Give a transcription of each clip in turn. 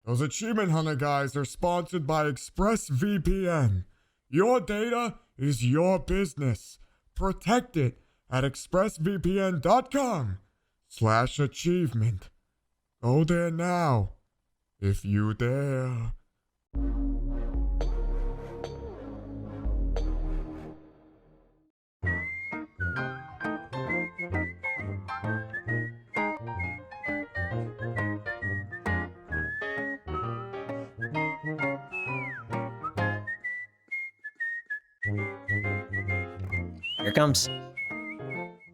Those Achievement Hunter guys are sponsored by ExpressVPN. Your data is your business. Protect it at expressvpn.com/achievement. Go there now, if you dare. Here it comes.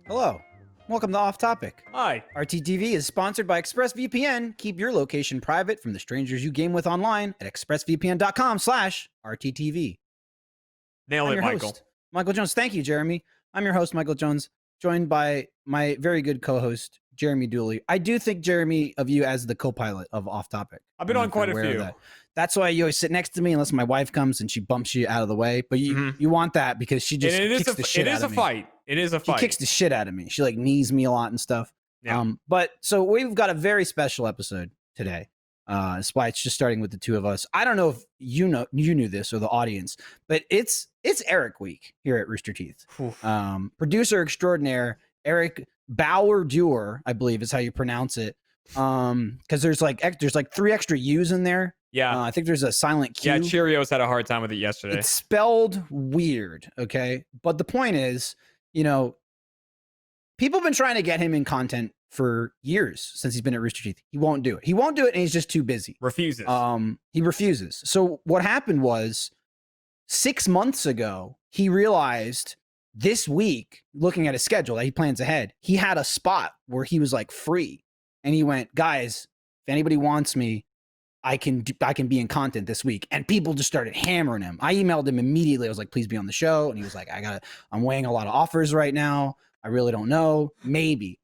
Hello. Welcome to Off Topic. Hi. RTTV is sponsored by ExpressVPN. Keep your location private from the strangers you game with online at expressvpn.com/RTTV. Nail I'm it, your Michael. host, Michael Jones. Thank you, Jeremy. I'm your host, Michael Jones, joined by my very good co-host, Jeremy Dooley. I do think, Jeremy, of you as the co-pilot of Off Topic. I've been on quite a few. That's why you always sit next to me unless my wife comes and she bumps you out of the way. But you want that because she just kicks the shit out of me. It is a fight. She kicks the shit out of me. She like knees me a lot and stuff. Yeah. But so we've got a very special episode today. That's why it's just starting with the two of us. I don't know if you knew this or the audience, but it's Eric week here at Rooster Teeth. Producer extraordinaire Eric Bauer-Dewar, I believe is how you pronounce it. Because there's like 3 extra U's in there. Yeah. I think there's a silent Q. Yeah, Cheerios had a hard time with it yesterday. It's spelled weird, okay? But the point is, people have been trying to get him in content for years since he's been at Rooster Teeth. He won't do it. He won't do it, and he's just too busy. Refuses. He refuses. So what happened was 6 months ago, he realized this week, looking at his schedule that he plans ahead, he had a spot where he was like free. And he went, guys, if anybody wants me, I can be in content this week. And people just started hammering him. I emailed him immediately. I was like, please be on the show. And he was like, I'm weighing a lot of offers right now. I really don't know. Maybe.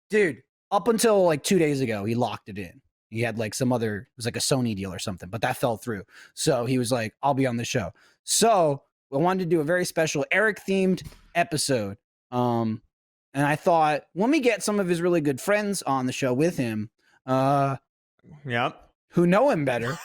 Dude, up until like 2 days ago, he locked it in. He had like it was like a Sony deal or something, but that fell through. So he was like, I'll be on the show. So I wanted to do a very special Eric themed episode. And I thought, let me get some of his really good friends on the show with him. Yep. Who know him better,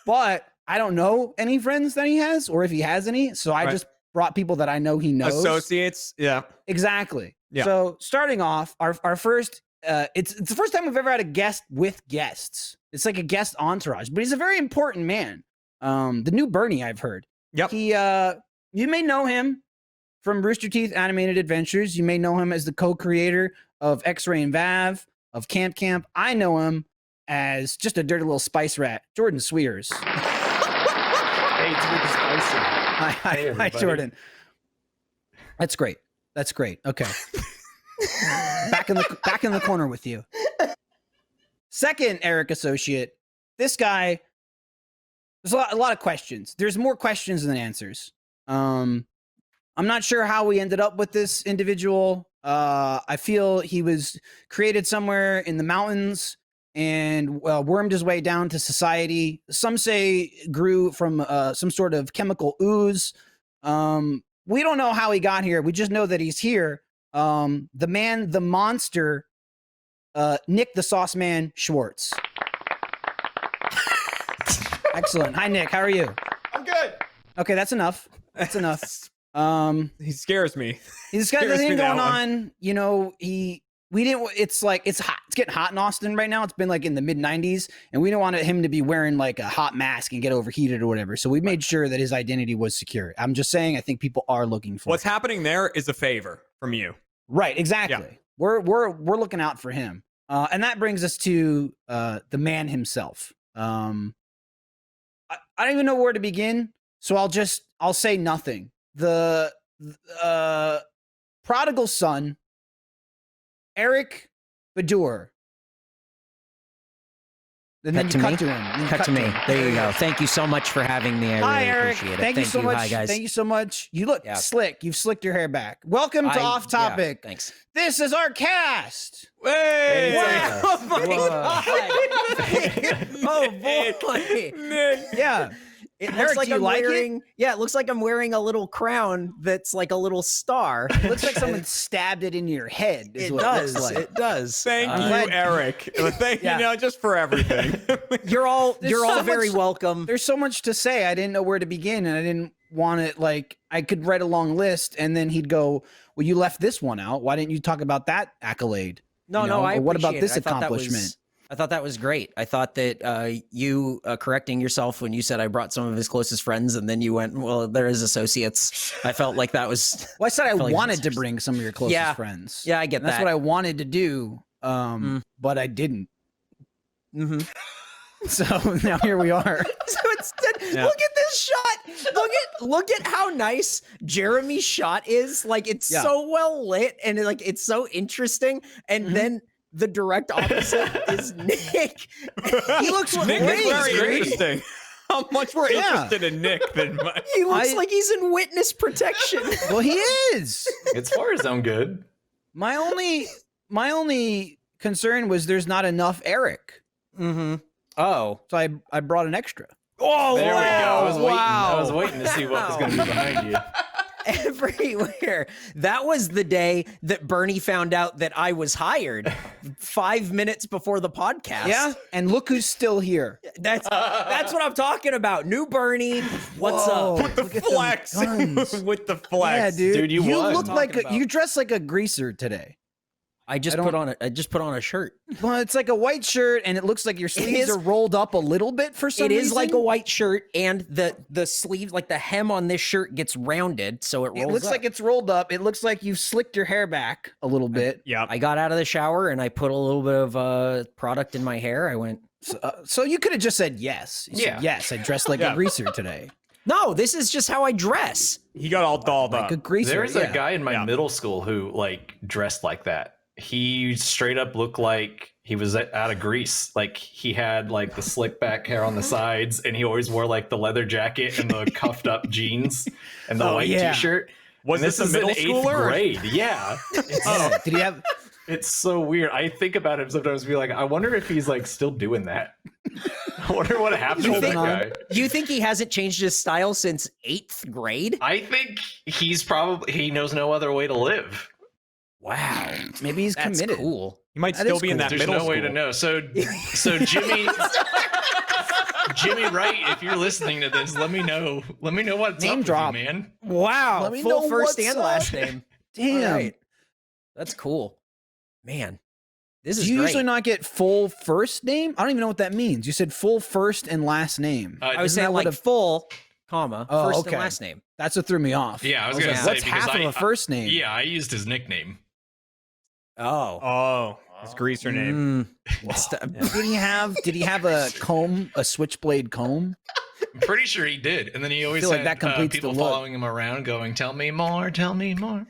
but I don't know any friends that he has, or if he has any. So I just brought people that I know he knows. Associates. Yeah. Exactly. Yeah. So starting off, our first, it's the first time we've ever had a guest with guests. It's like a guest entourage, but he's a very important man. The new Bernie, I've heard. Yep. You may know him from Rooster Teeth Animated Adventures. You may know him as the co-creator of X-Ray and Vav, of Camp. I know him as just a dirty little spice rat, Jordan Swears. Hey, it's really spicy. Hi, Jordan. That's great. Okay. back in the corner with you. Second Eric associate. This guy. There's a lot of questions. There's more questions than answers. I'm not sure how we ended up with this individual. I feel he was created somewhere in the mountains and wormed his way down to society. Some say grew from some sort of chemical ooze. We don't know how he got here. We just know that he's here. The man, the monster, Nick the Sauce Man Schwartz. Excellent. Hi, Nick. How are you? I'm good. Okay, that's enough. He scares me. He's got the thing going on. It's hot. It's getting hot in Austin right now. It's been like in the mid 90s, and we don't want him to be wearing like a hot mask and get overheated or whatever. So we made sure that his identity was secure. I'm just saying, I think people are looking for What's happening there is a favor from you. Right, exactly. Yeah. We're looking out for him. And that brings us to the man himself. I don't even know where to begin, so I'll say nothing. The prodigal son, Eric Badur. And then you cut to him. Cut to me. There you go. Thank you so much for having me. I Hi, really Eric. appreciate it. Thank you so much. Hi, guys. Thank you so much. You look slick. You've slicked your hair back. Welcome to Off Topic. Yeah, thanks. This is our cast. Hey! Wow. Oh, my God. Oh, boy. Nick. Yeah. It looks Eric, like do you I'm like it? wearing. Yeah, it looks like I'm wearing a little crown that's like a little star. It looks like someone stabbed it into your head. Is It what does. It looks like. It does. Thank I'm you, glad- Eric. Thank Yeah. you, just for everything. You're all There's you're all so very much- welcome. There's so much to say. I didn't know where to begin, and I didn't want it. Like, I could write a long list, and then he'd go, "Well, you left this one out. Why didn't you talk about that accolade?" No, you no, know? I Or what about appreciate this it. accomplishment? I thought that was great. I thought that you correcting yourself when you said I brought some of his closest friends, and then you went, "Well, they're his associates." I felt like that was. Well, I said I felt like wanted to that's- bring some of your closest Yeah. friends. Yeah, I get And that's that. what I wanted to do, but I didn't. Mm-hmm. So now here we are. So instead, Yeah. look at this shot. Look at how nice Jeremy's shot is. Like it's Yeah. so well lit and like it's so interesting. And then the direct opposite is Nick. He looks Nick great. is very Great. interesting. How much more Yeah. interested in Nick than my. He looks I- like he's in witness protection. Well, he is. It's for his own good. My only concern was there's not enough Eric, Mm-hmm. Oh. so I brought an extra. Oh, There we go. I was waiting. wow. I was waiting to see what was going to be behind you. Everywhere. That was the day that Bernie found out that I was hired 5 minutes before the podcast. Yeah, and look who's still here. That's what I'm talking about. New Bernie. What's Whoa. up? The Look at them flex. guns. With the flex. Yeah, dude. Dude, you won. look like Talking you about. dress like a greaser today. I just I put don't- on I just put on a shirt. Well, it's like a white shirt, and it looks like your sleeves is- are rolled up a little bit for some It reason. is like a white shirt, and the sleeve, like the hem on this shirt, gets rounded, so it rolls. It looks up. like it's rolled up. It looks like you've slicked your hair back a little bit. Yeah. I got out of the shower and I put a little bit of product in my hair. I went, So you could have just said yes. You said, Yeah. yes, I dressed like Yeah. a greaser today. no, this is just how I dress. He got all dolled Like up. a greaser. There's yeah. a guy in my Yeah. middle school who like dressed like that. He straight up looked like he was out of Greece. Like he had like the slick back hair on the sides, and he always wore like the leather jacket and the cuffed up jeans and the Oh, white yeah. t-shirt. Was And this a is middle in eighth schooler? grade? Yeah. Yeah. Did he have? It's so weird. I think about him sometimes. Be like, I wonder if he's like still doing that. I wonder what happened to that think- guy. You think he hasn't changed his style since 8th grade? I think he knows no other way to live. Wow, Maybe he's that's committed. cool. He might That still is be in cool. that There's middle no school. way to know. So Jimmy Wright, if you're listening to this, let me know. Let me know what's Name up with drop. you, man. Wow, Let me full know first what's and up. last name. Damn. All right. That's cool, man. This is Do you great. usually not get full first name? I don't even know what that means. You said full first and last name. I was Isn't that saying what like a- full, comma, Oh, first okay. and last name. That's what threw me off. Yeah, I was like, gonna say what's because half of a first name? Yeah, I used his nickname. Oh. Oh, his greaser name. What's the- Did he have a comb, a switchblade comb? I'm pretty sure he did. And then he always feel like had that completes people the look. following him around, going, "Tell me more, tell me more."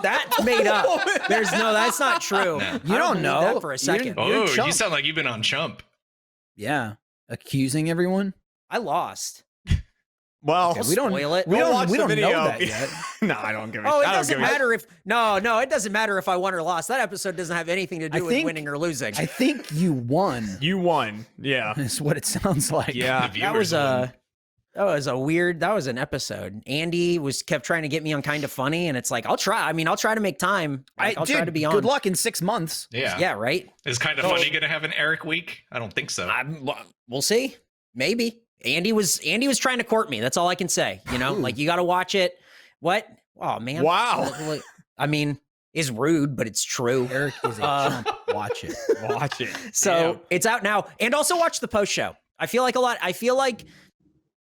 That's made up. There's no, that's not true. No. You I don't believe know. that for a You second. didn't- You're Oh, you Chump. sound like you've been on Chump. Yeah, accusing everyone. I lost. Well, Okay, we don't. spoil it. We We'll don't. watch We the don't video. know that yet. no, I don't give a Oh, it I don't doesn't give a matter if no, it doesn't matter if I won or lost. That episode doesn't have anything to I do with think- winning or losing. I think you won. You won. Yeah. Is what it sounds like. Yeah. The that was viewers won. that was an episode. Andy kept trying to get me on Kind of Funny, and it's like I'll try. I mean, I'll try to make time. Like, I'll try to be on. Good luck in 6 months. Yeah. Yeah, right. Is kind of funny going to have an Eric week? I don't think so. We'll see. Maybe Andy was trying to court me. That's all I can say. You know, like you got to watch it. What? Oh man. Wow. I mean, it's rude, but it's true. Eric is a Uh, chump. Watch it. Watch it. So Damn. it's out now, and also watch the post show. I feel like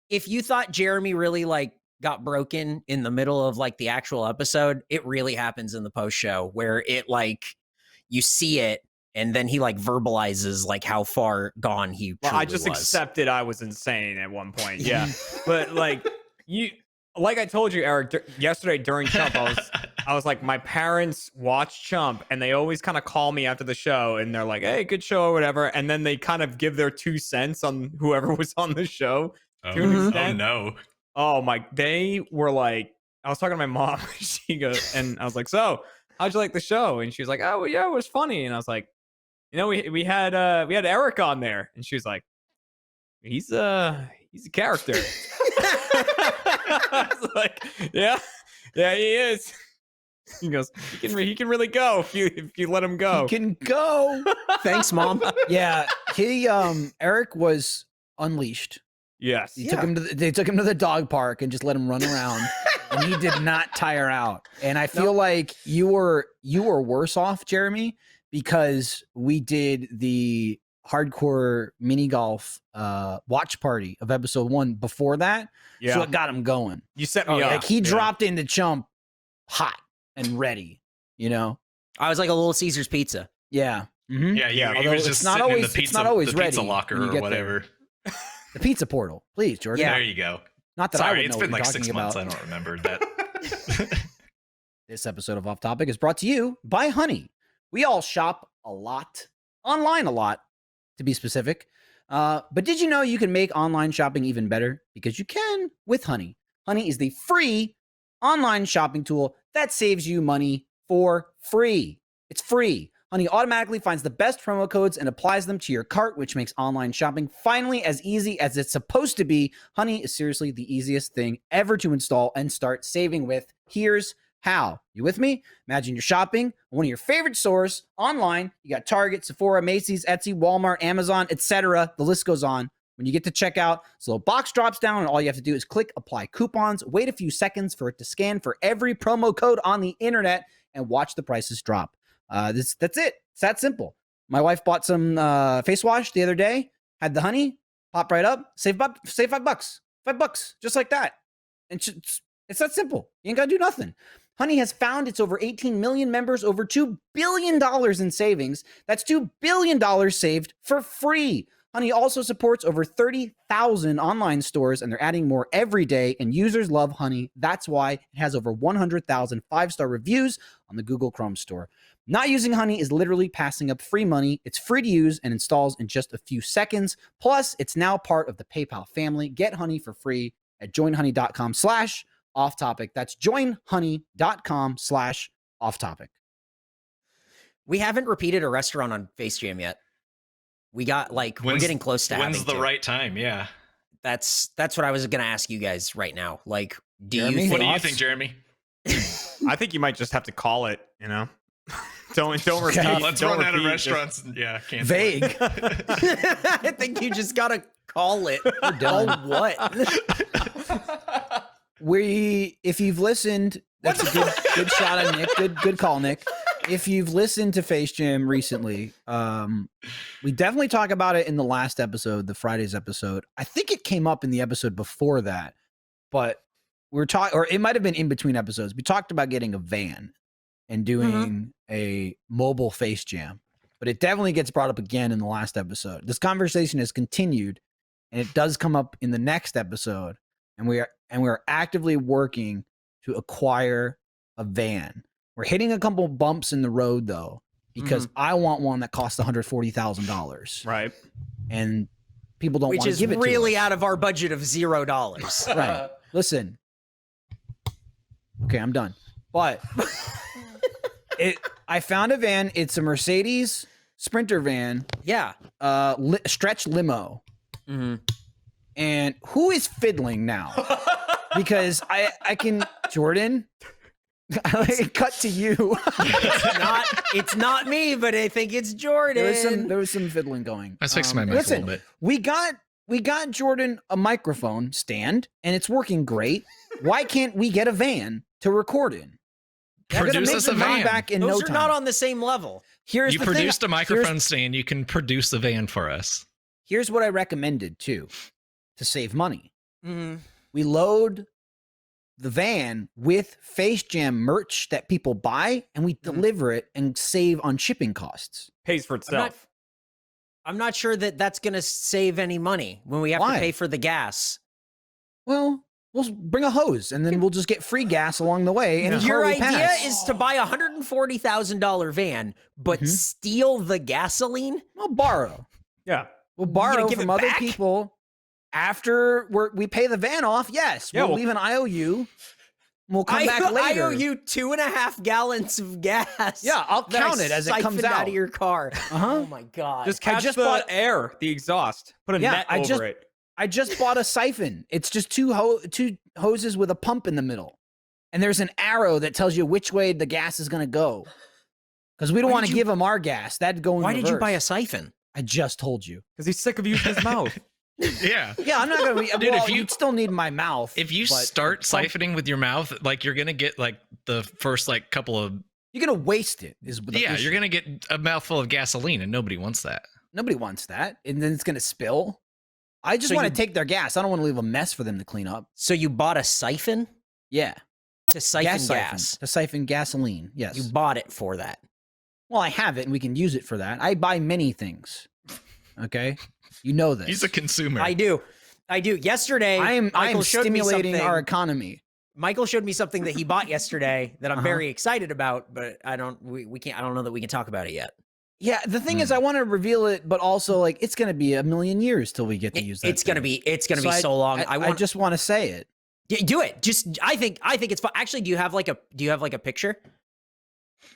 if you thought Jeremy really like got broken in the middle of like the actual episode, it really happens in the post show where it like you see it and then he like verbalizes like how far gone he Well, I truly just was. accepted I was insane at one point. Yeah. But like like I told you, Eric, yesterday during Chump, I was like, my parents watch Chump and they always kind of call me after the show and they're like, hey, good show or whatever. And then they kind of give their 2 cents on whoever was on the show. Oh, to an oh, extent. no. Oh my, they were like, I was talking to my mom. She goes, and I was like, so how'd you like the show? And she was like, oh well, yeah, it was funny. And I was like, you know, we had Eric on there. And she was like, he's he's a character. I was like, yeah, he is. He goes, he can really go if you let him go. He can go. Thanks, Mom. Yeah, Eric was unleashed. Yes. They took him to the dog park and just let him run around, and he did not tire out. And I feel like you were worse off, Jeremy, because we did the hardcore mini golf watch party of episode 1 before that, so it got him going. You set me up. Like he dropped into Chump hot and ready. You know, I was like a Little Caesar's pizza. yeah. Mm-hmm. Yeah, he although was it's just not sitting always- in the it's not always the pizza ready locker when you or get whatever. The pizza portal, please, Jordan. Yeah. There you go. Not that I Sorry, would it's know been what like you're 6 talking months. about. I don't remember that. This episode of Off Topic is brought to you by Honey. We all shop a lot, online a lot, to be specific. But did you know you can make online shopping even better? Because you can with Honey. Honey is the free online shopping tool that saves you money for free. It's free. Honey automatically finds the best promo codes and applies them to your cart, which makes online shopping finally as easy as it's supposed to be. Honey is seriously the easiest thing ever to install and start saving with. Here's how. You with me? Imagine you're shopping at one of your favorite stores online. You got Target, Sephora, Macy's, Etsy, Walmart, Amazon, etc. The list goes on. When you get to checkout, this little box drops down, and all you have to do is click apply coupons, wait a few seconds for it to scan for every promo code on the internet, and watch the prices drop. That's it. It's that simple. My wife bought some face wash the other day, had the Honey, pop right up, save $5. $5, just like that. And it's that simple. You ain't got to do nothing. Honey has found its over 18 million members, over $2 billion in savings. That's $2 billion saved for free. Honey also supports over 30,000 online stores, and they're adding more every day, and users love Honey. That's why it has over 100,000 5-star reviews on the Google Chrome store. Not using Honey is literally passing up free money. It's free to use and installs in just a few seconds. Plus, it's now part of the PayPal family. Get Honey for free at joinhoney.com/offtopic. That's joinhoney.com/offtopic. We haven't repeated a restaurant on Face Jam yet. We got we're getting close to having When's the to. right time? Yeah. That's what I was going to ask you guys right now. Like, do Jeremy, you What think do you think, Jeremy? I think you might just have to call it, you know? don't repeat. Let's don't run out of repeat, restaurants. Yeah, cancel Vague. it. I think you just got to call it. done. Oh, what? If you've listened, that's a good shot on Nick. Good call, Nick. If you've listened to Face Jam recently, we definitely talk about it in the last episode, the Friday's episode. I think it came up in the episode before that, but we're talking, or it might have been in between episodes. We talked about getting a van and doing a mobile Face Jam, but it definitely gets brought up again in the last episode. This conversation has continued, and it does come up in the next episode, and we are actively working to acquire a van. We're hitting a couple bumps in the road though, because I want one that costs $140,000, Right. and people don't want Which to is give it really to us. out of our budget of $0. Right. Listen. Okay, I'm done. But I found a van. It's a Mercedes Sprinter van, Yeah. stretch limo. Mm-hmm. And who is fiddling now? Because I can, Jordan, I cut to you. It's not me, but I think it's Jordan. There was some fiddling going. I was fixing my mic a listen, little bit. We got Jordan a microphone stand, and it's working great. Why can't we get a van to record in? We're gonna Produce make us a the van van. back in Those no are time. not on the same level. Here's You the thing. produced a microphone stand. You can produce a van for us. Here's what I recommended too, to save money. Mm-hmm. We load the van with Face Jam merch that people buy, and we deliver it and save on shipping costs. Pays for itself. I'm not sure that that's going to save any money when we have Why? to pay for the gas. Well, we'll bring a hose, and then we'll just get free gas along the way. And Your idea is to buy a $140,000 van, but steal the gasoline? We'll borrow. Yeah. We'll gonna borrow give from it other back? people after we pay the van off. Yes, Yeah, we'll we'll- leave an IOU. We'll come back I later. owe you 2.5 gallons of gas. Yeah, I'll that I count it as it comes siphoned out. of your car. Uh-huh. Oh my god! Just catch just the bought- air, the exhaust. Put a Yeah, net I over just- it. I just bought a siphon. It's just two hoses with a pump in the middle. And there's an arrow that tells you which way the gas is going to go. Because we don't Why want did to you- give him our gas. That'd go in Why did you buy a reverse. siphon? I just told you. Because he's sick of using his mouth. Yeah. Yeah, I'm not going to. Dude, Well, if you- you'd still need my mouth. If you but start pump- siphoning with your mouth, like you're gonna get like the first like couple of you're going to waste it. Is the yeah, issue. you're gonna get a mouthful of gasoline, and nobody wants that. Nobody wants that. And then it's going to spill. I just So want you- to take their gas. I don't want to leave a mess for them to clean up. So you bought a siphon Yeah. to siphon siphon. gas. To siphon gasoline. Yes. You bought it for that. Well, I have it and we can use it for that. I buy many things. Okay? You know this. He's a consumer. I do. Yesterday, I am Michael showed me stimulating something- our economy. Michael showed me something that he bought yesterday that I'm Uh-huh. very excited about, but we can't. I don't know that we can talk about it yet. Yeah, the thing is I want to reveal it, but also like it's going to be a million years till we get to use that. It's gonna thing. be so long. I just want to say it. Yeah, do it. Just I think it's fun. Actually, do you have like a picture?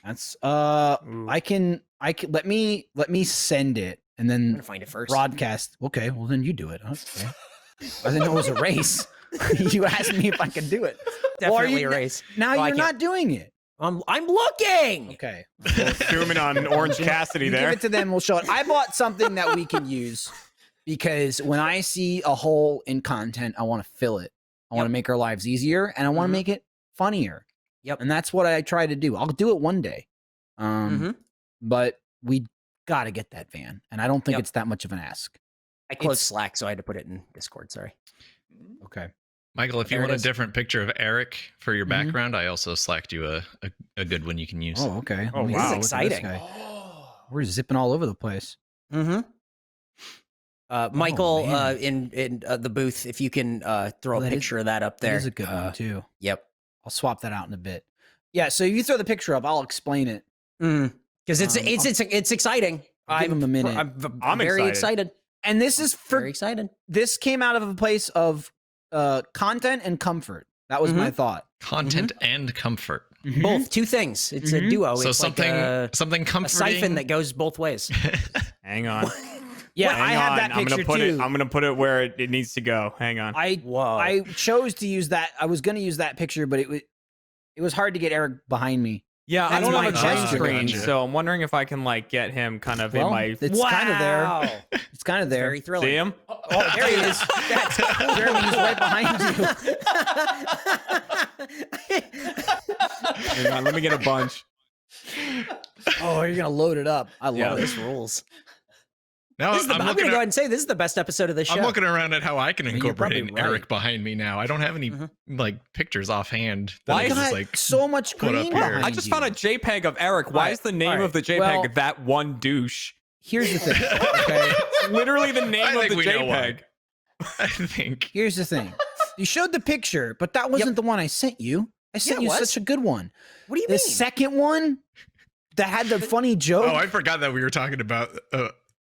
That's Ooh. I can let me send it and I'm then gonna find it first. broadcast. Okay, well then you do it. Okay. I didn't know it was a race. You asked me if I could do it. Well, are Definitely you- a race. Now Oh, I you're can't- not doing it. I'm looking. Okay. Zooming on Orange Cassidy You there. give it to them, we'll show it. I bought something that we can use because when I see a hole in content, I want to fill it. I want to make our lives easier and I want to Mhm. make it funnier. Yep. And that's what I try to do. I'll do it one day. Mhm. But we got to get that van. And I don't think Yep. it's that much of an ask. I closed It's- Slack, so I had to put it in Discord. Sorry. Okay. Michael, if you There it want a is. different picture of Eric for your Mhm. background, I also slacked you a good one you can use. Oh, okay. Oh, Let me wow. go This is look at this exciting. guy. We're zipping all over the place. Mm-hmm. Michael, man. in the booth, if you can throw Oh, a that is- picture of that up there. That is a good one too. Yep. I'll swap that out in a bit. Yeah, so you throw the picture up, I'll explain it. Because it's I'll- it's exciting. I'll give him a minute. I'm very excited. excited. And this is for Very excited. this came out of a place of content and comfort. That was my thought. Content and comfort. Both two things. It's a duo. So it's something like a something comforting. siphon that goes both ways. Hang on. Yeah, Hang I have on. that I'm picture gonna put too. it. I'm gonna put it where it needs to go. Hang on. Whoa. I chose to use that. I was going to use that picture, but it was hard to get Eric behind me. Yeah, I That's don't have a my jet gesture. screen, Gotcha. so I'm wondering if I can like get him kind of in Well, my. it's kind of there. It's kind of there. Very thrilling. See him? Oh, there he is. That's Jeremy. He's right behind you. Hang on, let me get a bunch. Oh, you're gonna load it up. I love Yeah. this. This rules. Now I'm going to go ahead and say this is the best episode of the show. I'm looking around at how I can mean, you're incorporate probably Eric right. behind me now. I don't have any like pictures offhand. that Why I is just, Got like so much put up green here. behind I just you. found a JPEG of Eric. Why Alright, is the name alright. of the JPEG Well- that one douche? Here's the thing. Okay. It's literally the name I of think the we know why. JPEG. I think Here's the thing. You showed the picture, but that wasn't the one I sent you. I sent it you was. such a good one. What do you The mean? second one that had the funny joke. Oh, I forgot that we were talking about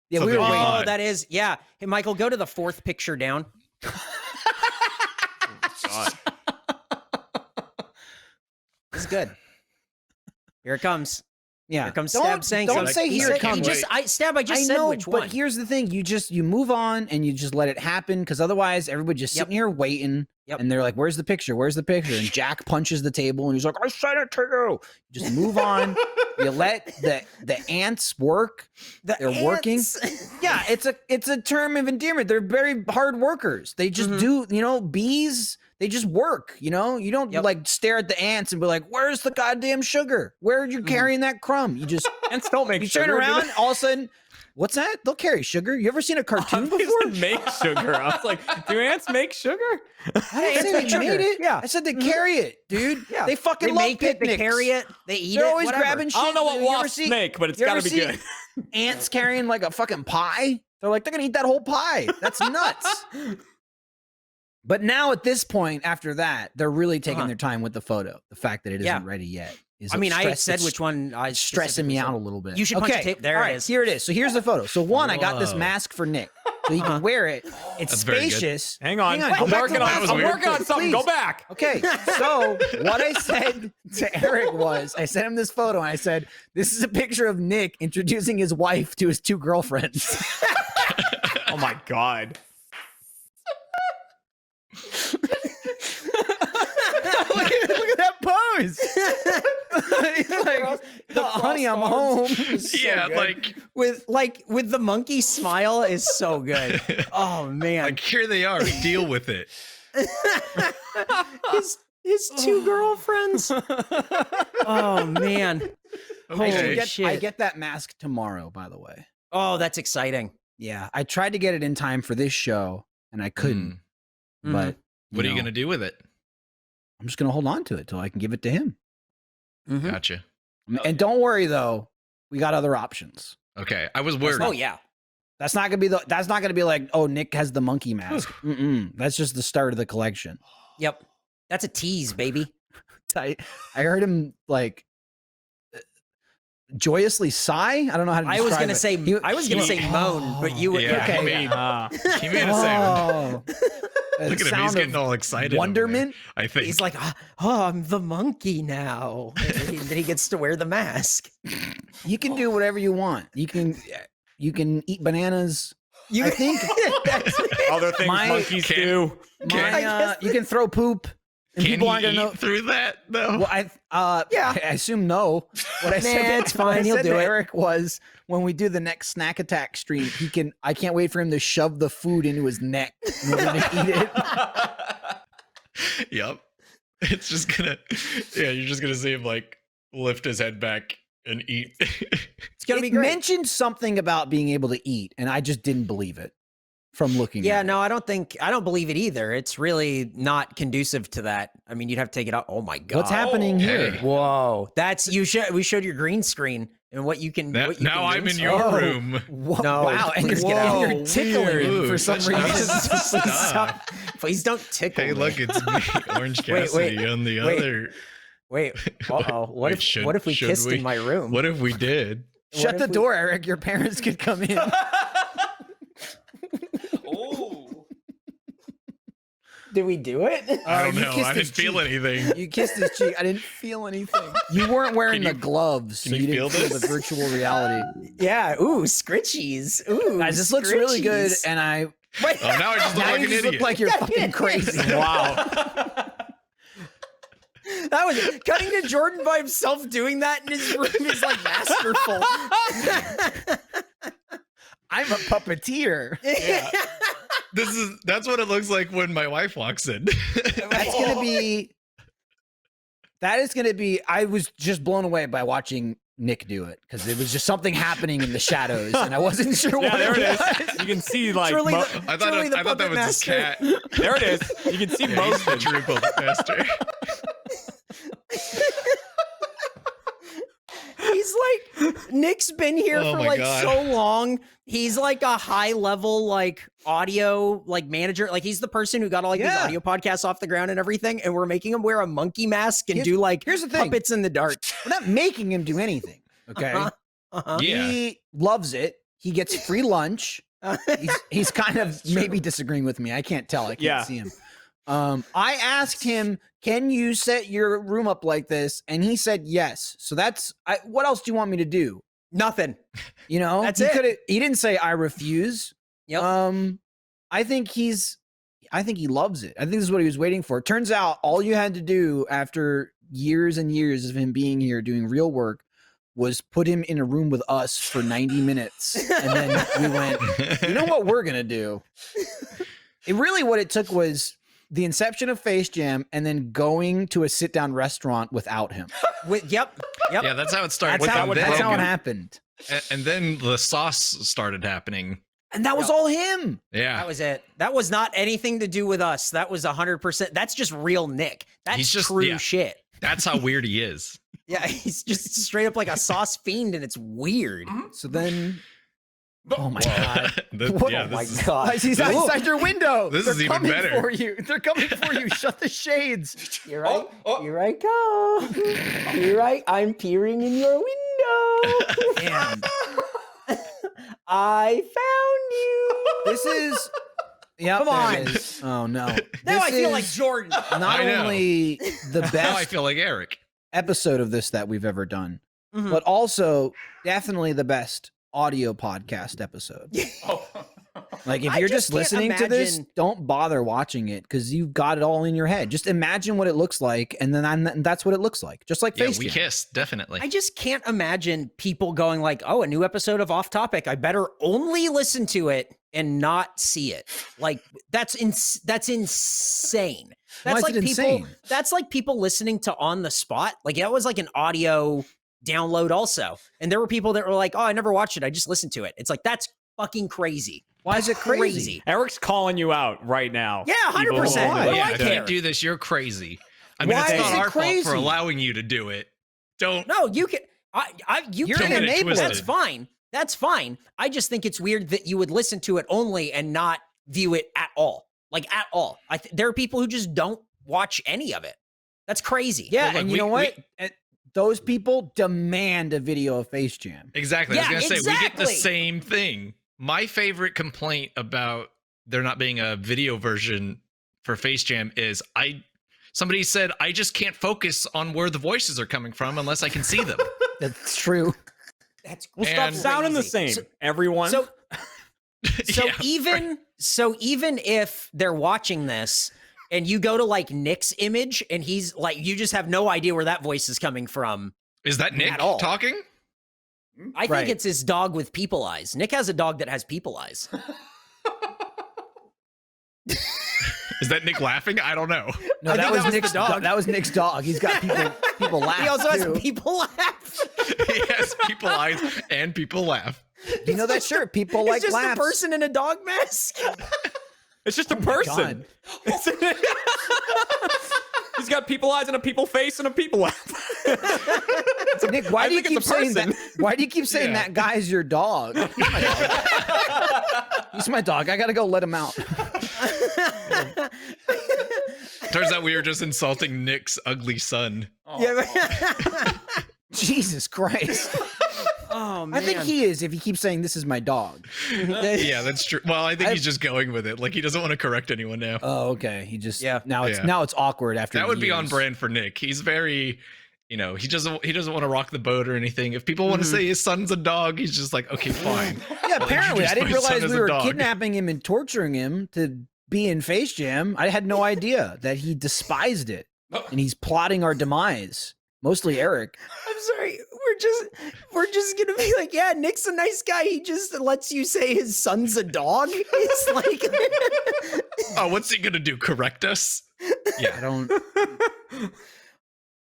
yeah, we something were we waiting. Oh, bought. that is, yeah. Hey, Michael, go to the fourth picture down. God. This is good. Here it comes. Yeah. Here comes Don't- Stab saying Don't something. say He here said- it comes. Stab, I just I said know, which but one. here's the thing: you move on and you just let it happen, because otherwise everybody just sitting here waiting, Yep. and they're like, "Where's the picture? Where's the picture?" And Jack punches the table, and he's like, "I sent it to you." You just move on. You let the ants work. They're working. Yeah, it's a term of endearment. They're very hard workers. They just do, bees. They just work. You don't Yep. like stare at the ants and be like, "Where's the goddamn sugar? Where are you carrying that crumb?" You just Ants don't make you sugar. turn around, all of a sudden, what's that? They'll carry sugar. You ever seen a cartoon They before? said make sugar. I was like, do ants make sugar? I didn't say make they made sugar. it. Yeah. I said they carry it, dude. Yeah. They fucking They love make it, picnics. they carry it, they eat They're it. always whatever. grabbing shit. I don't know what You ever wasps see- make, but it's you got ever to be see good. ants carrying like a fucking pie. They're like, they're gonna eat that whole pie. That's nuts. But now at this point, after that, they're really taking Uh-huh. their time with the photo. The fact that it isn't Yeah. ready yet is I mean, I stress- said it's which one I stressing me specifically out a said. little bit. You should punch okay. a tape. There all it right, is. Here it is. So here's the photo. So one, I got this Whoa. mask for Nick, so he can wear it. It's That's very good. spacious. Hang on. Go I'm back to working the on, That was I'm weird. working on something. Go Please. back. Okay, so what I said to Eric was, I sent him this photo, and I said, "This is a picture of Nick introducing his wife to his two girlfriends." Oh my God. noise. He's like, honey, I'm home. Yeah, like with the monkey smile is so good. Oh man. like here they are. Deal with it. his two girlfriends. Oh man. Okay. Holy I shit. get that mask tomorrow, by the way. Oh, that's exciting. Yeah, I tried to get it in time for this show, and I couldn't. But What are you gonna do with it? I'm just gonna hold on to it till I can give it to him. Mhm. Gotcha. And don't worry though, we got other options. Okay, I was worried. Oh yeah. That's not gonna be like, oh, Nick has the monkey mask. That's just the start of the collection. Yep. That's a tease, baby. I heard him like joyously sigh. I don't know how to. I was describe gonna it. say He- I was gonna say moan, but you would Yeah, Okay. he made a sound. Oh. Look at him. He's getting all excited. over Wonderment. there, I think. He's like, oh, I'm the monkey now. And then he gets to wear the mask. You can do whatever you want. You can eat bananas. I think Other things My- monkeys Can- do. you can throw poop, and Can people he aren't gonna know. eat through that though? Well, I assume no. What I said, Nah, it's what I fine, he'll said do to it. Eric was when we do the next snack attack stream, I can't wait for him to shove the food into his neck in order to eat it. Yep. It's just gonna. Yeah, you're just gonna see him like lift his head back and eat. It's gonna be It great. mentioned something about being able to eat, and I just didn't believe it from looking. Yeah, at no, I don't believe it either. It's really not conducive to that. I mean, you'd have to take it out. Oh my it. god. What's happening here? Hey. Whoa. We showed your green screen and what you can Now, what you can I'm do. in your Oh. room. No, Wow, and please you're, get out. you're tickling weird. him for some Ooh, reason. Stop. Please don't tickle Hey, me. look, it's me, Orange Wait, Cassidy on the wait. other. Wait. Uh-oh. What Wait, if what if we should kissed we? in my room? What if we did? What Shut if the we- door, Eric. Your parents could come in. Did we do it? I don't you know. kissed I his didn't feel cheek. anything. You kissed his cheek. I didn't feel anything. You weren't wearing Can the you- gloves, so can you you didn't feel feel this? the virtual reality. Yeah. Ooh, scritchies. Ooh, Guys, this looks really good, scritchies. and I Wait. Oh, now I just look now like you an just idiot. look like you're fucking crazy. Wow. That was cutting to Jordan by himself doing that in his room is like masterful. I'm a puppeteer. That's what it looks like when my wife walks in. That's gonna be. That is gonna be. I was just blown away by watching Nick do it because it was just something happening in the shadows, and I wasn't sure Yeah, what there it it was. is. You can see like Truly I Truly thought the that puppet was his master. cat. there it is. You can see Yeah, he's most the true puppet master. He's like Nick's been here Oh for my like God. so long. He's like a high level like audio like manager. Like he's the person who got all like these Yeah. audio podcasts off the ground and everything. And we're making him wear a monkey mask and Here's- do like here's the thing. puppets in the dark. We're not making him do anything. Okay. Uh-huh. Uh-huh. Yeah. He loves it. He gets free lunch. He's kind of maybe disagreeing with me. I can't tell. I can't Yeah. see him. I asked him, "Can you set your room up like this?" And he said yes. So that's what else do you want me to do? Nothing. You know, That's he it. coulda- He didn't say I refuse. Yep. I think he loves it. I think this is what he was waiting for. Turns out all you had to do after years and years of him being here doing real work was put him in a room with us for 90 minutes. And then we went, you know what we're going to do? What it took was the inception of Face Jam and then going to a sit down restaurant without him. Yep. Yeah, that's how it started. That's how And it happened. And then the sauce started happening. And that was all him. Yeah. That was it. That was not anything to do with us. That was 100%. That's just real Nick. That's He's just- true yeah. shit. That's how weird he is. Yeah, he's just straight up like a sauce fiend, and it's weird. So then, oh my God. Oh my this is- god! He's outside your window. This They're is even coming better. for you. They're coming for you. Shut the shades. You're right. Here I come. You're right. I'm peering in your window. Damn. I found you. This is. Yep, Come there on. it is. Oh no. Now This I feel is like Jordan. not I know. only the Now I best feel like Eric. episode of this that we've ever done, Mhm. but also definitely the best audio podcast episode. Like if I you're just just can't listening to this, imagine- don't bother watching it because you've got it all in your head. Just imagine what it looks like, and then that's what it looks like, just like Yeah, Face we Jam. kissed, definitely. I just can't imagine people going like, "Oh, a new episode of Off Topic. I better only listen to it and not see it." Like that's insane. Why That's is like it people. insane? That's like people listening to On the Spot. Like that was like an audio download also, and there were people that were like, "Oh, I never watched it. I just listened to it." It's like that's fucking crazy. Why is it crazy? Eric's calling you out right now. Yeah, People 100%. who Why? listen do yeah, I if care? you do this, you're crazy. I mean, Why it's is not it our fault crazy? for allowing you to do it. Don't. No, you can. You You're can. an enabler. That's fine. That's fine. I just think it's weird that you would listen to it only and not view it at all. Like at all. There are people who just don't watch any of it. That's crazy. Yeah, Well, look, and you we- know what? Those people demand a video of Face Jam. Exactly. I Yeah, was going to say, we get the exactly. same thing. My favorite complaint about there not being a video version for Face Jam is somebody said, I just can't focus on where the voices are coming from unless I can see them. That's true. That's Well, stop And- sounding the crazy. same. Everyone. So Yeah, even if they're watching this and you go to like Nick's image and he's like you just have no idea where that voice is coming from. Is that Nick At all. talking? I think Right. it's his dog with people eyes. Nick has a dog that has people eyes. Is that Nick laughing? I don't know. No, I that think was that was Nick's the dog. dog. That was Nick's dog. He's got people laugh. He also has too. people laugh. He has people eyes and people laugh. Do you know that shirt? People like It's just laughs. a person in a dog mask. it's just a Oh my person. God. He's got people eyes and a people face and a people laugh. Nick, why I do you think keep it's a saying person. that? Why do you keep saying Yeah. that guy's your dog? He's my dog. He's my dog. I gotta go let him out. Turns out we were just insulting Nick's ugly son. Jesus Christ. Oh man. I think he is if he keeps saying this is my dog. Yeah, that's true. Well, I think he's just going with it. Like he doesn't want to correct anyone now. Oh, okay. He just Yeah. now it's Yeah. now it's awkward after That would be on years. brand for Nick. He's very, he doesn't want to rock the boat or anything. If people want to say his son's a dog, he's just like, okay, fine. Yeah, apparently I didn't introduce my son realize as we a were dog. kidnapping him and torturing him to be in Face Jam. I had no idea that he despised it, and he's plotting our demise. Mostly Eric. I'm sorry. We're just gonna be like, yeah, Nick's a nice guy. He just lets you say his son's a dog. It's like Oh, what's he gonna do? Correct us? I don't.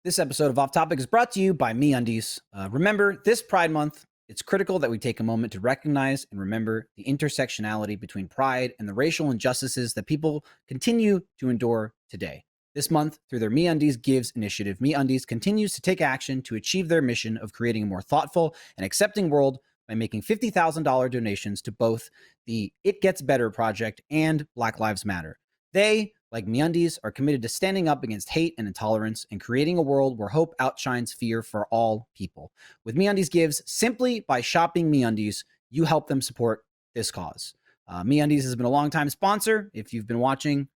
This episode of Off Topic is brought to you by MeUndies. Remember, this Pride Month, it's critical that we take a moment to recognize and remember the intersectionality between pride and the racial injustices that people continue to endure today. This month, through their MeUndies Gives initiative, MeUndies continues to take action to achieve their mission of creating a more thoughtful and accepting world by making $50,000 donations to both the It Gets Better project and Black Lives Matter. They, like MeUndies, are committed to standing up against hate and intolerance and creating a world where hope outshines fear for all people. With MeUndies Gives, simply by shopping MeUndies, you help them support this cause. MeUndies has been a longtime sponsor. If you've been watching,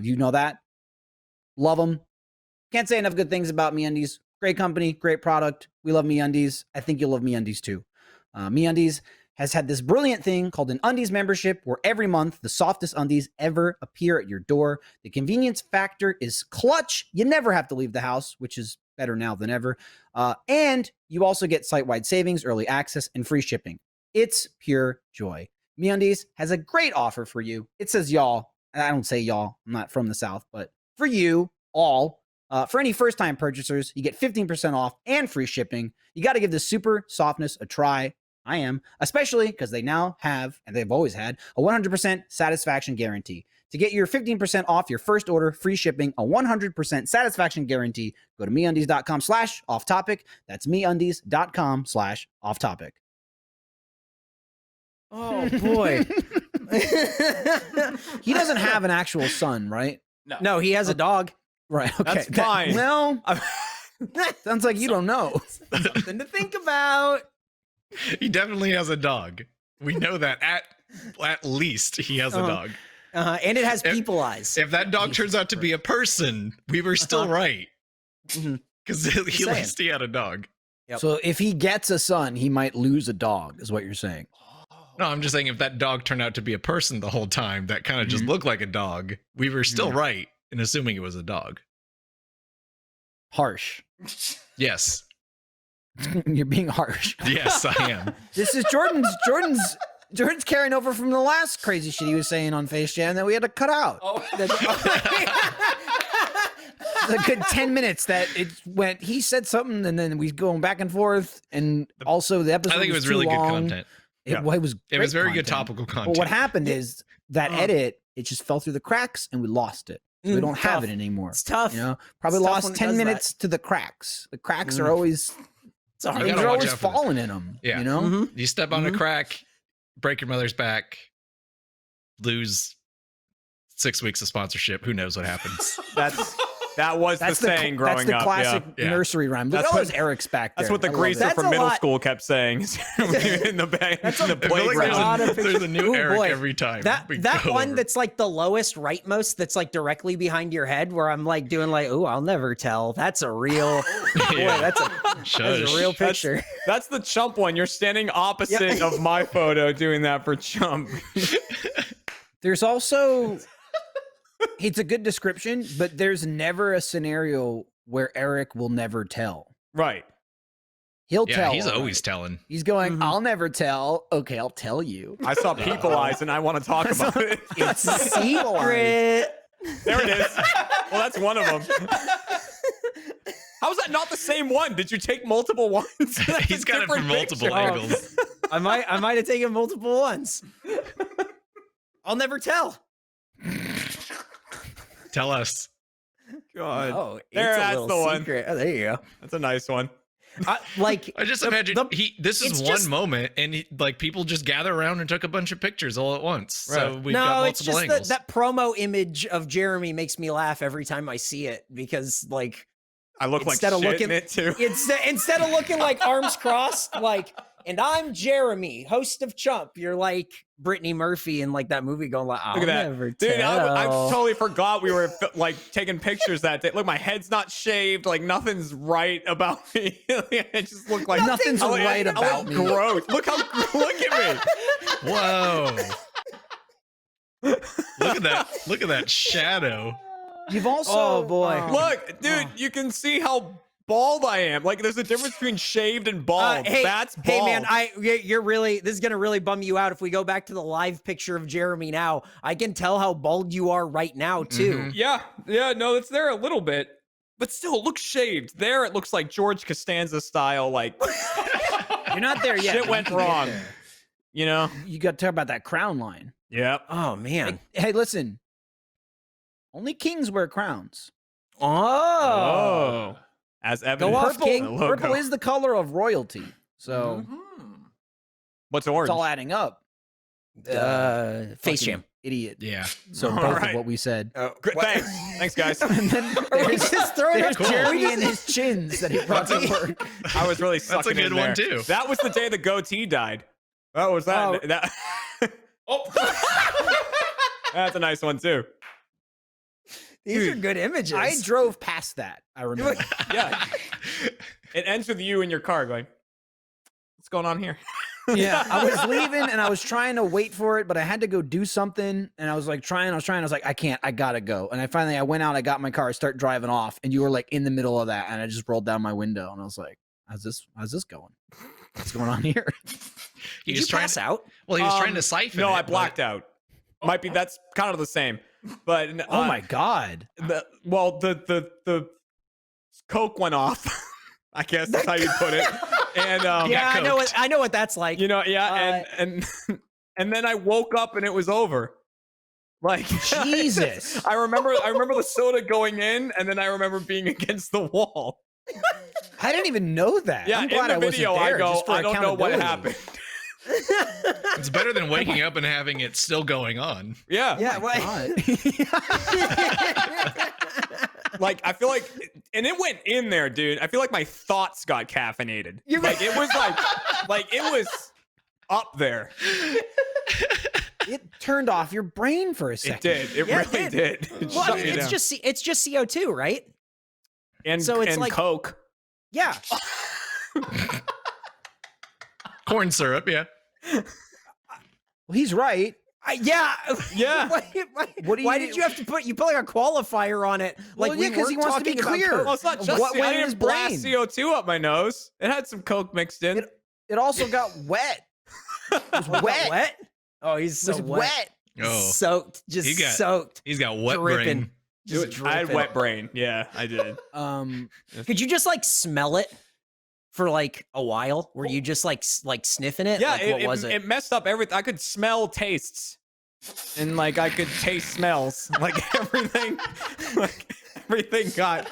you know that. Love them. Can't say enough good things about MeUndies. Great company, great product. We love MeUndies. I think you'll love MeUndies too. MeUndies has had this brilliant thing called an Undies membership where every month the softest undies ever appear at your door. The convenience factor is clutch. You never have to leave the house, which is better now than ever. And you also get site-wide savings, early access, and free shipping. It's pure joy. MeUndies has a great offer for you. It says y'all. I don't say y'all. I'm not from the South, but for you all, for any first-time purchasers, you get 15% off and free shipping. You got to give the super softness a try. I am, especially because they now have, and they've always had, a 100% satisfaction guarantee. To get your 15% off your first order, free shipping, a 100% satisfaction guarantee, go to MeUndies.com/off-topic. That's MeUndies.com/off-topic. oh boy. He doesn't have an actual son, right? No, he has a dog. Right. Okay. That's fine. Well, sounds like you don't know. Something to think about. He definitely has a dog. We know that at least he has a Uh-huh. dog. And it has If- people eyes. If that dog turns out to be a person, we were still right. Mhm. Because at saying. least he had a dog. Yep. So if he gets a son, he might lose a dog, is what you're saying. No, I'm just saying if that dog turned out to be a person the whole time that kind of just looked like a dog, we were still right in assuming it was a dog. Harsh. Yes. You're being harsh. Yes, I am. This is Jordan's carrying over from the last crazy shit he was saying on Face Jam that we had to cut out. Oh. A good 10 minutes that it went. He said something, and then we going back and forth, and also the episode. I think it was too really good long. content. It was. It was great very good content. topical content. But what happened is that edit, it just fell through the cracks, and we lost it. So we don't have tough. it anymore. It's tough. You know, probably It's tough when lost it 10 does minutes to the cracks. The cracks are always. It's a hard gotta They're watch always out for this. falling in them. Yeah. You know. Mhm. You step on a crack, break your mother's back, lose 6 weeks of sponsorship. Who knows what happens? That was That's the saying growing That's the up. classic Yeah. nursery rhyme. Look That's at all what- those Eric's back there. That's what the I love greaser it. That's from a middle lot. school kept saying in the I playground. feel like lot of there's a new Ooh, Eric boy. every time. That we that go one over. that's like the lowest rightmost that's like directly behind your head where I'm like doing like, oh, I'll never tell. That's a real boy, Yeah. that's a Shush. real picture. That's the Chump one. You're standing opposite of my photo doing that for Chump. There's also, it's a good description, but there's never a scenario where Eric will never tell. Right. He'll Yeah, tell. he's all always right. telling. He's going, Mhm. I'll never tell. Okay, I'll tell you. I saw people eyes and I want to talk about it. It's a secret. There it is. Well, that's one of them. How's that not the same one? Did you take multiple ones? That's He's a got it from different multiple picture. angles. I might have taken multiple ones. I'll never tell. Tell us. God. Oh, it's There, a that's little the one. secret. Oh, there you go. That's a nice one. Like I just the- imagine the- this is it's one just- moment, and like people just gather around and took a bunch of pictures all at once. So Right. we've got no, it's multiple just angles. that promo image of Jeremy makes me laugh every time I see it because like I look like Instead of shit looking- in it too. instead of looking like arms crossed, like, and I'm Jeremy, host of Chump. You're like Brittany Murphy in like that movie going like, I'll Look at that. never Dude, I tell. totally forgot we were like taking pictures that day. Look, my head's not shaved. Like nothing's right about me. I just look like Nothing's I look- right I look about me. Gross. Look at me. Whoa. Look at that shadow. You've also. Oh, boy. Look, dude, you can see how bald I am. Like there's a difference between shaved and bald. That's bald. Hey man, you're really this is gonna really bum you out if we go back to the live picture of Jeremy now. I can tell how bald you are right now too. Mhm. Yeah, no, it's there a little bit. But still, it looks shaved. There, it looks like George Costanza style, like You're not there yet. shit but went you can get wrong. there. You know? You got to talk about that crown line. Yep. Oh man. Hey, listen. Only kings wear crowns. Oh. As evidence. off, Purple, King. the logo. purple is the color of royalty. So What's it's orange? all adding up. Face Fucking jam. Idiot. Yeah. So All both right. of what we said. Great, thanks, guys. And then Are we there's, just throwing there's it? Jeremy and his chins that he brought to work. I was really That's a sucking good in one, there. too. That was the day the goatee died. Oh, was that? Oh. That That's a nice one too. These are good images. I drove past that. I remember. Yeah. It ends with you in your car going, what's going on here? Yeah, I was leaving and I was trying to wait for it, but I had to go do something. And I was like I was like, I can't, I gotta go. And I went out, I got my car, I start driving off, and you were like in the middle of that. And I just rolled down my window and I was like, how's this going? What's going on here? He Did was you trying pass to, out? well, he was trying to siphon No, it, I but- blacked out. Might be that's kind of the same. But Oh my God. the Coke went off. I guess that's how you put it. And Yeah, coked. I know what that's like. you know, yeah, and then I woke up and it was over. Like Jesus. I remember the soda going in, and then I remember being against the wall. I didn't even know that. Yeah, I'm in glad the I wasn't video, there I go, just for I don't know what accountability. happened. It's better than waking up and having it still going on. Yeah, Yeah, God. like I feel like, and it went in there, dude. I feel like my thoughts got caffeinated. Like it was like it was up there. It turned off your brain for a second. It did. It Yeah, it really did. It Well, I shut mean, me it's down. just CO2, right? and so it's and like- Coke. Yeah. Corn syrup, yeah. Well, he's right. Yeah. Yeah. Why did you have to put like a qualifier on it? Like, Well, yeah, 'cause he weren't wants to be talking about clear. Coke. Well, it's not just What I went in his didn't blast brain? CO2 up my nose. It had some Coke mixed in. It also got wet. It was Got wet. wet? Oh, he's It so was wet. Oh, soaked, just He got- soaked, he's got wet dripping. brain. Just I had dripping. wet brain. Yeah, I did. Could you just like smell it for like a while? Were you just like sniffing it? Yeah, Like, what was it? It messed up everything. I could smell tastes, and like I could taste smells. Like everything, got.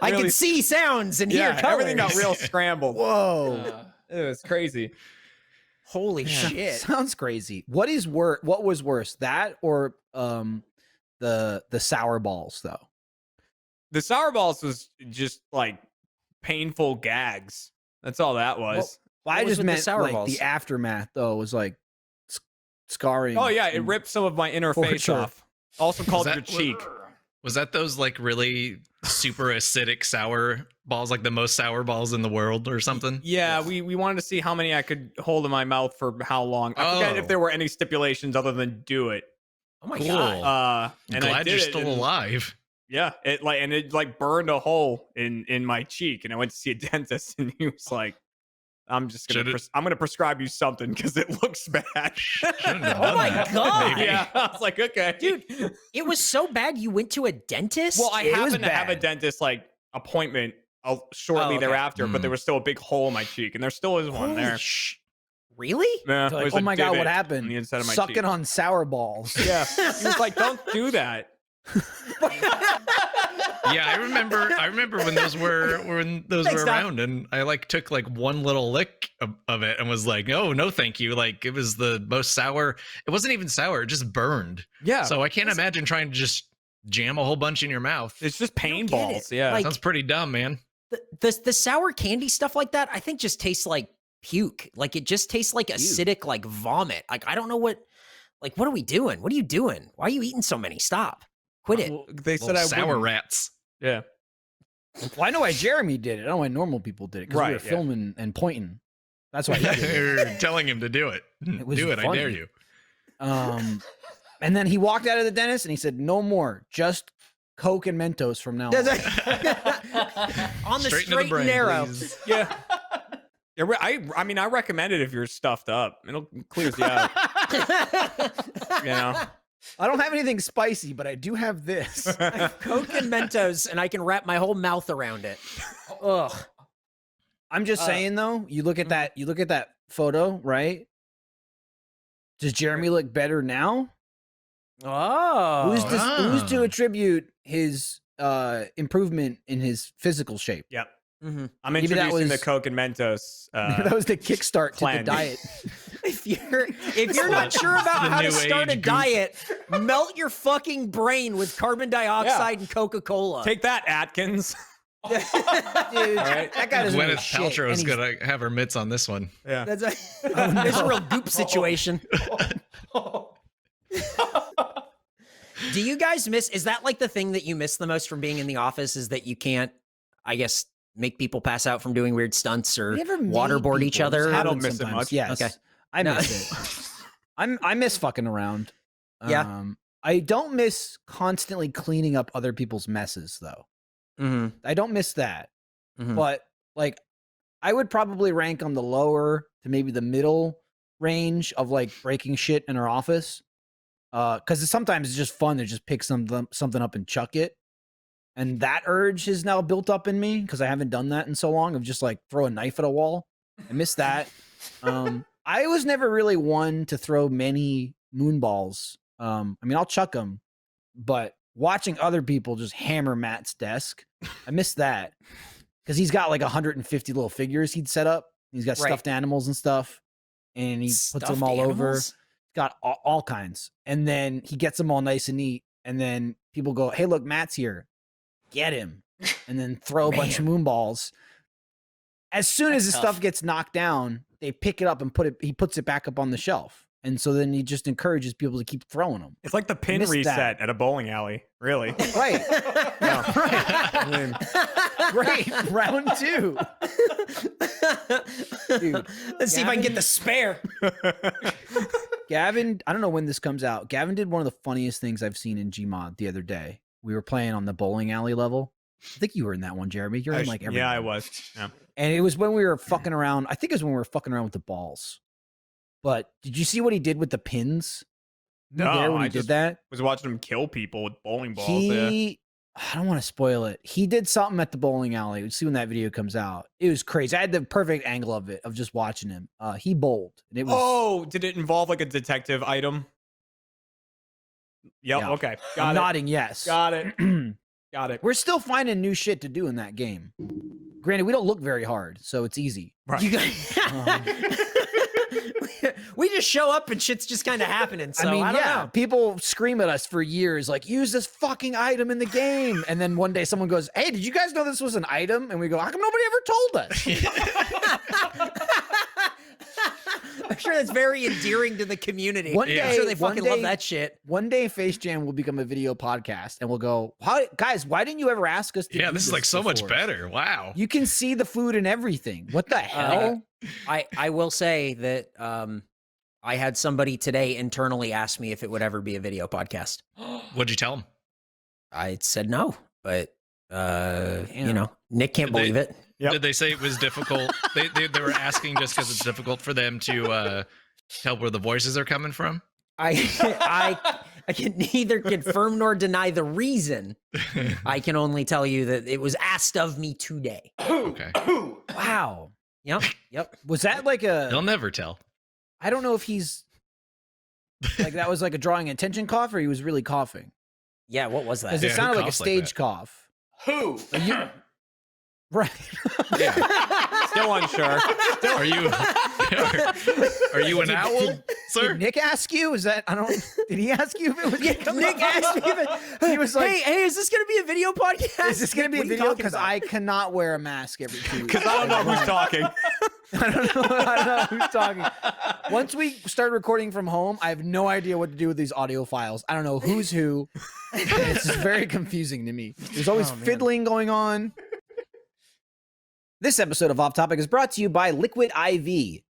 I really- could see sounds and hear Yeah, colors. everything got real scrambled. Whoa. It was crazy. Holy shit! Sounds crazy. What was worse, that or the sour balls though? The sour balls was just like painful gags. That's all that was. Well, What I was just with the meant sour like balls? the aftermath though was like scarring. Oh yeah, it and- ripped some of my inner For face sure. off. Also called that your what- cheek. Was that those like really super acidic sour balls, like the most sour balls in the world or something? Yeah, we wanted to see how many I could hold in my mouth for how long. I forget if Oh. there were any stipulations other than do it. Oh my Cool. god! And I Glad did you're it, still and- alive. Yeah, it burned a hole in my cheek, and I went to see a dentist, and he was like, "I'm just gonna Should've- I'm gonna prescribe you something because it looks bad." Shouldn't have Oh done my that, God. maybe. Yeah, I was like, okay, Dude, it was so bad you went to a dentist. Well, I It was happened to have a bad. dentist like appointment shortly Oh, okay. thereafter, but there Hmm. was still a big hole in my cheek, and there still is one Holy there. really? Yeah, Like, there's oh a my god, what divot happened? on the inside of my Sucking cheek. on sour balls. Yeah, he was like, "Don't do that." Yeah, I remember when those were Thanks, Doc. around, and I like took like one little lick of it and was like, "Oh no, thank you." Like it was the most sour. It wasn't even sour; it just burned. Yeah, So I can't imagine trying to just jam a whole bunch in your mouth. it's just pain get balls. it. Yeah, Like- Sounds pretty dumb, man. The sour candy stuff like that, I think just tastes like puke. Like it just tastes like acidic, like vomit. Like I don't know what. Like what are we doing? What are you doing? Why are you eating so many? Stop. Quit it. Well, they said Little I sour wouldn't. rats. Yeah, Well, I know why Jeremy did it. I don't know why normal people did it because we Right, were yeah. filming and pointing. That's why he did it. You're telling him to do it. It was Do it, I funny. dare you. And then he walked out of the dentist and he said, "No more, just Coke and Mentos from now on." On the Straight into the straight and brain, narrow. please. yeah. I mean, I recommend it if you're stuffed up. It'll clears you out. You know. I don't have anything spicy, but I do have this. Coke and Mentos, and I can wrap my whole mouth around it. Ugh. I'm just saying though, you look at that photo, right? Does Jeremy look better now? Oh. Who's to Ah. attribute his improvement in his physical shape? Yep. Mhm. I'm Maybe that introducing the was- Coke and Mentos. That was the kickstart to the plan. diet. If you're not sure about the how to new start a age goop. diet, melt your fucking brain with carbon dioxide and Coca-Cola. Take that, Atkins. Dude, right. that guy doesn't know Gwyneth shit, Paltrow is and he's- gonna have her mitts on this one. Yeah. That's there's a real goop situation. Do you guys miss? Is that like the thing that you miss the most from being in the office? Is that you can't, I guess, make people pass out from doing weird stunts or We never made waterboard each people. It just other? I don't happens miss it sometimes. much. Yes. Okay. I No. miss it. I miss fucking around. Yeah. I don't miss constantly cleaning up other people's messes though. Mhm. I don't miss that. Mhm. But like I would probably rank on the lower to maybe the middle range of like breaking shit in our office. Cuz sometimes it's just fun to just pick something up and chuck it. And that urge is now built up in me because I haven't done that in so long of just like throw a knife at a wall. I miss that. I was never really one to throw many moonballs. I mean, I'll chuck them, but watching other people just hammer Matt's desk, I miss that because he's got like 150 little figures he'd set up. He's got Right. stuffed animals and stuff, and he puts them all over. Got all kinds, and then he gets them all nice and neat. And then people go, "Hey, look, Matt's here. Get him!" And then throw a bunch of moonballs. As soon as That's the tough. stuff gets knocked down, they pick it up and he puts it back up on the shelf. And so then he just encourages people to keep throwing them. It's like the pin Missed reset that. at a bowling alley. Really. Right. No. Right. Right. Round 2. Dude, Let's see if I can get the spare. Gavin, I don't know when this comes out. Gavin did one of the funniest things I've seen in Gmod the other day. We were playing on the bowling alley level. I think you were in that one, Jeremy. You're in like every. Yeah, I was. Yeah. And it was when we were fucking around. I think it was when we were fucking around with the balls. But did you see what he did with the pins? You were No, there when I he did just that. was watching him kill people with bowling balls. Yeah. I don't want to spoil it. He did something at the bowling alley. We'll see when that video comes out. It was crazy. I had the perfect angle of it, of just watching him. He bowled. And it was. Oh, did it involve like a detective item? Yep. Yeah. Okay. I'm Got it. nodding yes. Got it. Got it. We're still finding new shit to do in that game. Granted, we don't look very hard, so it's easy. Right. You guys, we just show up and shit's just kind of happening. So I don't know. people scream at us for years, like, use this fucking item in the game. And then one day someone goes, hey, did you guys know this was an item? And we go, how come nobody ever told us? I'm sure that's very endearing to the community. One I'm day- sure they one fucking love day- that shit. One day Face Jam will become a video podcast and we'll go, guys, why didn't you ever ask us to Yeah, do this is like so much before? better. Wow. You can see the food and everything. What the hell? I will say that I had somebody today internally ask me if it would ever be a video podcast. What'd you tell him? I said no, but you Damn. know, Nick can't Did they- believe it. Yep. Did they say it was difficult? they were asking just because it's difficult for them to tell where the voices are coming from? I can neither confirm nor deny the reason. I can only tell you that it was asked of me today. Okay. Wow. Yep. Was that like a, They'll never tell. I don't know if he's like, that was like a drawing attention cough or he was really coughing. Yeah, what was that? Because Yeah, it who sounded like a coughs like stage that? cough. Who? Right. Still unsure. Are you are you an owl, sir? Did Nick ask you? Is that, I don't, did he ask you if it was Nick asked me if it, He was like, hey, is this going to be a video podcast? is this going to be a What are you video? talking Because about? I cannot wear a mask every 2 weeks. Because I don't know who's talking. I don't know who's talking. Once we start recording from home, I have no idea what to do with these audio files. I don't know who's who. It's just very confusing to me. There's always fiddling going on. This episode of Off Topic is brought to you by Liquid IV.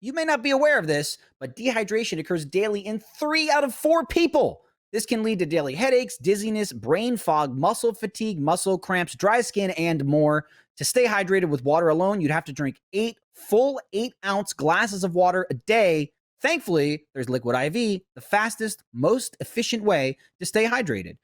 You may not be aware of this, but dehydration occurs daily in 3 out of 4 people. This can lead to daily headaches, dizziness, brain fog, muscle fatigue, muscle cramps, dry skin, and more. To stay hydrated with water alone, you'd have to drink 8 full 8-ounce glasses of water a day. Thankfully, there's Liquid IV, the fastest, most efficient way to stay hydrated.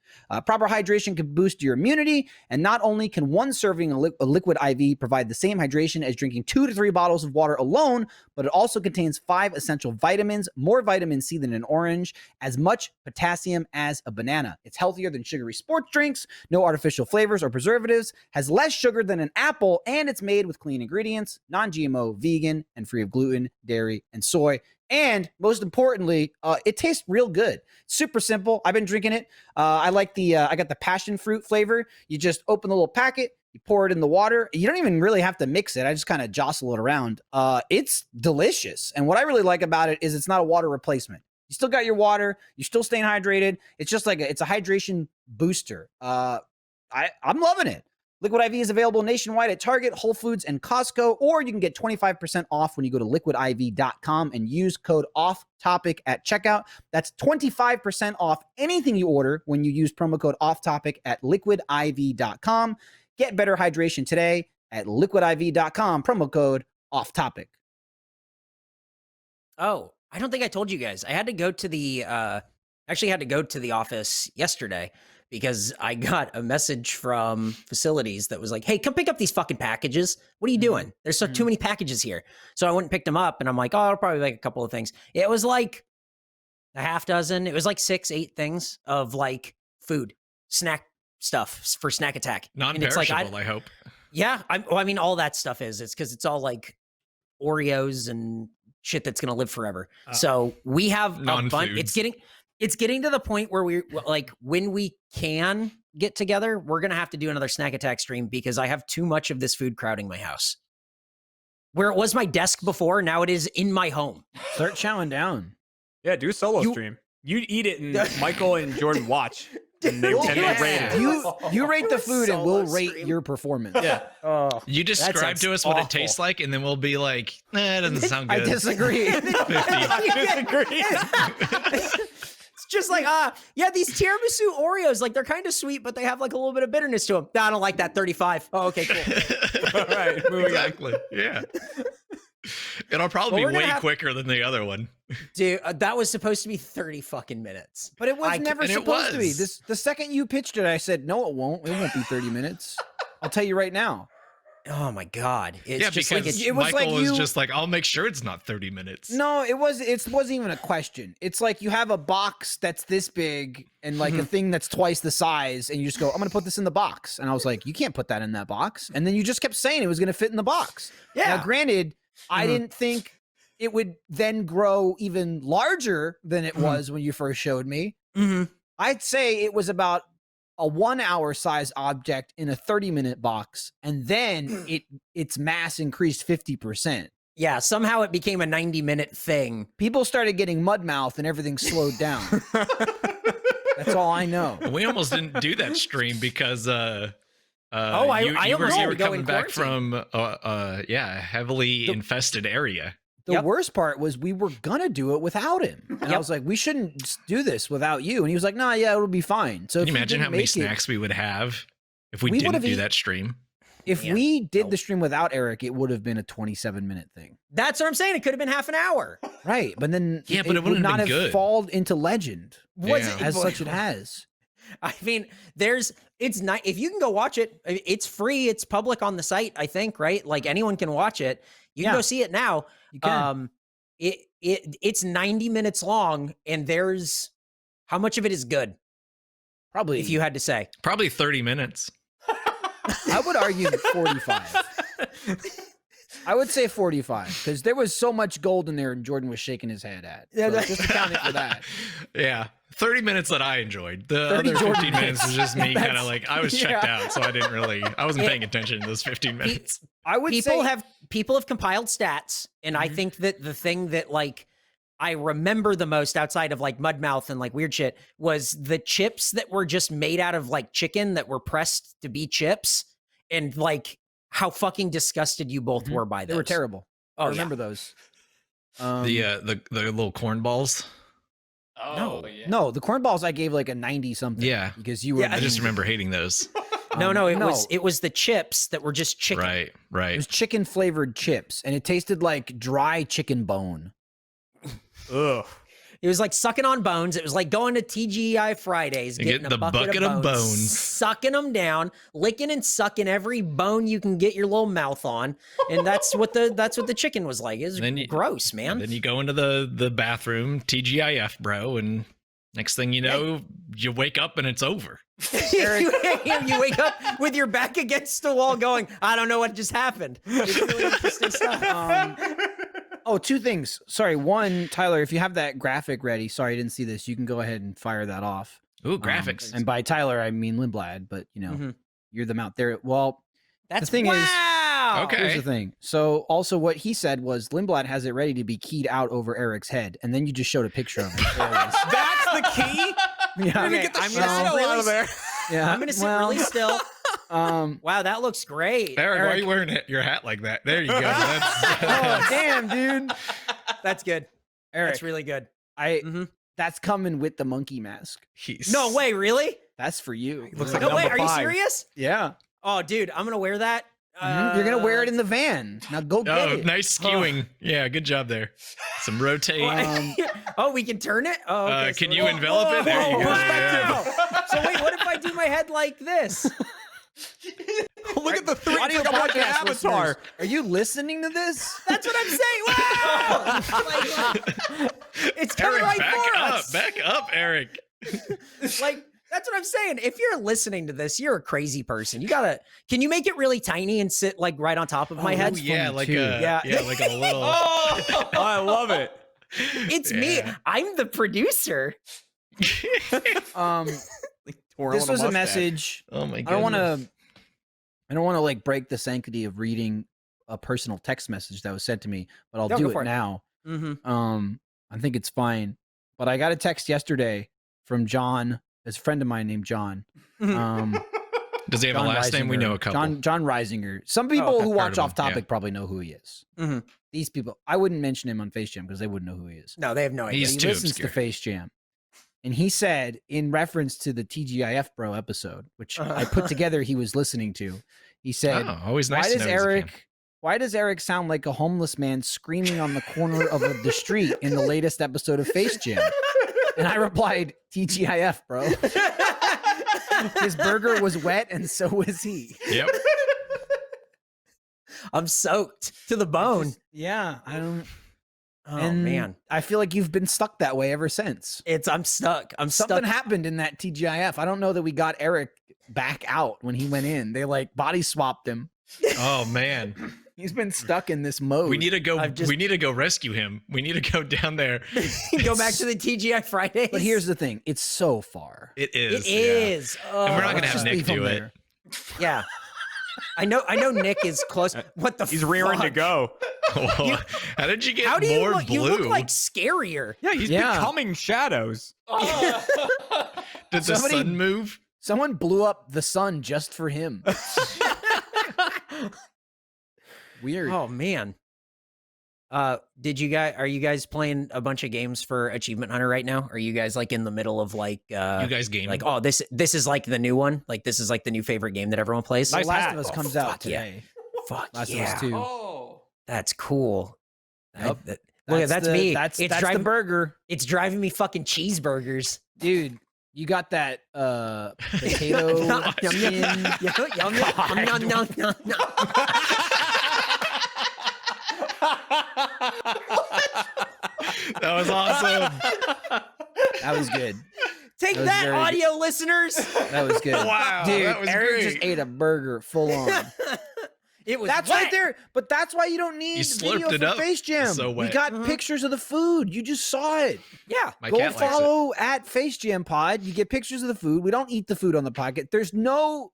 Proper hydration can boost your immunity, and not only can one serving of Liquid IV provide the same hydration as drinking 2 to 3 bottles of water alone, but it also contains 5 essential vitamins, more vitamin C than an orange, as much potassium as a banana. It's healthier than sugary sports drinks, no artificial flavors or preservatives, has less sugar than an apple, and it's made with clean ingredients, non-GMO, vegan, and free of gluten, dairy, and soy. And most importantly, it tastes real good. Super simple. I've been drinking it. I like I got the passion fruit flavor. You just open the little packet, you pour it in the water. You don't even really have to mix it. I just kind of jostle it around. It's delicious. And what I really like about it is it's not a water replacement. You still got your water. You're still staying hydrated. It's just like it's a hydration booster. I'm loving it. Liquid IV is available nationwide at Target, Whole Foods, and Costco, or you can get 25% off when you go to liquidiv.com and use code OFFTOPIC at checkout. That's 25% off anything you order when you use promo code OFFTOPIC at liquidiv.com. Get better hydration today at liquidiv.com, promo code OFFTOPIC. Oh, I don't think I told you guys. I had to go to the actually had to go to the office yesterday because I got a message from facilities that was like, "Hey, come pick up these fucking packages. What are you doing? There's too many packages here." So I went and picked them up, and I'm like, "Oh, I'll probably like a couple of things." It was like a half dozen. It was like 6, 8 things of like food, snack stuff for Snack Attack. And it's like, Non-perishable, I hope. yeah, I mean, all that stuff is. It's because it's all like Oreos and shit that's gonna live forever. So we have a bunch. Non-foods. It's getting to the point where we like when we can get together, we're gonna have to do another Snack Attack stream because I have too much of this food crowding my house. Where it was my desk before, now it is in my home. Start chowing down. Yeah, do a solo You- stream. You eat it and Michael and Jordan watch. And they rate it. You rate the food and we'll Solo rate stream. your performance. Yeah. Oh, You describe sounds to us what it awful. tastes like, and then we'll be like, it doesn't sound I good. disagree. 50. It's just like, yeah, these tiramisu Oreos, like they're kind of sweet, but they have like a little bit of bitterness to them. Nah, I don't like that. 35. Oh, okay, cool. All right, moving on. Exactly. Yeah. It'll probably Well, be we're way gonna have- quicker than the other one. Dude, that was supposed to be 30 fucking minutes. But it was I- never and it supposed to be. was. The second you pitched it, I said, no, it won't. It won't be 30 minutes. I'll tell you right now. Oh my God. It's Yeah, just because like, it was Michael like was you- just like, I'll make sure it's not 30 minutes. No, it wasn't even a question. It's like you have a box that's this big and like a thing that's twice the size, and you just go, I'm gonna put this in the box. And I was like, you can't put that in that box. And then you just kept saying it was gonna fit in the box. yeah. Now, granted, I didn't think it would then grow even larger than it was when you first showed me. Mhm. I'd say it was about a 1 hour size object in a 30-minute box, and then its mass increased 50%. Yeah, somehow it became a 90-minute thing. People started getting mud mouth and everything slowed down. That's all I know. We almost didn't do that stream because I you almost were had to go coming in back quarantine. from a heavily infested area. The Yep. worst part was we were gonna do it without him. And I Yep. was like, we shouldn't do this without you. And he was like, nah, yeah, it'll be fine. So Can if you we imagine didn't how many make it- snacks we would have if we We didn't would've do eat- that stream? If Yeah. we did Nope. the stream without Eric, it would have been a 27-minute thing. That's what I'm saying. It could have been half an hour. Right. But then Yeah, but it would wouldn't have not been have good. fallen into legend. Was Yeah. it? As such, it has. I mean, it's not, if you can go watch it, it's free. It's public on the site, I think, right? Like anyone can watch it. You can Yeah. go see it now. You can. It's 90 minutes long, and there's how much of it is good, Probably. if you had to say. Probably 30 minutes. I would argue 45. I would say 45 because there was so much gold in there, and Jordan was shaking his head at. Yeah, So that- just accounting for that. Yeah. 30 minutes that I enjoyed. The 30 other Jordan 15 minutes was just me kind That's- of like, I was checked yeah. out, so I didn't really, I wasn't paying attention to those 15 minutes. I would say People have compiled stats, and I think that the thing that like I remember the most outside of like Mudmouth and like weird shit was the chips that were just made out of like chicken that were pressed to be chips, and like how fucking disgusted you both Mhm. were by they those. were terrible. Oh, I remember those. The little corn balls. Oh, yeah. No, the corn balls I gave like a 90 something. Yeah. Because you were. Yeah, I just remember hating those. No, it was the chips that were just chicken. Right, It right. was chicken flavored chips, and it tasted like dry chicken bone. Ugh. It was like sucking on bones. It was like going to TGI Fridays, You getting get a the bucket of bones, sucking them down, licking and sucking every bone you can get your little mouth on, and that's what the chicken was like. It was Then you- gross, And man. then you go into the bathroom, TGIF, bro, and next thing you know, you wake up and it's over. you wake up with your back against the wall, going, "I don't know what just happened." It's really interesting stuff. Two things. Sorry. One, Tyler, if you have that graphic ready, sorry, I didn't see this. You can go ahead and fire that off. Ooh, graphics. And by Tyler, I mean Lindblad, but you know, Mhm. you're them out there. Well, That's thing is- wow. Okay. here's the thing. So also what he said was Lindblad has it ready to be keyed out over Eric's head. And then you just showed a picture of it. There it is. That's the key. Yeah. Okay, Get the I'm shit gonna sit out of there. Yeah. I'm gonna sit well, really still. Wow, That looks great. Eric, why are you wearing your hat like that? There you go. oh, That's, damn, dude. That's good. Eric, That's really good. I that's coming with the monkey mask. he's No way, really? That's for you. Looks like No way. number Are you 5. serious? Yeah. Oh, dude, I'm gonna wear that. You're gonna wear it in the van. Now go get Oh, it. nice skewing. Yeah, good job there. Some rotate. Oh, we can turn it. Oh, okay, Can so you envelop it? There you go. Wow. So wait, what if I do my head like this? Look at the 3. It's Audio like I'm watching podcast Avatar. listeners, are you listening to this? That's what I'm saying. Wow! Like, it's coming Eric, right for us. back up, Eric. Like, that's what I'm saying. If you're listening to this, you're a crazy person. You gotta. Can you make it really tiny and sit like right on top of my head? Oh, yeah, like too. a Yeah. like a little. Oh, I love it. It's me. Yeah. I'm the producer. Twirling This was a mustache. message. Oh my I god. don't want to like break the sanctity of reading a personal text message that was sent to me, but I'll No, do go it for it. now. Mm-hmm. I think it's fine. But I got a text yesterday from John It's a friend of mine named John. Um, Does he have a John last name? We Reisinger. know a couple. John Reisinger. Some people okay. who Heard watch of Off him, yeah. Topic probably know who he is. Mhm. These people, I wouldn't mention him on Face Jam because they wouldn't know who he is. No, they have no idea. He's He too listens obscure. to Face Jam. And he said, in reference to the TGIF Bro episode, which I put together he was listening to, he said, Oh, always nice why to does know he's a fan. Eric sound like a homeless man screaming on the corner of the street in the latest episode of Face Jam? And I replied, TGIF, bro. His burger was wet and so was he. Yep. I'm soaked to the bone. Yeah, I don't. Oh and man, I feel like you've been stuck that way ever since. I'm stuck. I'm Something stuck. happened in that TGIF. I don't know that we got Eric back out when he went in. They like body swapped him. Oh man. He's been stuck in this mode. We need to go. I've just- We need to go rescue him. We need to go down there. Go back to the TGI Fridays. But here's the thing: it's so far. It is. It is. Oh, And we're not gonna Let's have just Nick leave him do it. there. Yeah. I know Nick is close. What the He's rearing to fuck? go. Whoa. How did you get How do you more look? blue? You look like scarier. Yeah, he's Yeah. becoming shadows. Did the Somebody- sun move? Someone blew up the sun just for him. Weird. Oh man. Are you guys playing a bunch of games for Achievement Hunter right now? Are you guys like in the middle of like You guys gaming? like oh this is like the new one? Like this is like the new favorite game that everyone plays? The Nice Last hat. of Us Oh, comes fuck out yeah. today. Fuck Last yeah. of Us 2. Oh. That's cool. Yep. Look, that's me. That's It's the driving- burger. It's driving me fucking cheeseburgers. Dude, you got that potato Yum, yum, skin. yum, yum, yum, yum, yum, yum. That was awesome. That was good. Take That was that, very audio listeners. That was good. Wow, Dude, that was Eric great. just ate a burger full on. It was That's wet. right there. But that's why you don't need slurped video it for up. Face Jam. It's so We wet. got Mhm. pictures of the food. You just saw it. Yeah. My Go cat likes it. follow at Face Jam Pod. You get pictures of the food. We don't eat the food on the podcast. There's no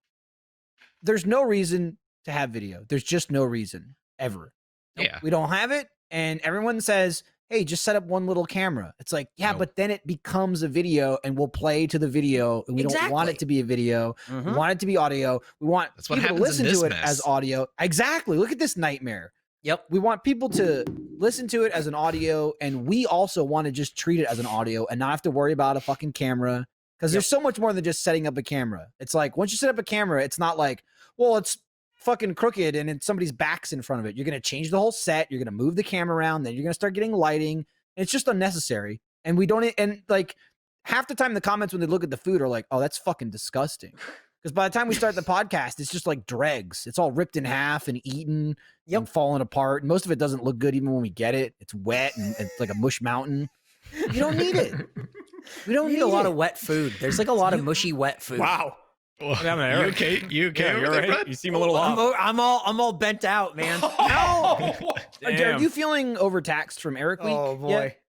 reason to have video. There's just no reason ever. Yeah. We don't have it. And everyone says, hey, just set up one little camera. It's like, yeah, No. but then it becomes a video and we'll play to the video. And we don't want Exactly. it to be a video. We Mhm. want it to be audio. We want That's what people to happens in listen to it this as mess. audio. Exactly. Look at this nightmare. Yep. We want people to listen to it as an audio. And we also want to just treat it as an audio and not have to worry about a fucking camera. Because there's so much more than just setting up a camera. It's like, once you set up a camera, it's not like, well, it's fucking crooked and somebody's back's in front of it. You're going to change the whole set. You're going to move the camera around. Then you're going to start getting lighting. And it's just unnecessary. And we don't, and like half the time the comments when they look at the food are like, oh, that's fucking disgusting. Because by the time we start the podcast, it's just like dregs. It's all ripped in half and eaten and falling apart. And most of it doesn't look good even when we get it. It's wet and it's like a mush mountain. You don't need it. We don't You need need a lot it. of wet food. There's like a lot of mushy wet food. Wow. Well, happened to you Eric? okay? You okay? Yeah, over you're there, right. bud? You seem a little I'm, off. I'm all bent out, man. Are Damn. you feeling overtaxed from Eric Week? Oh boy. yet?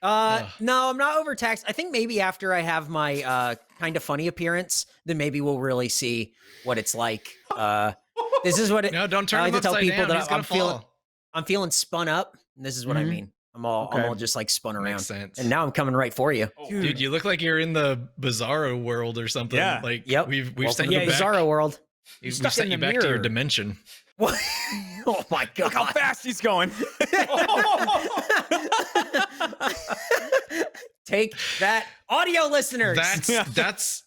No, I'm not overtaxed. I think maybe after I have my kind of funny appearance, then maybe we'll really see what it's like. This is what it. No, don't I turn like him to tell upside people down. that He's gonna fall. I'm feeling spun up. And this is what I Mhm. mean. I'm all Okay. just like spun around. Makes sense. And now I'm coming right for you. Dude, you look like you're in the Bizarro world or something. Yeah. Like, Yep. we've Welcome sent to you the back. Bizarro world. We've stuck sent in you the back to your mirror. dimension. What? Oh my god! Look how fast he's going. Take that, audio listeners. That's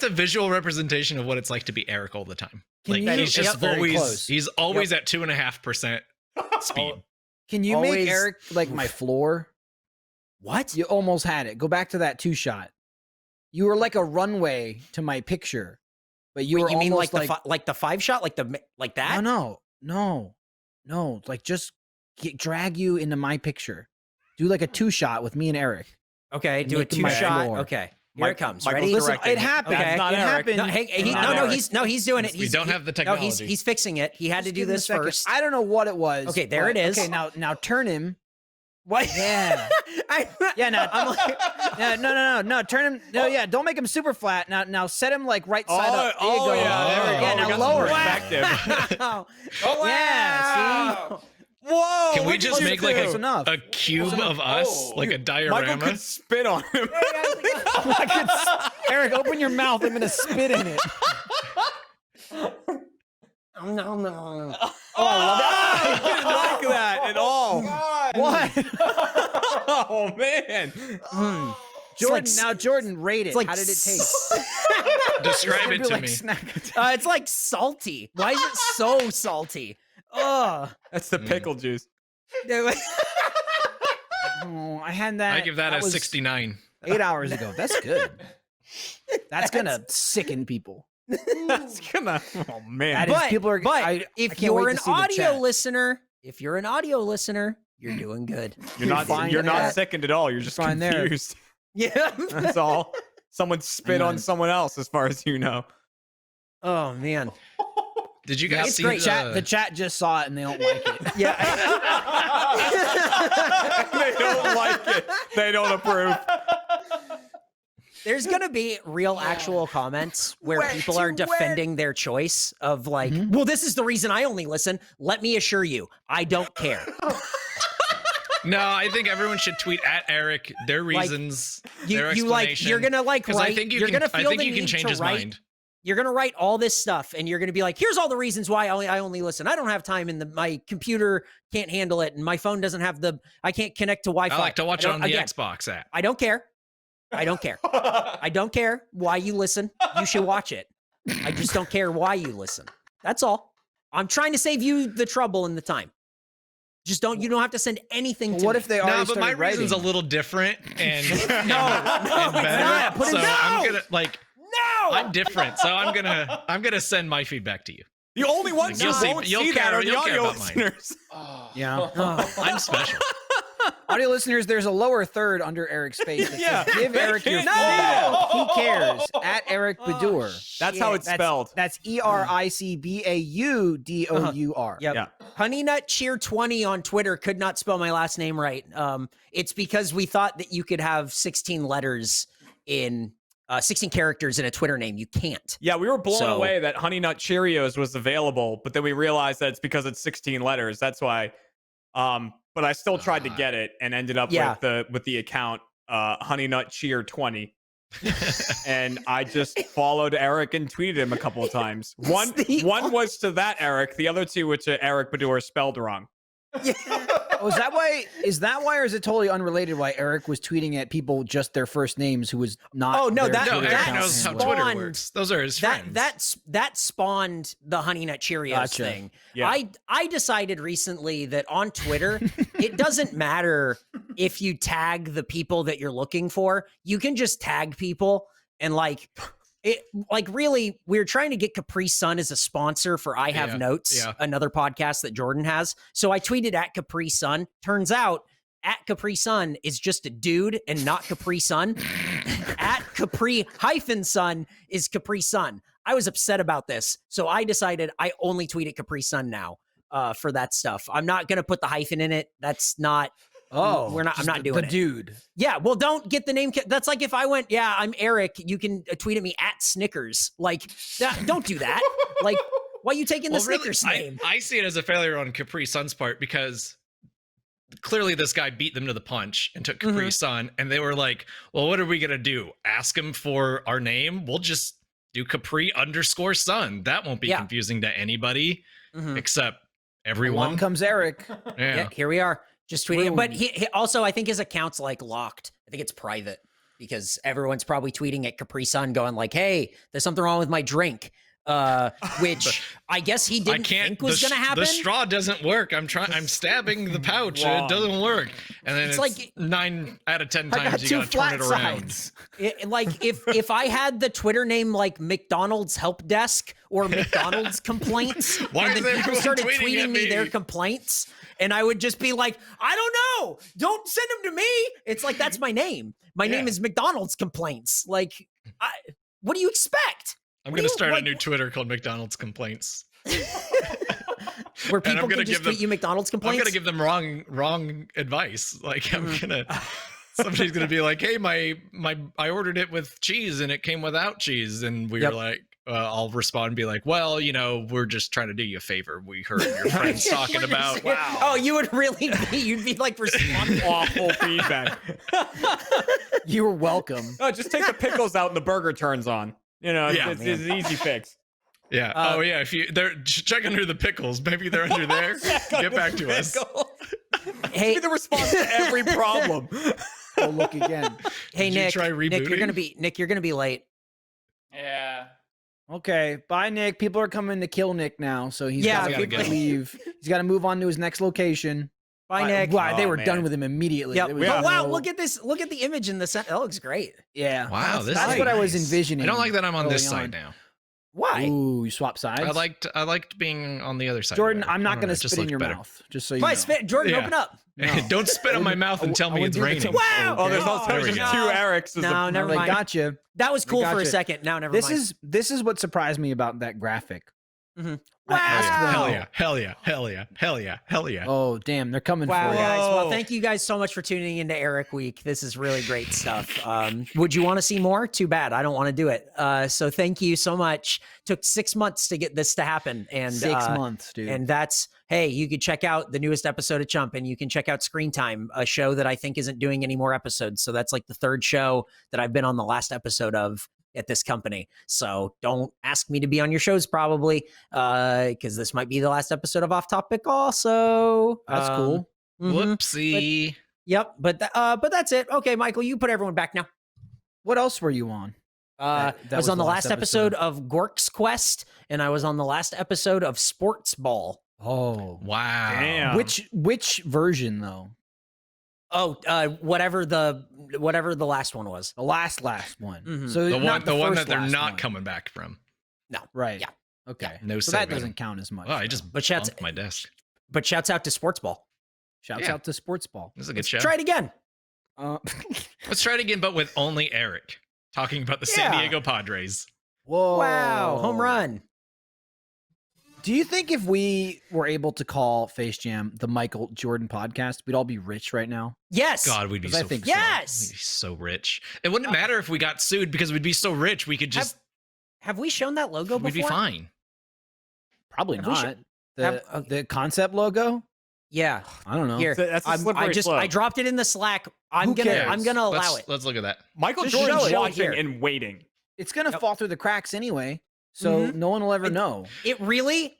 a visual representation of what it's like to be Eric all the time. Can Like you- he's Yep, just very always close. he's always at 2.5% speed. Can you Always- make Eric like my floor? What? You almost had it. Go back to that 2-shot. You were like a runway to my picture, but you Wait, were you mean almost like the 5-shot, like that? No. Like just drag you into my picture. Do like a 2-shot with me and Eric. Okay, do a Make my 2-shot. floor. Okay, here it Mike- comes. Michael's Ready? Listen, directing it happened. Okay. It Not Eric. happened. No, hey, Not no, Eric. he's doing it. We don't have the technology. No, he's fixing it. He had to Just do give him a this second. first. I don't know what it was. Okay, there but- it is. Okay, now turn him. What? Yeah. Yeah, now I'm like, no, turn him. No, yeah, don't make him super flat. Now set him like right side up. There you go. yeah, there we go. Yeah, We now got some lower. perspective. wow. Yeah, see? Whoa! Can we look just at you make like two. Close enough. a cube of us, like a Michael diorama? could spit on him. Eric, open your mouth. I'm gonna spit in it. No. Oh, I didn't like that at all. What? Oh man. Jordan, Jordan, rate it. It's like How did it taste? Describe it to Like me. snack attack. It's like salty. Why is it so salty? Oh. That's the pickle juice. Oh, I had that. I give that a was 69. 8 hours ago. That's good. That's gonna sicken people. That's gonna. Oh man. That is- people are- But I if can't you're wait an to see the audio chat. listener, you're doing good. You're not. fine You're not there. sickened at all. You're just Fine there. confused. Yeah. That's all. Someone spit Hang on on. someone else, as far as you know. Oh man. Did you guys It's see great. The chat just saw it and they don't like it. Yeah. They don't like it. They don't approve. There's gonna be real actual comments where people are defending their choice of like, well, this is the reason I only listen. Let me assure you, I don't care. No, I think everyone should tweet at Eric their reasons, their You like explanation. you're gonna like 'Cause write. I think you you're can. gonna I feel think the you can need change to his write. mind. You're gonna write all this stuff, and you're gonna be like, "Here's all the reasons why I only listen. I don't have time, and my computer can't handle it, and my phone doesn't have the. I can't connect to Wi-Fi. I like to watch it don't- on the again, Xbox app. I don't care. I don't care. I don't care why you listen. You should watch it. I just don't care why you listen. That's all. I'm trying to save you the trouble and the time. Just don't. You don't have to send anything to What me. if they already No, but my started writing? reason's a little different and No, and it's better. not. Put it So I'm down. gonna like No. I'm different. So I'm gonna send my feedback to you. The only ones You'll who see- won't you'll see that care- are the you'll care audio about mine. listeners. Yeah. I'm special. Audio listeners, there's a lower third under Eric's face that Yeah, says, give they Eric your can't feedback. see He cares. At Eric Oh, Badour. That's how it's spelled. That's ERICBAUDOUR. Yep. Yeah. Honey Nut Cheer 20 on Twitter could not spell my last name right. It's because we thought that you could have 16 letters in 16 characters in a Twitter name. You can't. Yeah, we were blown So- away that Honey Nut Cheerios was available, but then we realized that it's because it's 16 letters. That's why. But I still tried to get it and ended up Yeah. with the account Honey Nut Cheer 20. And I just followed Eric and tweeted him a couple of times. One was to that Eric, the other two were to Eric Badour spelled wrong. Oh, is that why? Is that why, or is it totally unrelated? Why Eric was tweeting at people just their first names, who was not? Oh, no, their that- No, Twitter Eric account knows how handle? Twitter spawned- works. Those are his friends. That spawned the Honey Nut Cheerios Gotcha. thing. Yeah. I decided recently that on Twitter, it doesn't matter if you tag the people that you're looking for. You can just tag people and like it. Like really, we were trying to get Capri Sun as a sponsor for I Have Yeah, Notes, yeah. another podcast that Jordan has. So I tweeted at Capri Sun. Turns out at Capri Sun is just a dude and not Capri Sun. At Capri Sun is Capri Sun. I was upset about this, so I decided I only tweet at Capri Sun now for that stuff. I'm not gonna put the hyphen in it. That's not. Oh, we're not. I'm just not doing the it. dude. Yeah, well, don't get the name. That's like if I went, yeah, I'm Eric. You can tweet at me at Snickers. Like, don't do that. Like, why are you taking the Well, really, Snickers name? I see it as a failure on Capri Sun's part because clearly this guy beat them to the punch and took Capri Sun, and they were like, well, what are we gonna do? Ask him for our name? We'll just do Capri_Sun. That won't be Yeah. confusing to anybody Mhm. except Along everyone. comes Eric. Yeah, here we are, just tweeting. it. But Boom. he also, I think his account's like locked. I think it's private because everyone's probably tweeting at Capri Sun, going like, "Hey, there's something wrong with my drink." Which I guess he I didn't can't. think was the, going to happen. The straw doesn't work. I'm stabbing the pouch and Wrong. it doesn't work. And then It's it's like- 9 out of 10 I got times you two gotta turn flat it around. sides. Like if I had the Twitter name like McDonald's help desk or McDonald's complaints, Why and is then people everyone started tweeting tweeting at me their me? complaints, and I would just be like, I don't know, don't send them to me. It's like that's my name. My name Yeah. is McDonald's complaints. Like, what do you expect? I'm What do gonna you- start like- a new Twitter called McDonald's Complaints. Where And I'm people gonna can just give them- tweet you McDonald's I'm complaints. gonna give them wrong advice. Like I'm Mm-hmm. gonna somebody's gonna be like, hey, I ordered it with cheese and it came without cheese, and we Yep. were like, I'll respond and be like, well, we're just trying to do you a favor. We heard your friends talking about. Wow. Oh, you would really be, you'd be like responding. Awful feedback. You were welcome. Oh, just take the pickles out and the burger turns on. Yeah, it's an easy fix. Yeah. Oh yeah. If they're check under the pickles, maybe they're under there. Get back to us. Hey, Be the response to every problem. Oh, look again. hey, Did you Nick. try Nick, you're gonna be late. Yeah. Okay, bye, Nick. People are coming to kill Nick now, so he's Yeah, got to gotta go. leave. He's got to move on to his next location. Bye, Nick. Wow, they Oh, were man. done with him immediately. Yep. There was Oh, wow, no- look at this. Look at the image in the set. That looks great. Yeah. Wow, this That's is what I was nice. envisioning. I don't like that I'm on this early side now. Why? Ooh, you swap sides. I liked being on the other side. Jordan, better. I'm I not don't going know, to it just spit in looked your better. mouth, just so you Why, know. spit, Jordan, Yeah. open up. No. Don't spit in my mouth and tell me it's wouldn't do it raining. to- Wow. Oh, there's Okay. also There we just go. two Erics. No, never They mind. got you. That was cool for a gotcha. second. Now, never This mind. is what surprised me about that graphic. Mhm. I asked Wow. them- Hell yeah! Hell yeah! Hell yeah! Hell yeah! Hell yeah! Oh, damn, they're coming Wow, for you. guys. Well, Whoa. thank you guys so much for tuning into Eric Week. This is really great stuff. Would you want to see more? Too bad. I don't want to do it. So thank you so much. Took 6 months to get this to happen. And 6 months, dude. And that's, hey, you could check out the newest episode of Chump, and you can check out Screen Time, a show that I think isn't doing any more episodes. So that's like the third show that I've been on the last episode of at this company. So don't ask me to be on your shows probably, because this might be the last episode of Off Topic also. That's cool. Mhm. Whoopsie! Yep, but that's it. Okay, Michael, you put everyone back now. What else were you on? That I was on the last episode of Gork's Quest, and I was on the last episode of Sports Ball. Oh, Wow! Damn. which version though? Oh, whatever the last one was. The last one. Mhm. So The not one first that they're last not one. coming back from. Right. Yeah. Okay. No So that saving. doesn't count as much. Oh, I just But shouts- bumped my desk. But shouts out to Sports Ball. Shouts Yeah. out to Sports Ball. This is a good Let's show. try it again. Let's try it again, but with only Eric talking about the San Yeah. Diego Padres. Whoa! Wow, home run. Do you think if we were able to call Face Jam the Michael Jordan podcast, we'd all be rich right now? Yes. God, we'd be 'Cause I so think we'd Yes. be so rich. It wouldn't matter if we got sued because we'd be so rich. We could just Have we shown that logo before? we'd be fine. Probably Have we not. have- The concept logo? Yeah. I don't know. Here. That's a I slippery slope. dropped it in the Slack. Who I'm cares? gonna allow let's, it. Let's look at that. Michael Just Jordan's show it watching here. and waiting. It's gonna Yep. fall through the cracks anyway, so Mhm. no one will ever know. It really,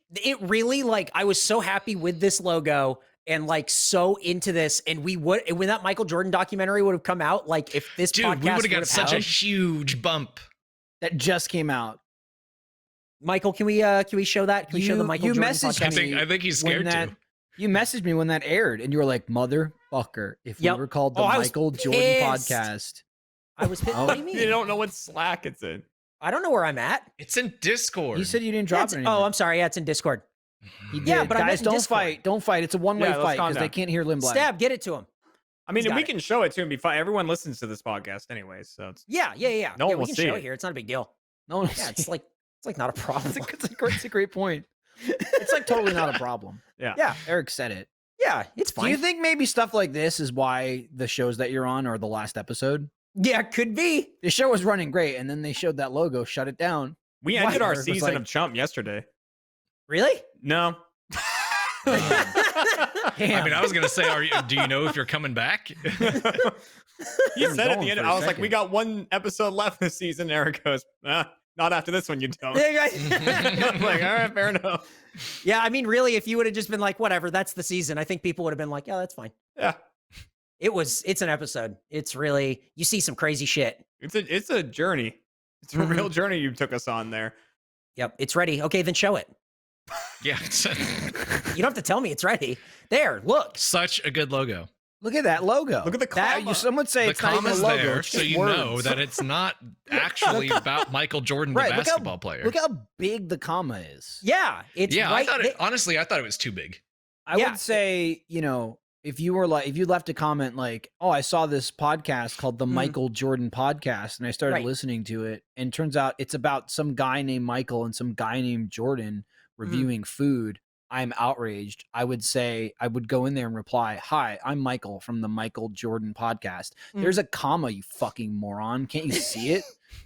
like, I was so happy with this logo and like so into this. And when that Michael Jordan documentary would have come out, like if this Dude, podcast we would have would got have such a happened- huge bump. That just came out. Michael, can we show that? Can we show the Michael you Jordan messaged podcast? me I think he's when scared that- to. You messaged me when that aired, and you were like, "Motherfucker! If Yep. we were called the Oh, I was Michael Jordan pissed. podcast." I was pissed. Oh. What do you mean? You don't know what Slack it's in. I don't know where I'm at. It's in Discord. You said you didn't drop That's- it. Anymore. oh, I'm sorry. Yeah, it's in Discord. He Yeah, did. but I meant guys, in don't Discord. fight. Don't fight. It's a one-way Yeah, let's fight calm because they down. can't hear Lindblad. Stab, get it to him. I mean, He's got we it. can show it to him. Be fine. Everyone listens to this podcast anyway, so it's Yeah. No yeah, one we will can see show it. it here. It's not a big deal. No, one will Yeah, see it's it. like not a problem. It's a great point. It's like totally not a problem. Yeah, Eric said it. yeah, it's fine. Do you think maybe stuff like this is why the shows that you're on are the last episode? Yeah, could be. The show was running great, and then they showed that logo, shut it down. we Why? ended our It was season like- of Chump yesterday. Really? No. I mean, I was gonna say, do you know if you're coming back? He I'm said at going the end, for a I was like, we second. got one episode left this season. Eric goes, not after this one, you don't. I'm like, all right, fair enough. Yeah, I mean, really, if you would have just been like, whatever, that's the season, I think people would have been like, yeah, that's fine. Yeah. It's an episode. It's really, you see some crazy shit. It's a journey. It's a real journey you took us on there. Yep, it's ready. Okay, then show it. Yeah, it's You don't have to tell me it's ready. There, look. such a good logo. Look at that logo. Look at the that. comma. Some would say The it's not even a comma's logo. there, It's so just you know words. that it's not actually about Michael Jordan, the Right, look how- basketball player. Look how big the comma is. Yeah, it's yeah, right. honestly, I thought it was too big. I Yeah. would say, if you were like, if you left a comment like, "Oh, I saw this podcast called the Mhm. Michael Jordan Podcast, and I started Right. listening to it, and turns out it's about some guy named Michael and some guy named Jordan reviewing food." I'm outraged. I would go in there and reply, "Hi, I'm Michael from the Michael Jordan Podcast." Mm. There's a comma, you fucking moron. Can't you see it?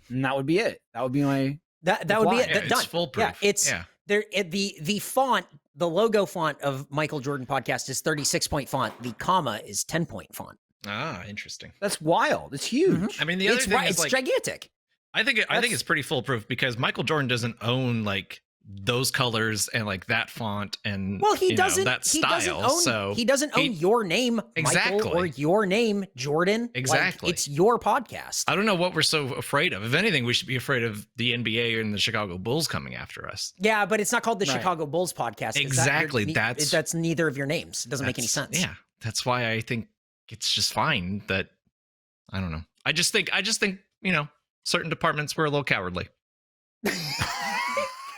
And that would be it. That would be my That would be why. it. Yeah, Done. it's foolproof. Yeah, it's yeah. there. The font, the logo font of Michael Jordan Podcast is 36-point font. The comma is 10-point font. Ah, interesting. That's wild. It's huge. I mean, the other It's thing is it's like gigantic. I think it's pretty foolproof because Michael Jordan doesn't own like those colors and like that font and Well, he doesn't. that He style. doesn't own. So he doesn't own your name, Michael, Exactly. or your name, Jordan. Like, Exactly. it's your podcast. I don't know what we're so afraid of. If anything, we should be afraid of the NBA and the Chicago Bulls coming after us. Yeah, but it's not called the Right. Chicago Bulls podcast. Exactly, That's that's neither of your names. It doesn't make any sense. Yeah, that's why I think it's just fine that I don't know. I just think certain departments were a little cowardly.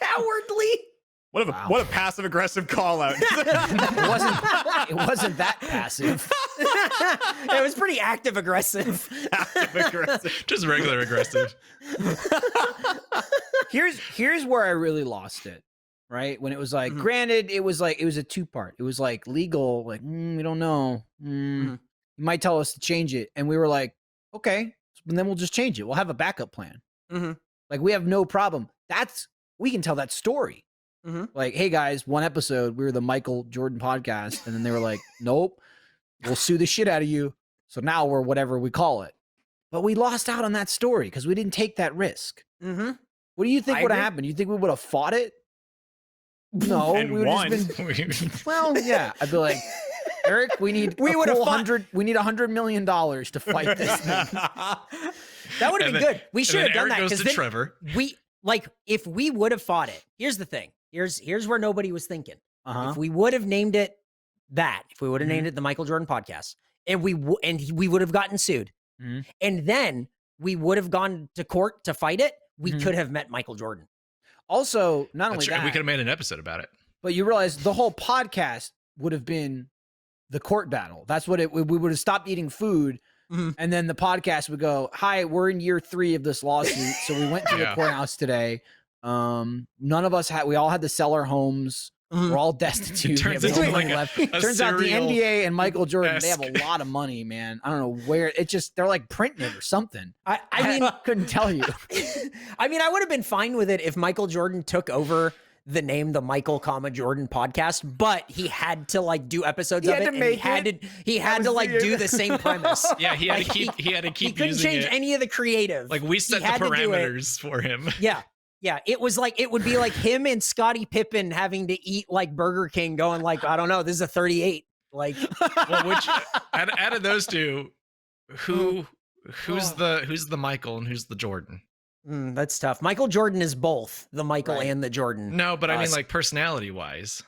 Cowardly. What a passive aggressive call out. It wasn't that passive. It was pretty active aggressive. Passive aggressive. Just regular aggressive. Here's where I really lost it. Right when it was like, granted, it was a 2-part. It was like legal, like we don't know. You might tell us to change it, and we were like, okay, and then we'll just change it. We'll have a backup plan. Like we have no problem. We can tell that story. Like, hey guys, one episode we were the Michael Jordan podcast, and then they were like, nope, we'll sue the shit out of you. So now we're whatever we call it. But we lost out on that story because we didn't take that risk. What do you think I would have agree. happened? You think we would have fought it? No, And we would won. have been. Well, yeah, I'd be like, Eric, we need We a would have cool fought- We need $100 million to fight this thing. That would have And been then- good. We And should then have done Eric that goes because to then Trevor. if we would have fought it. Here's the thing. Here's where nobody was thinking. Uh-huh. If we would have named it if we would have named it the Michael Jordan Podcast, and we would have gotten sued, Mhm. and then we would have gone to court to fight it, we could have met Michael Jordan. Also, not only That's true. that, We could have made an episode about it. but you realize the whole podcast would have been the court battle. That's what we would have stopped eating food. And then the podcast would go, hi, we're in year 3 of this lawsuit. So we went to the Yeah. courthouse today. None of us we all had to sell our homes. We're all destitute. turns We have no into money like left. a Turns out the serial NBA and Michael Jordan, they have a esque. lot of money, man. I don't know where they're like printing it or something. I mean, couldn't tell you. I mean, I would have been fine with it if Michael Jordan took over the name the Michael, Jordan podcast, but he had to like do episodes He of had it. to And make he had to like do the same premise. Yeah, he had Like, to keep. He had to He keep couldn't using change it. any of the creative. Like we He set the had to do it. parameters for him. Yeah. Yeah. It was like, it would be like him and Scottie Pippen having to eat like Burger King going like, I don't know, this is a 38. Like, Well, which out of those two, who's the Michael and who's the Jordan? that's tough. Michael Jordan is both the Michael Right. and the Jordan. No, but I mean s- like personality wise.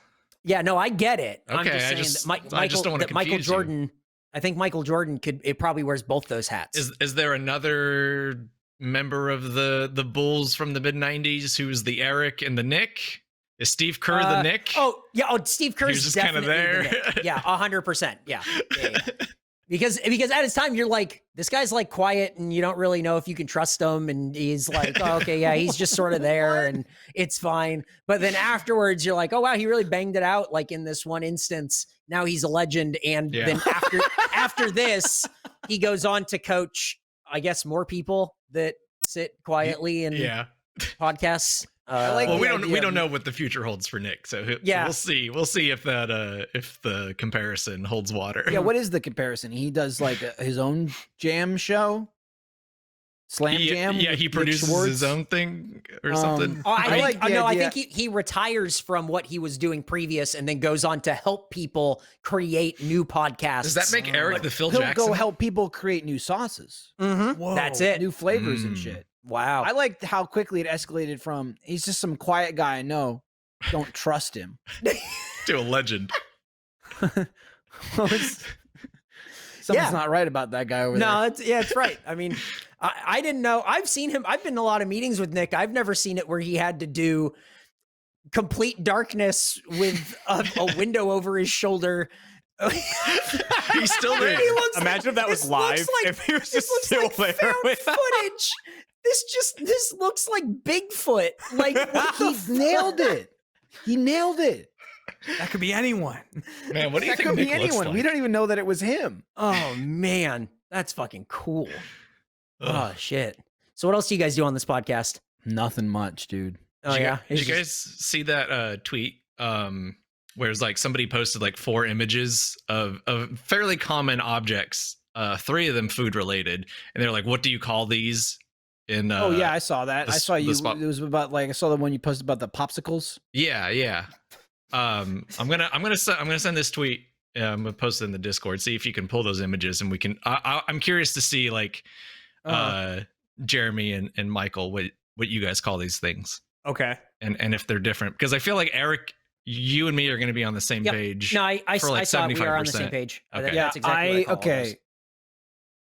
Yeah, no, I get it. I'm Okay, just I saying just- that I just Michael, don't wanna that Michael confuse you. Jordan, I think Michael Jordan it probably wears both those hats. Is there another member of the Bulls from the mid '90s who's the Eric and the Nick? Is Steve Kerr the Nick? Oh, yeah. Oh, Steve Kerr's just kinda definitely the there. Nick. Yeah, 100%. Yeah. Yeah. Because at his time, you're like, this guy's like quiet and you don't really know if you can trust him. And he's like, oh, okay, yeah, he's just sort of there and it's fine. But then afterwards, you're like, oh, wow, he really banged it out. Like in this one instance, now he's a legend. And Yeah. then after this, he goes on to coach, I guess, more people that sit quietly and Yeah. podcasts. like Well, the we idea don't of- know what the future holds for Nick, so Yeah. we'll see. We'll see if that if the comparison holds water. Yeah, what is the comparison? He does like his own jam show, Slam Jam. Yeah, with he Nick produces Schwartz. his own thing or something. Oh, I like the I idea- think he retires from what he was doing previous and then goes on to help people create new podcasts. Does that make Eric the Phil He'll Jackson? go help people create new sauces, That's it. new flavors and Mm. shit. Wow. I liked how quickly it escalated from he's just some quiet guy I know. Don't trust him. to a legend. Something's Yeah. not right about that guy over there. No, it's right. I mean, I didn't know. I've seen him. I've been in a lot of meetings with Nick. I've never seen it where he had to do complete darkness with a window over his shoulder. He's still there. He looks Imagine if that was this looks live. like- If he was This just looks still like there. found with- footage. This looks like Bigfoot. Like what He the nailed it. He nailed it. That could be anyone. Man, what do you That think could Nick be looks anyone. like? We don't even know that it was him. Oh man, that's fucking cool. Ugh. Oh shit. So what else do you guys do on this podcast? Nothing much, dude. Oh Did you, yeah. did It's you just- guys see that tweet? Where it's like somebody posted like 4 images of fairly common objects, 3 of them food related, and they're like, "What do you call these?" In Oh yeah, I saw that. I saw the you. spot- It was about like I saw the one you posted about the popsicles. yeah. I'm gonna send this tweet. I'm gonna post it in the Discord. See if you can pull those images, and we can. I'm curious to see like Jeremy and Michael what you guys call these things, Okay. and if they're different, because I feel like Eric, you and me are going to be on the same Yep. page. No, I for, like, I saw it. We are on the same 75%. page. Okay. That's exactly what I call those.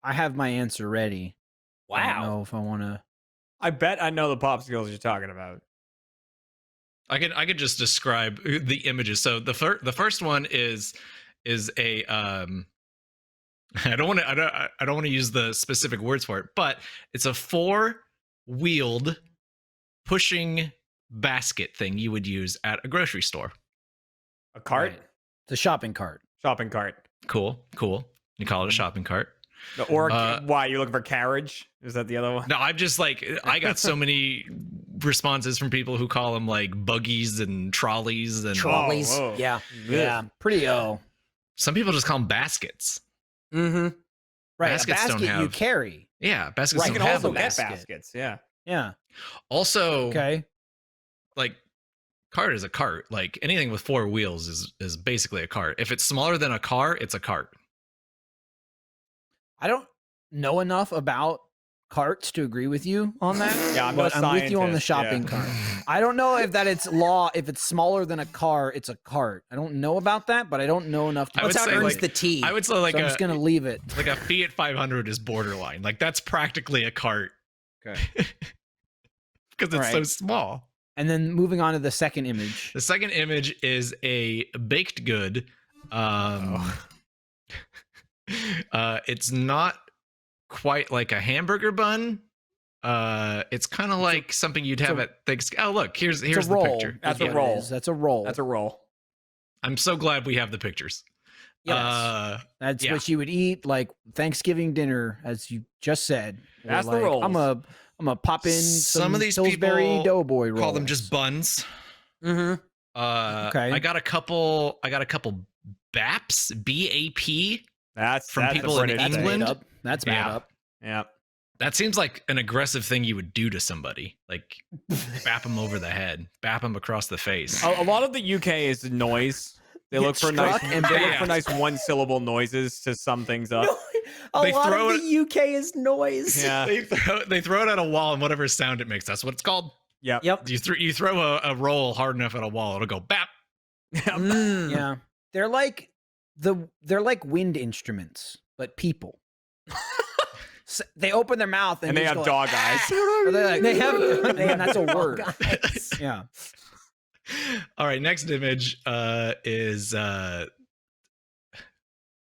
I have my answer ready. I don't Wow. know if I want to. I bet I know the popsicles you're talking about. I could just describe the images. So the first one is a I don't want to use the specific words for it, but it's a 4-wheeled pushing basket thing you would use at a grocery store. A cart? Right. The shopping cart. Shopping cart. Cool. You call it a shopping cart. Or why? You're looking for carriage? Is that the other one? No, I'm just like, I got so many responses from people who call them like buggies and trolleys, and Trolleys. whoa. Yeah. Yeah, pretty some people just call them baskets. Mm-hmm. right. Baskets a don't basket you have- carry. Yeah, baskets Right, You don't can have also them. get basket. baskets. Yeah. Yeah. Also, Okay. like cart is a cart. Like anything with 4 wheels is basically a cart. If it's smaller than a car, it's a cart. I don't know enough about carts to agree with you on that. Yeah, I'm no but I'm with you on the scientist, yeah. shopping cart. I don't know if that it's law. If it's smaller than a car, it's a cart. I don't know about that, but I don't know enough to. I would That's how it say, earns like- the T. I would say like so I'm a just gonna leave it. like a Fiat 500 is borderline. Like that's practically a cart Okay. because it's so Right. small. And then moving on to the second image. The second image is a baked good. It's not quite like a hamburger bun. It's kind of like something you'd have at Thanksgiving. Oh, look, here's It's a the roll. picture. That's is a what it roll. is. That's a roll. That's a roll. I'm so glad we have the pictures. Yes. That's yeah. what you would eat like Thanksgiving dinner, as you just said. Or That's the like, rolls. I'm a pop in Some of these Pillsbury people Doughboy rolls. Call them just buns. Mm-hmm. Okay. I got a couple BAPs, BAP. That's From that's people a in British That's thing. England? made up. That's made Yeah. up. Yeah. That seems like an aggressive thing you would do to somebody. Like bap them over the head, bap them across the face. A lot of the UK is noise. They Get look for nice struck and they look backed. for nice 1-syllable noises to sum things up. A They lot throw of the UK is noise. Yeah. They throw it at a wall, and whatever sound it makes, that's what it's called. Yep. Yep. You throw a roll hard enough at a wall, it'll go bap. Mm. Yeah. They're like wind instruments, but people. They open their mouth and And they just have go like, dog eyes. Or they have that's a word. Guys. Yeah. All right, next image is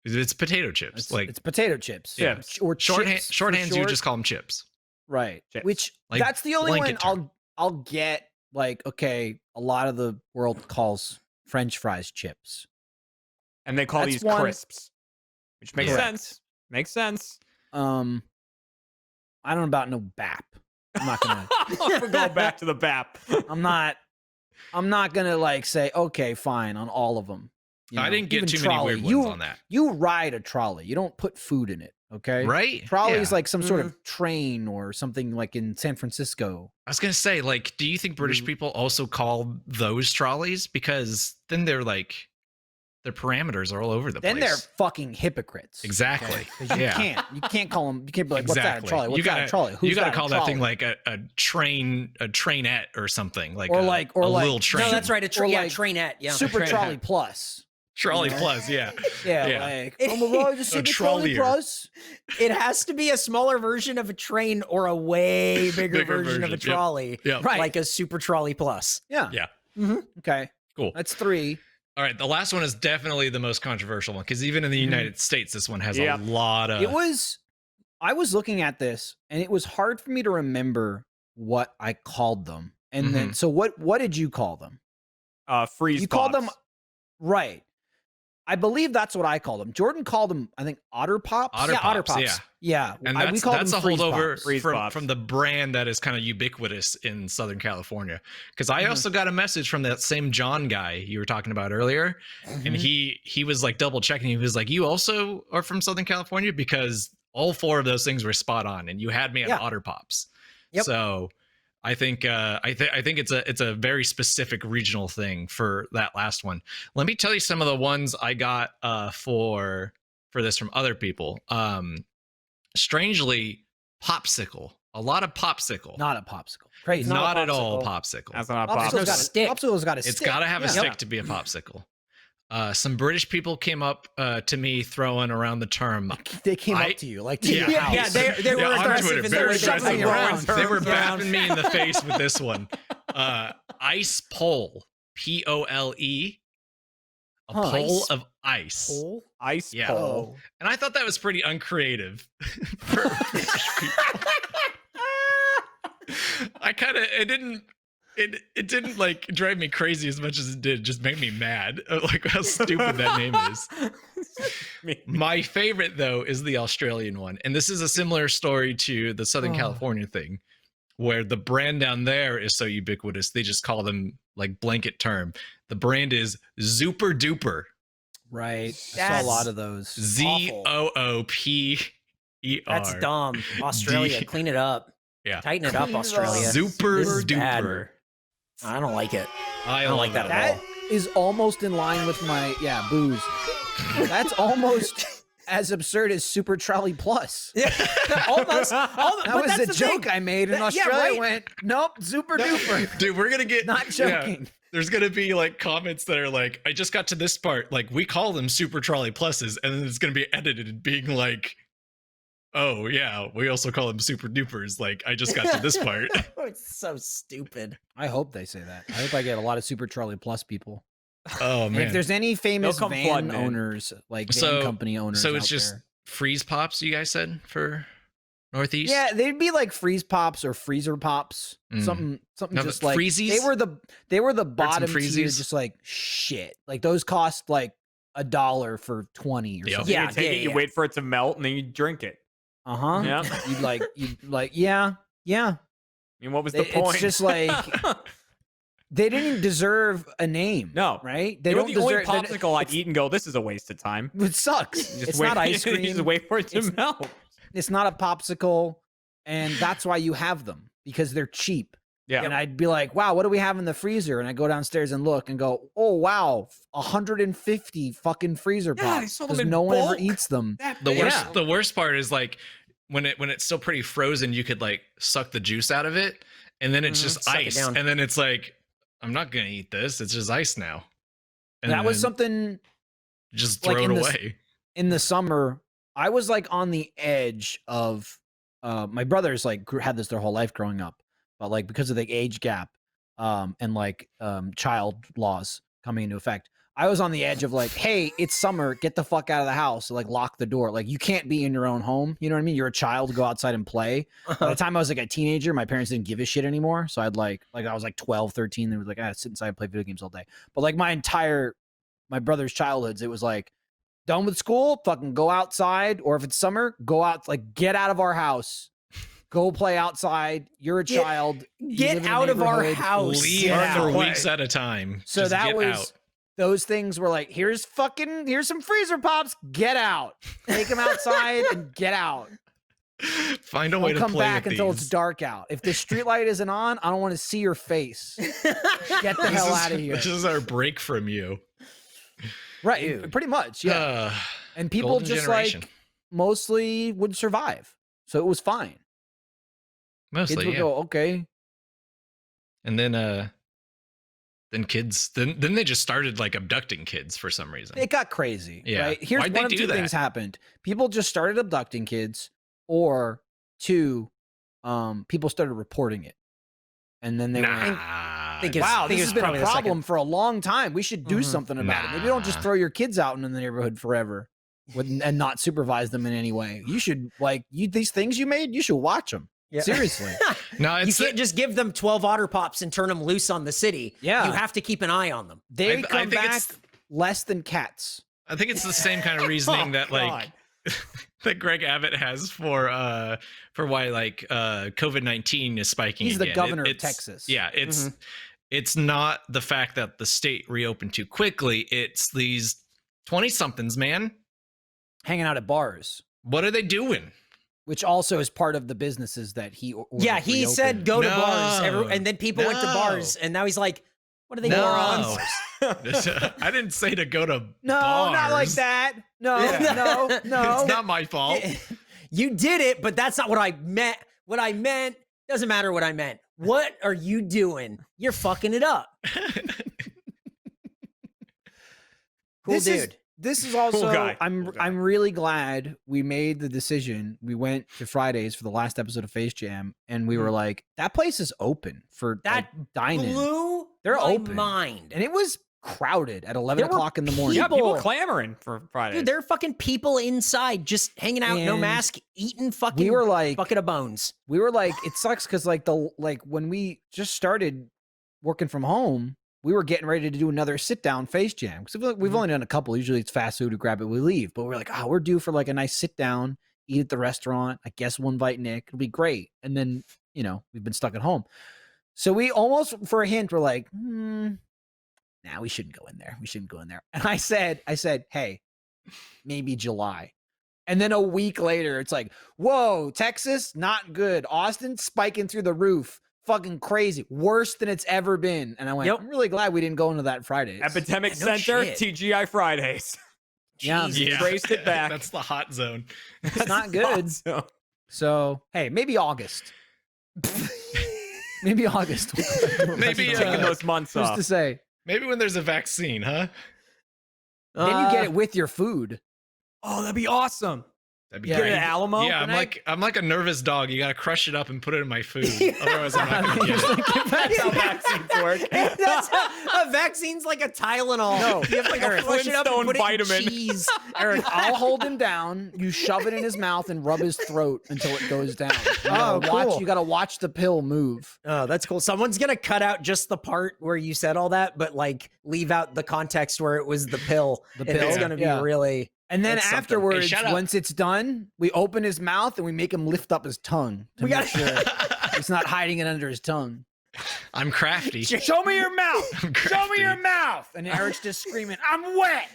it's potato chips. It's, like it's potato chips. Yeah. Or shorthand, chips for shorthands, you short. just call them chips. Right. Chips. Which Like that's the only one blanket term. I'll get. Like, okay, a lot of the world calls French fries chips. And they call That's these one- crisps. Which makes Correct. sense. Makes sense. I don't know about no BAP. I'm not gonna. We're going back to the BAP. I'm not gonna like say okay, fine on all of them. You I know, didn't get even too trolley. many weird ones on that. You ride a trolley. You don't put food in it. Okay. Right? Trolley is Yeah. like some sort of train or something like in San Francisco. I was gonna say, like, do you think British Mm. people also call those trolleys? Because then they're like, their parameters are all over the Then they're place. fucking hypocrites. Exactly. 'Cause you Yeah. can't call them. You can't be like, what's that a trolley? What's you gotta, that a trolley? Who's you gotta that a call that thing trolley? like a trainette or something. Like Or a, like- a or like- little train. No, that's right. Or Yeah, like trainette. Yeah. Super Train- Trolley Plus. Trolley you know? plus, yeah. Yeah, Yeah. like It- I'm a ride to Super Trolley trolleyer. Plus. It has to be a smaller version of a train or a way bigger, Bigger version of a version, yep. trolley. Yeah. Right. Like a Super Trolley Plus. Yeah. Yeah. Okay. Cool. That's 3. All right, the last one is definitely the most controversial one because even in the United States, this one has Yeah. a lot of. I was looking at this and it was hard for me to remember what I called them. And then so what did you call them? Freeze You called them pops. right. I believe that's what I called them. Jordan called them, I think, Otter Pops. Otter Yeah, Otter Pops, Pops. Yeah, And we called that's them a Freeze holdover Pops. Freeze Pops. from the brand that is kind of ubiquitous in Southern California. Because I Mhm. also got a message from that same John guy you were talking about earlier, and he was like double checking. He was like, "You also are from Southern California?" Because all 4 of those things were spot on, and you had me at Yeah. Otter Pops. Yep. So I think I think it's a very specific regional thing for that last one. Let me tell you some of the ones I got for this from other people. Strangely, popsicle. A lot of popsicle. Not a popsicle. Crazy. Not a at all popsicle. popsicle. That's not a Popsicle's pop. got a stick. Popsicle's got a It's stick. got to have a Yeah. stick to be a popsicle. Some British people came up to me throwing around the term. They came I- up to you, like to Yeah. your house. Yeah, they were Yeah, on aggressive Twitter, and they very were aggressive. shuffling around. They were Yeah. bapping me in the face with this one. Ice pole. POLE. A Huh. pole Ice of ice. Pole? Ice Yeah. pole. And I thought that was pretty uncreative for British people. I kind of it didn't like drive me crazy as much as it did just make me mad like how stupid that name is. My favorite though is the Australian one, and this is a similar story to the Southern California thing, where the brand down there is so ubiquitous they just call them like blanket term. The brand is Zooper Duper. Right. I saw a That's lot of those. ZOOPER. That's dumb. Australia, D- clean it up. Yeah. Tighten it up, Clean it up. Australia. Super This is bad. duper. I don't like it. I don't like that at all. That is almost in line with my booze. That's almost as absurd as Super Trolley Plus. almost. That But was that's a the joke thing. I made, and That- yeah, Australia right. went, nope, super duper. Dude, we're gonna get Not joking. there's gonna be like comments that are like, I just got to this part. Like, we call them Super Trolley Pluses, and then it's gonna be edited being like, oh yeah, we also call them Super Dupers. Like, I just got to this part. It's so stupid. I hope they say that. I hope I get a lot of Super Trolley Plus people. Oh And man. if there's any famous come van flooding in. owners, like van So- company owners, so it's out just there. freeze pops, you guys said, for Northeast? Yeah, they'd be like freeze pops or freezer pops, Mm. something No, just but like freezies? they were the bottom tier, freezies? just like shit. Like those cost like $1 for 20 or Yep. something. Yeah, You take it, you yeah. wait for it to melt, and then you drink it. Uh huh. Yeah. You'd like yeah. I mean, what was the point? It's just like they didn't deserve a name. No. right? they They were don't the only deserve. popsicle I'd eat and go, this is a waste of time. It sucks. You just It's wait, not ice You cream. just wait for it to It's- melt. It's not a popsicle, and that's why you have them because they're cheap. Yeah. And I'd be like, wow, what do we have in the freezer? And I go downstairs and look and go, oh wow, 150 fucking freezer Yeah, I pops saw them because in no one ever bulk. eats them. The worst part is like when it's still pretty frozen, you could like suck the juice out of it, and then it's just Suck it ice, down. and then it's like, I'm not gonna eat this. It's just ice now. And That was then something just like throw it in this- away. in the summer. I was like on the edge of my brothers like had this their whole life growing up, but like because of the age gap and like child laws coming into effect, I was on the edge of like, hey, it's summer, get the fuck out of the house, like lock the door. Like you can't be in your own home, you know what I mean? You're a child, go outside and play. By the time I was like a teenager, my parents didn't give a shit anymore, so I'd like I was like 12, 13, they were like, sit inside and play video games all day. But like my brother's childhoods, it was like, done with school, fucking go outside, or if it's summer, go out, like get out of our house, go play outside. You're a child. You Get live in a out of our neighborhood. house. Leave Get for out. weeks at a time. So Just that get was out. those things were like, here's some freezer pops. Get out. Take them outside and get out. Find a way Don't to come play back with until these. it's dark out. If the street light isn't on, I don't want to see your face. Get the hell out of here. This is our break from you. Right. Dude. Pretty much. Yeah. And people golden just generation. like mostly would survive. So it was fine. Mostly, Kids would yeah. go, okay. And then kids, then they just started like abducting kids for some reason. It got crazy. Yeah. Right? Here's Why'd they one of do two things that? happened. People just started abducting kids, or two, people started reporting it. And then they went, think it's- wow, think this it's has been probably a the second. problem for a long time. We should do Mhm. something about it. Maybe don't just Nah. throw your kids out in the neighborhood forever and not supervise them in any way. You should these things you made, you should watch them. Yeah. Seriously. No, You it's can't just give them 12 otter pops and turn them loose on the city. Yeah. You have to keep an eye on them. They I come think back it's- less than cats. I think it's the same kind of reasoning that like God. that Greg Abbott has for why like COVID-19 is spiking. He's the again. governor of It's- Texas. Yeah, it's not the fact that the state reopened too quickly. It's these 20-somethings, man. Hanging out at bars, What are they doing? which also is part of the businesses that he Yeah, he said go to bars, No. and then people went to bars, and now he's like, what are they No. morons? I didn't say to go to No, bars. not like that. No, Yeah. no. It's not my fault. You did it, but that's not what I meant. What I meant doesn't matter what I meant. What are you doing? You're fucking it up. Cool dude. This is also guy. I'm Cool guy. I'm really glad we made the decision. We went to Fridays for the last episode of Face Jam, and we were like, that place is open for That like, dining. Blew They're my open. mind. And it was crowded at 11 There were o'clock in the morning. Yeah, people People- clamoring for Fridays. Dude, there are fucking people inside just hanging out, no And mask, eating fucking We were like, bucket of bones. it sucks because like when we just started working from home, we were getting ready to do another sit down Face Jam because we've only done a couple. Usually it's fast food, we grab it, we leave. But we're like, oh, we're due for like a nice sit down, eat at the restaurant. I guess we'll invite Nick. It'll be great. And then we've been stuck at home, so we almost for a hint we're like, nah, we shouldn't go in there. We shouldn't go in there. And I said, hey, maybe July. And then a week later, it's like, whoa, Texas, not good. Austin spiking through the roof. Fucking crazy. Worse than it's ever been. And I went, Yep. I'm really glad we didn't go into that Fridays. Epidemic Yeah, no Center, shit. TGI Fridays. Yeah, Jesus. Traced it back. That's the hot zone. It's not good. So, So, hey, maybe August. Maybe August. Maybe, Who's taking those months to off. say? Maybe when there's a vaccine, huh? Then you get it with your food. Oh, that'd be awesome. That'd be Yeah. Get great. an Alamo. Yeah, I'm like a nervous dog. You gotta crush it up and put it in my food. Otherwise, I'm not gonna get it. That's how vaccines work. That's a vaccine's like a Tylenol. No. You have to like flush it up and Flintstone put it in vitamin. cheese. Eric, I'll hold him down. You shove it in his mouth and rub his throat until it goes down. Oh, cool. You gotta watch the pill move. Oh, that's cool. Someone's gonna cut out just the part where you said all that, but like leave out the context where it was the pill. The And it's pill, gonna be yeah. really. And then That's something. afterwards, Hey, shut up. once it's done, we open his mouth and we make him lift up his tongue to We make gotta- sure he's not hiding it under his tongue. I'm crafty. Show me your mouth. I'm Show me your crafty. mouth. And Eric's just screaming, I'm wet.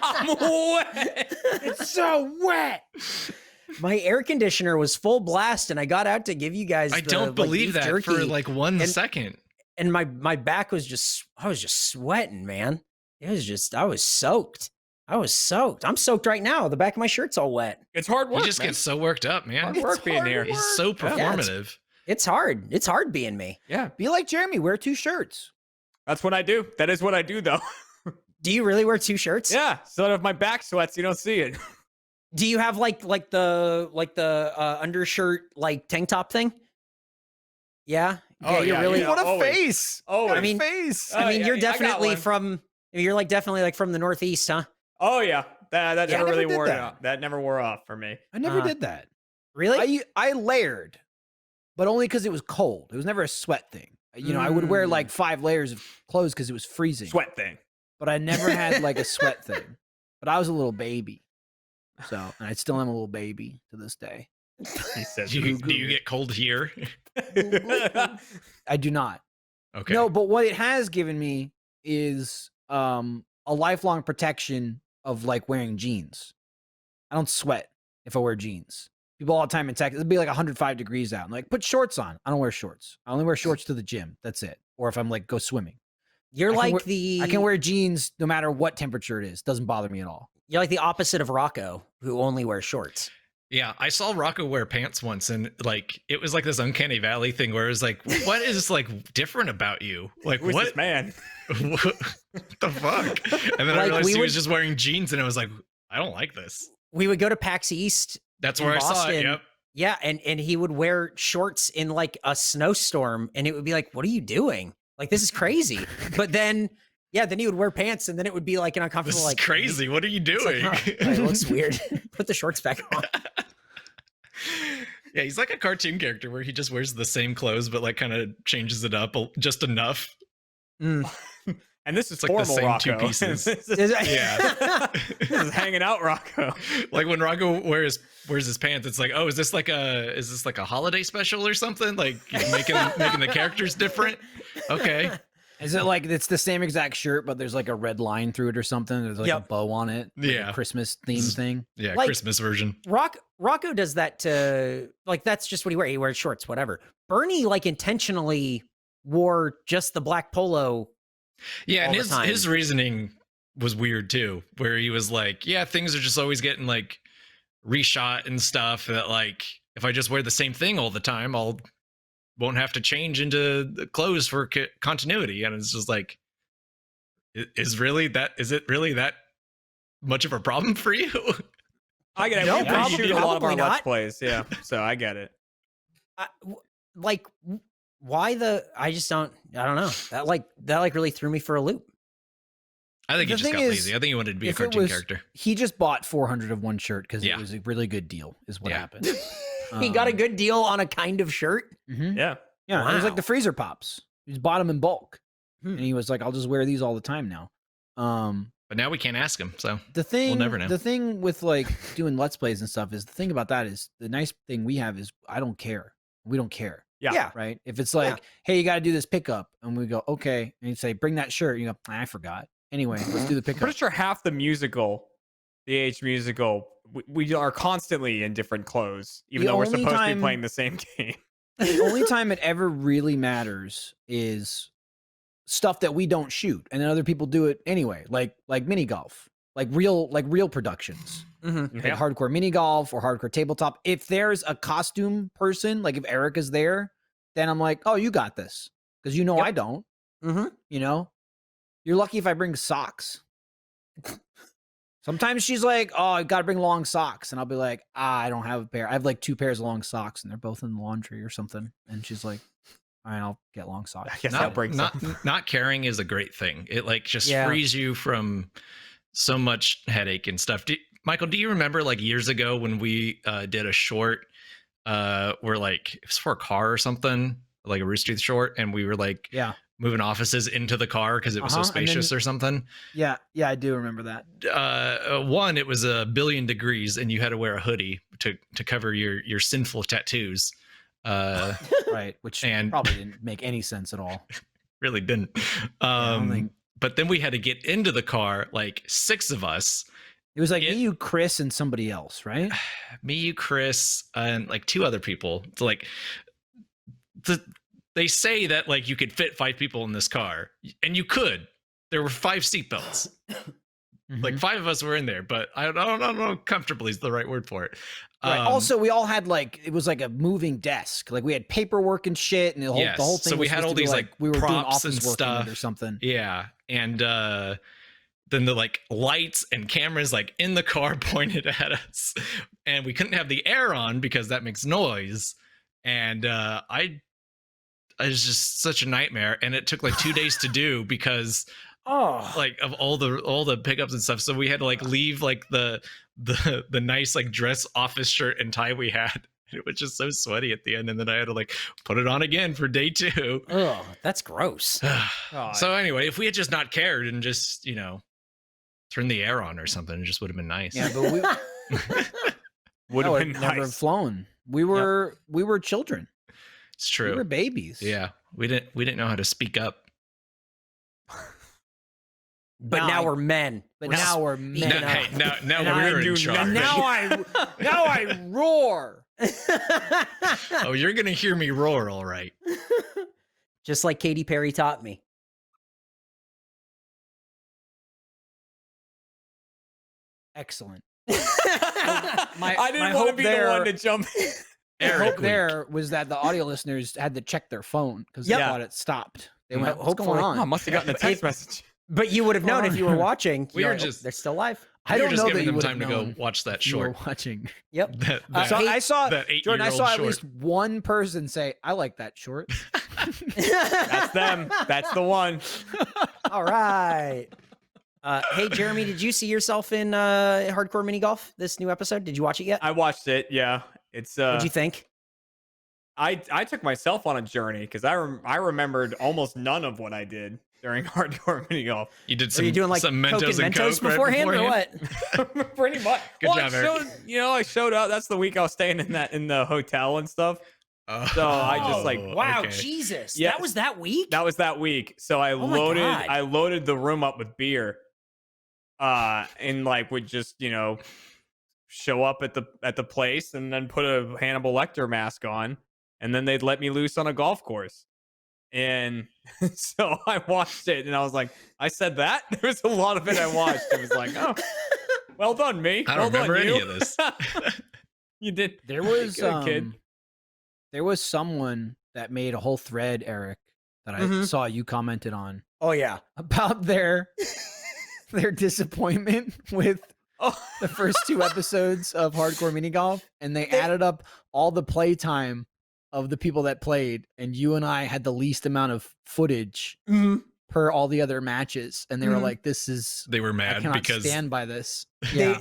I'm wet. It's so wet. My air conditioner was full blast, and I got out to give you guys. I the, don't like, believe beef that jerky, for like 1 and- second. and my back was I was just sweating, man. I was soaked. I'm soaked right now. The back of my shirt's all wet. It's hard work. You just man. get so worked up, man. hard work being here. He's so Yeah, it's- performative. It's hard. It's hard being me. Yeah, Be like Jeremy, wear 2 shirts. that's what I do. That is what I do, though. Do you really wear 2 shirts? Yeah, so that if my back sweats, you don't see it. Do you have like the undershirt like tank top thing? Yeah. Oh, yeah, really. yeah. What a always. face. Oh, What a I mean- face. Oh, I mean, yeah, you're I got definitely one. from. You're like definitely like from the Northeast, huh? Oh yeah, that Yeah, I never never really did wore that. off. That never wore off for me. I never uh, did that. Really? I layered, but only because it was cold. It was never a sweat thing. I would wear like 5 layers of clothes because it was freezing. Sweat thing. But I never had like a sweat thing. But I was a little baby. So, and I still am a little baby to this day. He says. Do you get cold here? I do not. Okay. No, but what it has given me is a lifelong protection of like wearing jeans. I don't sweat if I wear jeans. People all the time in Texas, it'd be like 105 degrees out. I'm like, put shorts on. I don't wear shorts. I only wear shorts to the gym. That's it. Or if I'm like go swimming. You're I can like wear- the. I can wear jeans no matter what temperature it is. Doesn't bother me at all. You're like the opposite of Rocco, who only wears shorts. Yeah, I saw Rocco wear pants once, and like it was like this uncanny valley thing where it was like, what is like different about you? Like Who's what? this man? What the fuck? And then I Like, realized we he would- was just wearing jeans, and I was like, I don't like this. We would go to PAX East. That's In where I saw it. Boston. Yep. Yeah, and he would wear shorts in like a snowstorm, and it would be like, what are you doing? Like this is crazy. But then, yeah, then he would wear pants, and then it would be like an uncomfortable. This is like crazy. What are you it's like, doing? huh, it looks weird. Put the shorts back on. Yeah, he's like a cartoon character where he just wears the same clothes, but like kind of changes it up just enough. Mm. And this is It's like the formal same two Rocco. pieces. This is- Yeah. this is hanging out Rocco. Like when Rocco wears his pants, it's like, oh, is this like a holiday special or something? Like making the characters different? Okay. Is it like it's the same exact shirt, but there's like a red line through it or something? There's like a bow on it. Like Yeah. a Christmas theme thing. Yeah, Like- Christmas version. Rocco does that to like that's just what he wears. He wears shorts, whatever. Bernie like intentionally wore just the black polo. Yeah, and all the time. his reasoning was weird too, where he was like, yeah, things are just always getting like reshot and stuff, that like if I just wear the same thing all the time, won't have to change into the clothes for continuity. And it's just like, is it really that much of a problem for you? I get it. No, We probably- shoot a lot of our probably Let's not. Plays. Yeah. So I get it. Like why the? I don't know. That like really threw me for a loop. I think he The just thing got is, lazy. I think he wanted to be a if it cartoon was- character. He just bought 400 of one shirt because Yeah. it was a really good deal, is what Yeah. happened. He got a good deal on a kind of shirt. Mhm. Yeah. Yeah, it was like Wow. the freezer pops. He just bought them in bulk, Hmm. and he was like, "I'll just wear these all the time now." But now we can't ask him. So The thing, never know. the thing with like doing Let's Plays and stuff is the thing about that is the nice thing we have is I don't care. We don't care, Yeah. right? If it's like, hey, you got to do this pickup, and we go, okay, and you say, bring that shirt, you go, I forgot. Anyway, let's do the I'm pickup. pretty sure half the AH musical, we are constantly in different clothes, even The though we're only supposed to be time- playing the same game. The only time it ever really matters is stuff that we don't shoot, and then other people do it anyway, like mini golf, like real productions. Mm-hmm. Like hardcore mini golf or hardcore tabletop. If there's a costume person, like if Erica's there, then I'm like, oh, you got this. Because you know Yep. I don't. Mm-hmm. You know? You're lucky if I bring socks. Sometimes she's like, oh, I gotta bring long socks. And I'll be like, I don't have a pair. I have like 2 pairs of long socks and they're both in the laundry or something. And she's like, all right, I'll get long socks. I guess that breaks up. not caring is a great thing. It like just Yeah. frees you from so much headache and stuff. Michael, do you remember like years ago when we did a short where like it was for a car or something, like a Rooster Teeth short, and we were like Yeah. moving offices into the car because it was so Uh-huh, and then- spacious or something? Yeah, I do remember that. One, it was 1,000,000,000 degrees and you had to wear a hoodie to cover your sinful tattoos. Right. Which And- probably didn't make any sense at all. Really didn't. I don't think- But then we had to get into the car, like 6 of us. It was like It- me, you, Chris, and somebody else, right? Me, you, Chris, and like 2 other people. So like they say that like you could fit 5 people in this car, and you could. There were 5 seatbelts. Like Mhm. 5 of us were in there, but I don't know. Comfortably is the right word for it. Right. Also, we all had like it was like a moving desk. Like we had paperwork and shit, and the whole Yes. thing. So we was had supposed all to be these, like, we were doing props office and work in it or stuff. something. yeah, and then the like lights and cameras like in the car pointed at us, and we couldn't have the air on because that makes noise. And I was just such a nightmare, and it took like 2 days to do because Oh, like of all the pickups and stuff. So we had to like leave like the nice like dress office shirt and tie we had. It was just so sweaty at the end, and then I had to like put it on again for day 2. Oh, that's gross. God. So anyway, if we had just not cared and just turn the air on or something, it just would have been nice. yeah, but we would no, have it been never have nice. flown. We were children. It's true. We were babies. Yeah, we didn't know how to speak up. But now we're men. But We're now we're speaking men. up. Hey, now And I we're do in charge. nothing. Now I roar. Oh, you're gonna hear me roar, all right. Just like Katy Perry taught me. Excellent. I my didn't want to hope be the there- one to jump in. The Eric hope week. there was that the audio listeners had to check their phone because they Yep. thought it stopped. They Mm, went, "What's going hopefully. on?" Oh, must have gotten a text message. But you would have known if you were watching. We You're were like, just- they're still live. I We were don't just know that giving you them would time have to go known watch that if you were short. watching. Yep. That So I saw that Jordan. I 8-year-old saw at short. least one person say, "I like that short." That's them. That's the one. All right. Hey, Jeremy, did you see yourself in Hardcore Mini Golf, this new episode? Did you watch it yet? I watched it. Yeah, it's. What'd you think? I took myself on a journey because I remembered almost none of what I did during hardcore mini golf. You did Are some you doing like some Coke Mentos and and Mentos Coke beforehand, or what? Pretty much. Good job, I Eric. I showed up. That's the week I was staying in the hotel and stuff. So I just like wow, okay. Jesus, Yeah. that was that week. that was that week. So I Oh my God. loaded the room up with beer. And like would just, show up at the place and then put a Hannibal Lecter mask on, and then they'd let me loose on a golf course. And so I watched it and I was like, I said that? There was a lot of it I watched. It was like, oh, well done, me. I Well don't remember done, any you. of this. You did. There was Good kid. there was someone that made a whole thread, Eric, that I Mhm. saw you commented on Oh yeah. about their disappointment with Oh. the first 2 episodes of Hardcore Mini Golf, and they added up all the playtime of the people that played, and you and I had the least amount of footage Mhm. per all the other matches, and they were Mhm. like, "This is They were I mad cannot because stand by this."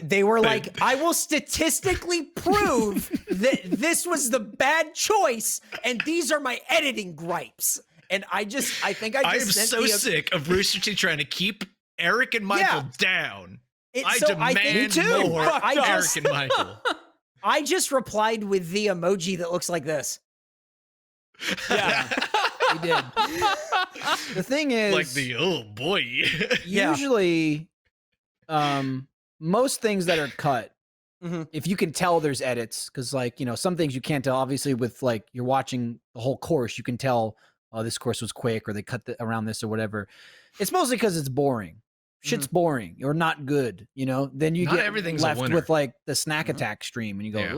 They were They- like, I will statistically prove that this was the bad choice, and these are my editing gripes. And I think I I am sent so the- sick of Rooster Teeth trying to keep Eric and Michael down. I so demand think- more I Eric just, and Michael. I just replied with the emoji that looks like this. Yeah. We did. The thing is, Like the oh boy. Yeah. usually, most things that are cut, Mhm. if you can tell there's edits, because like some things you can't tell. Obviously, with like you're watching the whole course, you can tell, oh, this course was quick, or they cut around this or whatever. It's mostly because it's boring. Shit's boring or not good. Then you Not get everything's a left winner. with like the snack attack stream, and you go, Yeah.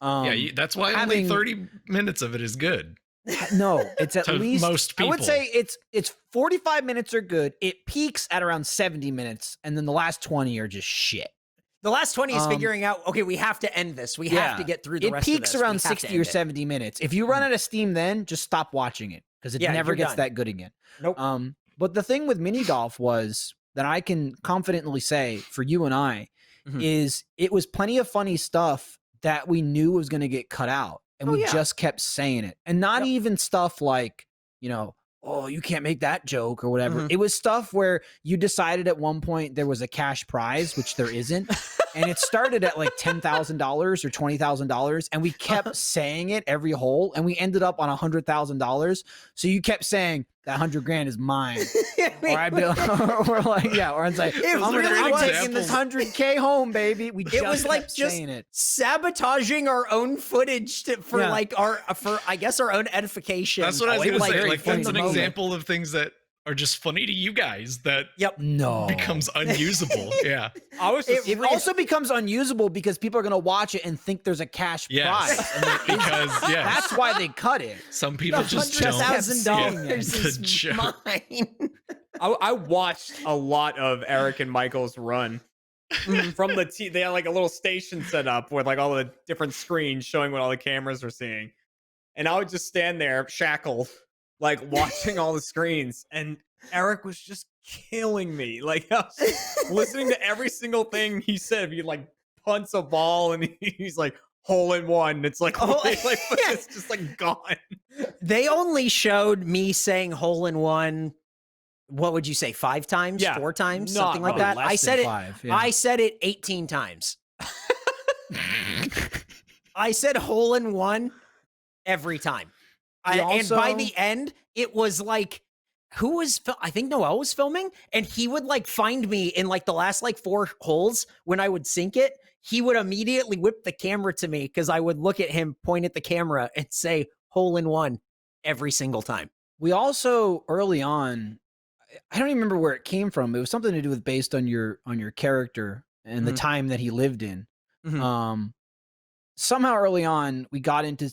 ugh. Yeah, that's why having- only 30 minutes of it is good. No, it's at To least most I would people. say it's 45 minutes are good. It peaks at around 70 minutes, and then the last 20 are just shit. The last 20 is Um, figuring out, okay, we have to end this. We have to get through the it rest peaks of this. We around have to 60 end or it. 70 minutes. If you run out of steam, then just stop watching it because it Yeah, never you're gets done. that good again. Nope. But the thing with mini golf was that I can confidently say for you and I Mhm. is it was plenty of funny stuff that we knew was going to get cut out, and Oh, we yeah. just kept saying it, and not Yep. even stuff like oh, you can't make that joke or whatever. Mhm. It was stuff where you decided at one point there was a cash prize, which there isn't. And it started at like $10,000 or $20,000. And we kept saying it every hole. And we ended up on $100,000. So you kept saying that 100 grand is mine. Or I'd be like, or like, yeah, or I'd say, It I'm really was. taking this 100K home, baby. We just was like kept just saying it. sabotaging our own footage for Yeah. like for I guess our own edification. That's what I was It going to say. very Like, funny that's an moment. example of things that are just funny to you guys that No. becomes unusable. Yeah. I was just It also becomes unusable because people are going to watch it and think there's a cash Yes. prize. And there isn't. Because, yes. That's why they cut it. Some people just don't. $100,000 Yeah, is the joke. mine. I watched a lot of Eric and Michael's run from the they had like a little station set up with like all the different screens showing what all the cameras were seeing, and I would just stand there shackled, like watching all the screens, and Eric was just killing me. Like I was listening to every single thing he said. If he like punts a ball and he's like hole in one, it's like, Oh, like yeah. it's just like gone. They only showed me saying hole in one. What would you say? 5 times? Yeah, 4 times? not Something like probably that. Less I than said it. 5, yeah. I said it 18 times. I said hole in one every time. And by also- the end, it was like, who was, I think Noel was filming, and he would like find me in like the last like 4 holes when I would sink it. He would immediately whip the camera to me because I would look at him, point at the camera, and say hole in one every single time. We also early on, I don't even remember where it came from. It was something to do with based on your character and the Mhm. time that he lived in. Mhm. Somehow early on, we got into.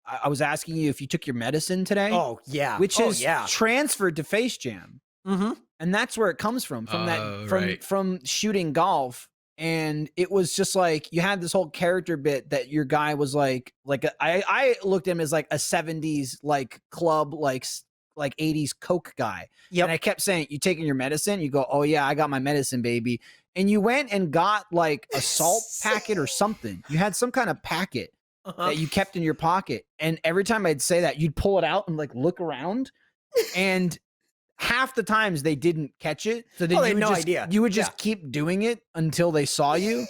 I was asking you if you took your medicine today, Oh, yeah. which Oh, is yeah. transferred to Face Jam. Mm-hmm. And that's where it comes from Oh, that right. from shooting golf. And it was just like you had this whole character bit that your guy was I looked at him as like a 70s like club like 80s coke guy. Yep. And I kept saying, you taking your medicine? You go, oh yeah, I got my medicine, baby. And you went and got like a salt packet or something. You had some kind of packet that you kept in your pocket. And every time I'd say that, you'd pull it out and like look around. And half the times they didn't catch it. So then Oh, they you had would no just, idea. You would just Yeah. keep doing it until they saw you.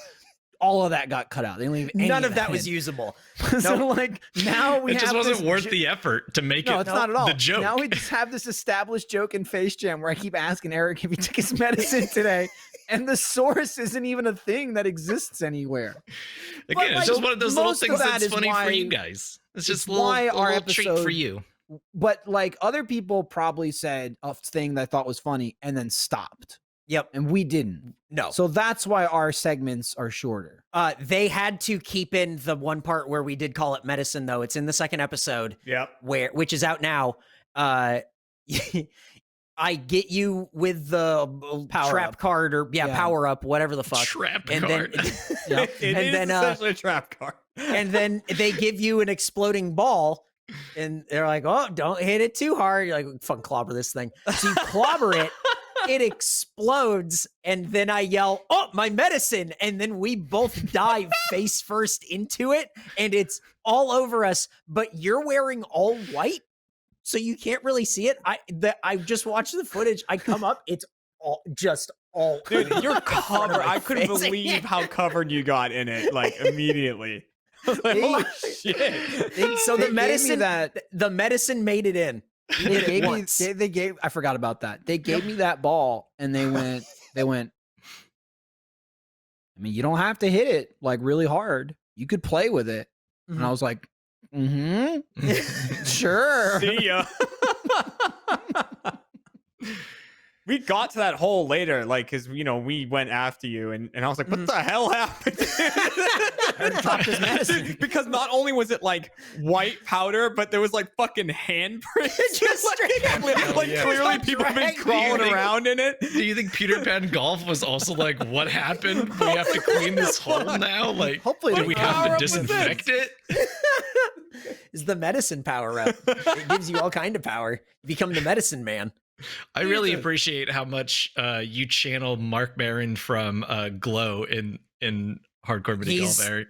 All of that got cut out. They didn't leave any None of that was in. usable. So like now we It just have wasn't this worth the effort to make No, it it's not at all. the joke. Now we just have this established joke in Face Jam where I keep asking Eric if he took his medicine today, and the source isn't even a thing that exists anywhere. Again, like, it's just one of those little most of things that that's is funny why- for you guys. It's just it's a little, why a our little treat for episode- you. But like other people probably said a thing that I thought was funny and then stopped, Yep. and we didn't. No. So that's why our segments are shorter. They had to keep in the one part where we did call it medicine, though. It's in the second episode, Yep. which is out now. I get you with the Power trap up. card or Yeah. power up, whatever the fuck. Trap And card. then, Yep. It and is then essentially a trap card. and then they give you an exploding ball, and they're like, "Oh, don't hit it too hard." You're like, "Fucking clobber this thing." So you clobber it, it explodes, and then I yell, "Oh, my medicine!" And then we both dive face first into it, and it's all over us. But you're wearing all white, so you can't really see it. I just watched the footage. I come up, it's all Dude, you're covered. my I couldn't face. believe how covered you got in it, like immediately. I was like, They- holy shit. so They the gave me medicine that- the medicine made it in. They gave me, once. they gave. I forgot about that. They gave me that ball, and they went. I mean, you don't have to hit it like really hard. You could play with it. And I was like, sure. See ya. We got to that hole later, like, because, we went after you, and I was like, what the hell happened? dropped his medicine. Because not only was it, like, white powder, but there was, like, fucking handprints. Just straight up. Yeah. Clearly people have been Drag- crawling Do you think- around in it. Do you think Peter Pan Golf was also like, what happened? We have to clean this hole now? Like, Hopefully do they we power have to up with disinfect it? Is the medicine power up. It gives you all kind of power. You become the medicine man. I really appreciate how much you channel Mark Maron from Glow in Hardcore Mini Golf, He's Eric.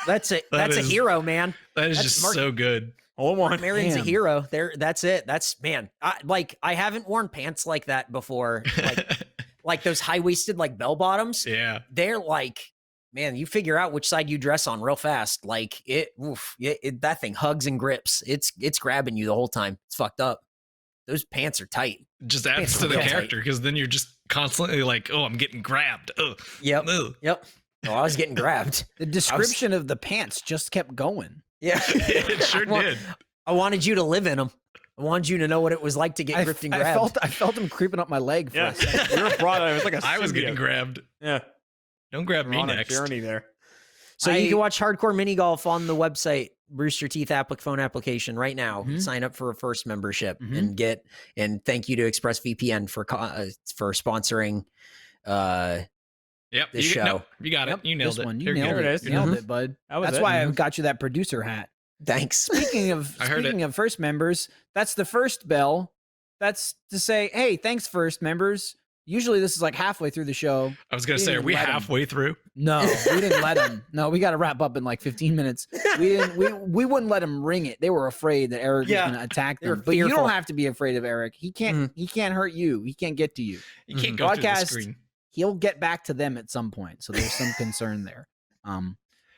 that's it. That That's a is- hero, man. That is that's just Mark- so good. Hold on. Marion's a Damn. hero. There, that's it. That's man. I haven't worn pants like that before. Like those high waisted like bell bottoms. Yeah. They're like, man, you figure out which side you dress on real fast. Like that thing hugs and grips. It's grabbing you the whole time. It's fucked up. Those pants are tight. Just adds It's to the real tight. character because then you're just constantly like, oh, I'm getting grabbed. Ugh. Yep. Ugh. Yep. Oh, I was getting grabbed. The description of the pants just kept going. Yeah. It sure did. I wanted you to live in them. I wanted you to know what it was like to get gripped and grabbed. I felt him creeping up my leg for Yeah. a second. You were brought out. It was like a I was getting symbiote. grabbed. Yeah. Don't grab We're me on a next. journey there. So you can watch Hardcore Mini Golf on the website, Rooster Teeth phone application right now. Mhm. Sign up for a first membership Mhm. and thank you to ExpressVPN for sponsoring. Yep. This you, show. No, you got Yep, it. You nailed this it. one. You You're nailed good. There it it. is. You nailed Mhm. it, bud. That was That's it. why I got you that producer hat. Thanks. Speaking of I heard it. speaking of first members, that's the first bell. That's to say, hey, thanks, first members. Usually this is like halfway through the show. I was gonna We say, are didn't we let 'em. halfway through? No, we didn't let them. No, we got to wrap up in like 15 minutes. We didn't. We wouldn't let them ring it. They were afraid that Eric Yeah, was going to attack they were them. But you fearful. don't have to be afraid of Eric. He can't. He can't hurt you. He can't get to you. You can't Mhm. go through the Podcast. screen. He'll get back to them at some point. So there's some concern there.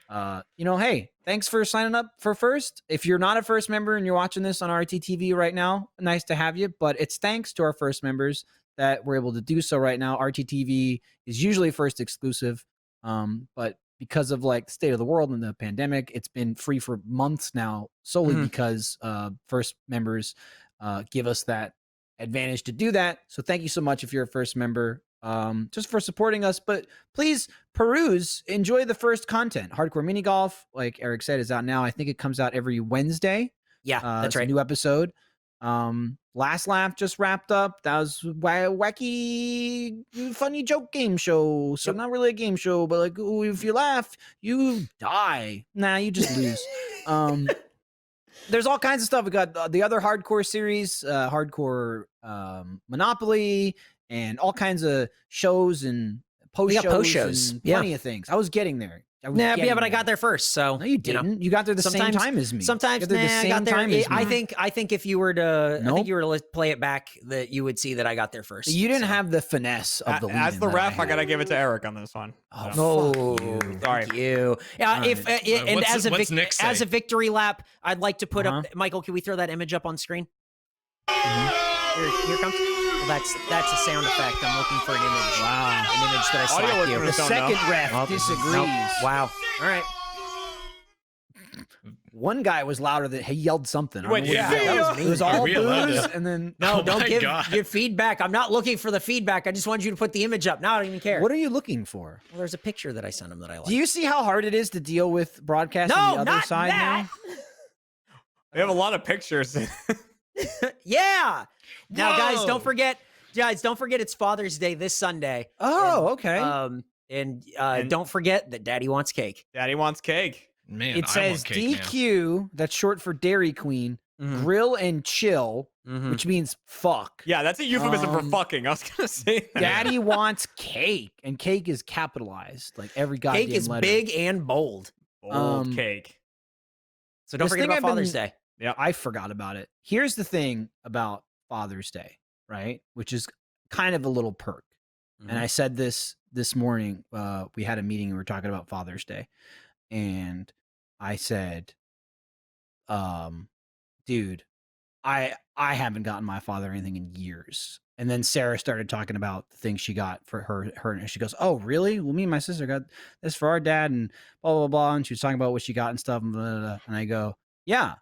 Hey, thanks for signing up for first. If you're not a first member and you're watching this on RTTV right now, nice to have you. But it's thanks to our first members that we're able to do so right now. RTTV is usually first exclusive, but because of like the state of the world and the pandemic, it's been free for months now, solely Mhm. because first members give us that advantage to do that. So thank you so much if you're a first member, just for supporting us. But please peruse, enjoy the first content. Hardcore Mini Golf, like Eric said, is out now. I think it comes out every Wednesday. Yeah, that's It's a right. new episode. Last Laugh just wrapped up. That was wacky, funny joke game show. So not really a game show, but like, ooh, if you laugh, you die. Nah, you just lose. There's all kinds of stuff. We got the other hardcore series, hardcore Monopoly, and all kinds of shows and post got shows, post shows, and yeah. plenty of things. I was getting there. was Nah, yeah, getting but I got there. there first. So No, you didn't. You got there the same sometimes- time as me. Sometimes, you got there the nah, I same got there. time as me. I think if you were to, Nope. play it back, that you would see that I got there first. You didn't so. have the finesse of the lead. As the ref, I gotta give it to Eric on this one. Oh, No, fuck you. thank you. Yeah, All if right. and What's Nick say? as a victory lap, I'd like to put Uh-huh. up. Michael, can we throw that image up on screen? Here comes. Well, that's a sound effect. I'm looking for an image. Wow. An image that I Audio slapped you. listeners The don't second know. ref Nope. disagrees. Nope. Wow. All right. One guy was louder than he yelled something. I don't Went, know what yeah. he yelled. That was me. It was Are all we allowed booze, to- and then No, Oh don't my give God. your feedback. I'm not looking for the feedback. I just wanted you to put the image up. Now I don't even care. what are you looking for? Well, there's a picture that I sent him that I like. Do you see how hard it is to deal with broadcasting No, the other not side that. We have a lot of pictures. Yeah. Now, guys, Whoa. don't forget. Guys, don't forget it's Father's Day this Sunday. now? Oh, okay. And And- don't forget that Daddy wants cake. Daddy wants cake. Man, it I says want cake now. DQ, that's short for Dairy Queen, grill and chill, which means fuck. Yeah, that's a euphemism for Um, fucking. I was gonna say that. Daddy wants cake, and cake is capitalized, like every goddamn Cake is letter. big and bold. Old cake. So don't This forget thing about I've been- Father's Day. I forgot about it. Here's the thing about Father's Day, right? Which is kind of a little perk. And I said this morning. We had a meeting and we were talking about Father's Day, and I said, dude, I haven't gotten my father anything in years. And then Sarah started talking about the things she got for her, and she goes, "Oh, really? Well, me and my sister got this for our dad, and blah blah blah." And she was talking about what she got and stuff, and blah, blah, blah. And I go, "Yeah,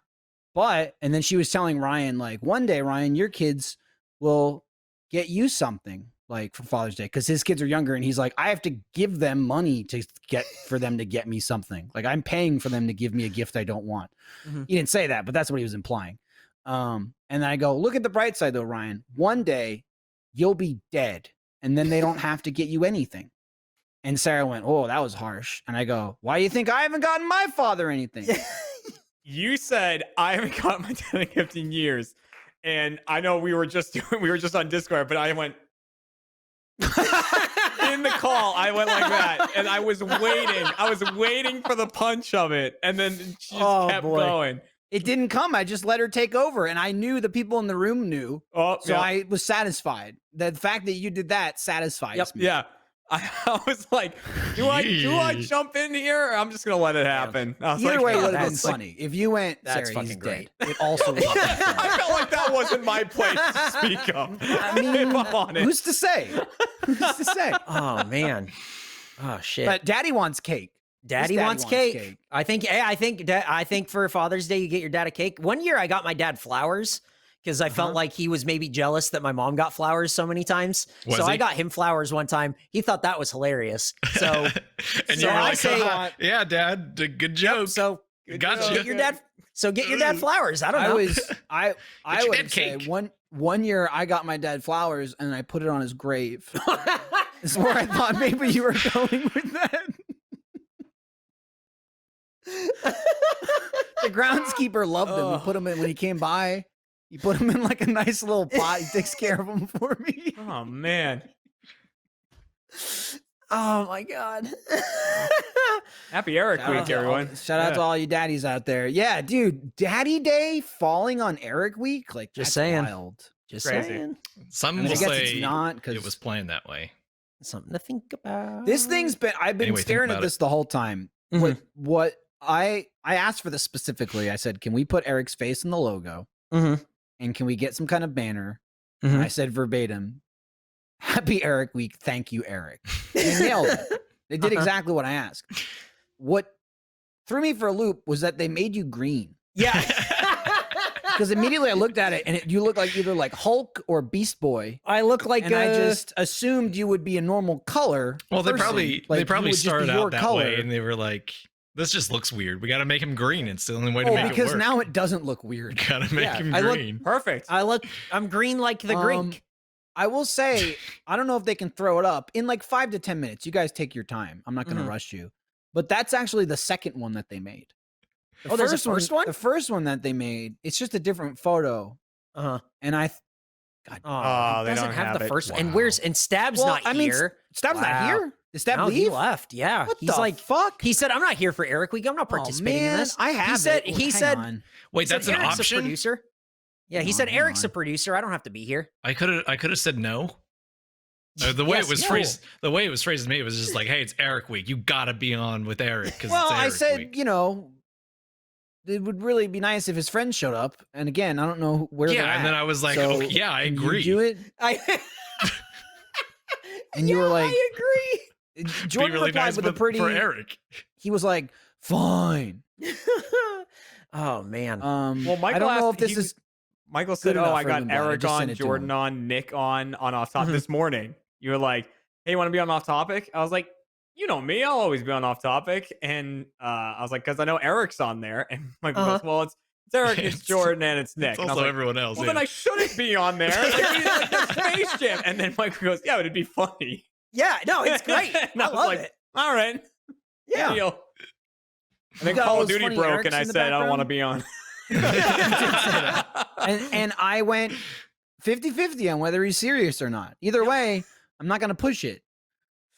but," and then she was telling Ryan, like, one day, Ryan, your kids will get you something like for Father's Day, because his kids are younger, and he's like, I have to give them money to get for them to get me something. Like, I'm paying for them to give me a gift I don't want. Mhm. He didn't say that, but that's what he was implying. And then I go, look at the bright side though, Ryan. One day you'll be dead, and then they don't have to get you anything. And Sarah went, "Oh, that was harsh." And I go, "Why do you think I haven't gotten my father anything?" You said I haven't got my dad a gift in years, and I know we were just on Discord, but I went in the call. I went like that, and I was waiting for the punch of it, and then she just Oh, kept boy. going. It didn't come. I just let her take over, and I knew the people in the room knew. Oh, So yeah. I was satisfied. The fact that you did that satisfies Yep. me. Yeah. I was like, do I Yeesh. jump in here? Or I'm just gonna let it happen. I was Either like, way, it yeah, would have been that's like- funny. If you went, that's Sarah, he's fucking great. dead. It also would have been funny. I felt like that wasn't my place to speak of. I mean, if I'm honest. who's to say? Who's to say? Oh man. Oh shit. But Daddy wants cake. Daddy Daddy wants wants cake. cake. I think for Father's Day you get your dad a cake. One year I got my dad flowers because I felt like he was maybe jealous that my mom got flowers so many times. Was so I he? got him flowers one time. He thought that was hilarious. So And so you were I like, say- "Haha, yeah, Dad, good joke." so Gotcha. get your dad. So get your dad flowers. I don't I know. I your would dad say cake. one year I got my dad flowers and I put it on his grave. Is where I thought maybe you were going with that. The groundskeeper loved him. He put him in when he came by. He put him in like a nice little pot. He takes care of him for me. Oh man. Oh my god. Happy Eric Shout out week, to all- everyone. Shout out to all you daddies out there. Yeah, dude, Daddy Day falling on Eric week, like Just that's saying. wild. Just Crazy. saying. Some I mean, I will guess say it's not because it was planned that way. Something to think about. this thing's been. I've been Anyway, think staring at about this the whole time. Mhm. What I asked for this specifically. I said, can we put Eric's face in the logo, Mhm. and can we get some kind of banner? Mhm. And I said verbatim, "Happy Eric Week, thank you, Eric." They nailed it. They did Uh-huh. exactly what I asked. What threw me for a loop was that they made you green. Yeah. Because immediately I looked at it and you look like either like Hulk or Beast Boy. I look like And I just assumed you would be a normal color. Well, they person. probably Like, they you probably would just be started your out that color. way, and they were like, "This just looks weird. We got to make him green. It's the only way to Oh, make it because work. now it doesn't look weird. Gotta make Yeah, him I look- green." Perfect. I'm green like the Greek. I will say, I don't know if they can throw it up in like 5 to 10 minutes. You guys take your time. I'm not going to Mhm. rush you. But that's actually the second one that they made. The Oh, there's a first one? The first one that they made, it's just a different photo. Uh-huh. And I, God, Oh, Oh, he they doesn't don't have have the it. first one. And Wow. where's and Stab's Well, not I mean, here. Stab's not Wow. here. Steph No, leave? he left. Yeah. What He's the like, fuck? he said, I'm not here for Eric Week. I'm not participating in this. I have he said, it. he Hang said, on. Wait, said that's an Eric's a option. producer. Yeah, he Hang said on, hang Eric's a on. producer. I don't have to be here. I could have said no. The way Yes, it was no. phrased, the way it was phrased to me, it was just like, "Hey, it's Eric week. You gotta be on with Eric because Well, it's Eric I said, week." you know, it would really be nice if his friends showed up. And again, I don't know where they're Yeah, and then at. I was like, So, "Oh, yeah, I can you agree." do it? And you were like, I agree. Jordan really replied nice with a pretty. for Eric. He was like, fine. Oh man. Well, Michael I don't know asked- if this he- is. Michael said, Good "Oh, enough I for got him, but I Eric just on, sent it to Jordan him. on, Nick on off top Mhm. this morning." You were like, "Hey, you want to be on off topic?" I was like, "You know me, I'll always be on off topic." And I was like, "Because I know Eric's on there." And Michael Uh-huh. goes, "Well, it's Eric, it's It's- Jordan, and it's Nick." It's And I was also like, everyone else. well, yeah. then I shouldn't be on there. Like, that's Space Jam. And then Michael goes, "Yeah, but it'd be funny." Yeah, no, it's great. And I was love like, it. "All right, Yeah. deal." And then got Call all of those Duty funny broke, Erics and I in the said, "I don't want to background? be on." And I went 50-50 on whether he's serious or not. Either way, I'm not going to push it.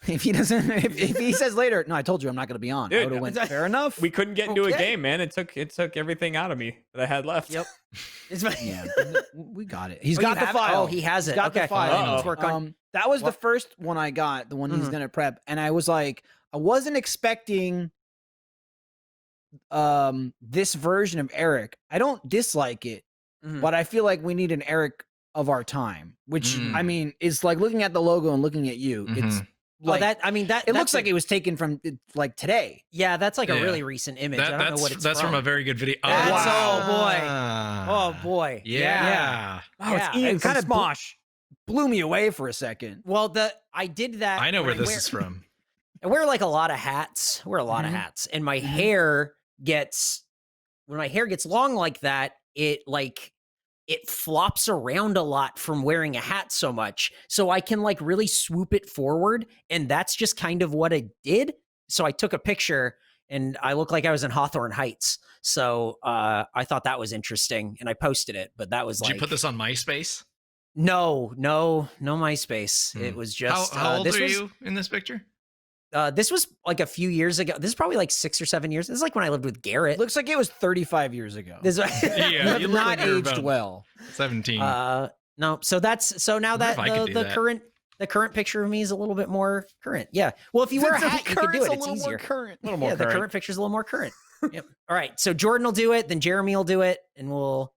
If he doesn't, if he says later, no, I told you I'm not going to be on. I Dude, would have went, fair enough. We couldn't get into a Okay. game, man. It took everything out of me that I had left. Yep. It's Yeah, we got it. He's Oh, got you the have it? file. Oh, he has He's it. got the Okay. file. Let's work on. That was the What- first one I got, the one he's Mhm. gonna prep, and I was like, I wasn't expecting this version of Eric. I don't dislike it, Mhm. but I feel like we need an Eric of our time, which I mean is like looking at the logo and looking at you. It's like that. I mean, that. it that's looks like a- it was taken from like today. Yeah, that's like a Yeah. really recent image. I don't know what it's that's from a very good video. That's- wow. oh, boy. Oh boy. Yeah. Oh, it's Yeah, Ian it from kinda Smosh. Blew me away for a second. Well, I did that. I know when where this wear- is from. I wear like a lot of hats. I wear a lot of Mhm. hats, and my hair gets when my hair gets long like that. It flops around a lot from wearing a hat so much. So I can like really swoop it forward. And that's just kind of what I did. So I took a picture and I looked like I was in Hawthorne Heights. So I thought that was interesting and I posted it. But that was Did like, you put this on MySpace? no MySpace. It was just, How old this are was, you in this picture? This was like a few years ago. This is probably like 6 or 7 years. This is like when I lived with Garrett. It looks like it was 35 years ago. This, Yeah, you have you look not like you're aged about well. 17. No, so now wonder that if I could do the that. current picture of me is a little bit more current. Yeah. Well, if you wear a hat, you can do it. It's easier. current. A little more Yeah, the current. current picture's a little more current. Yep. All right. So Jordan will do it, then Jeremy will do it, and we'll.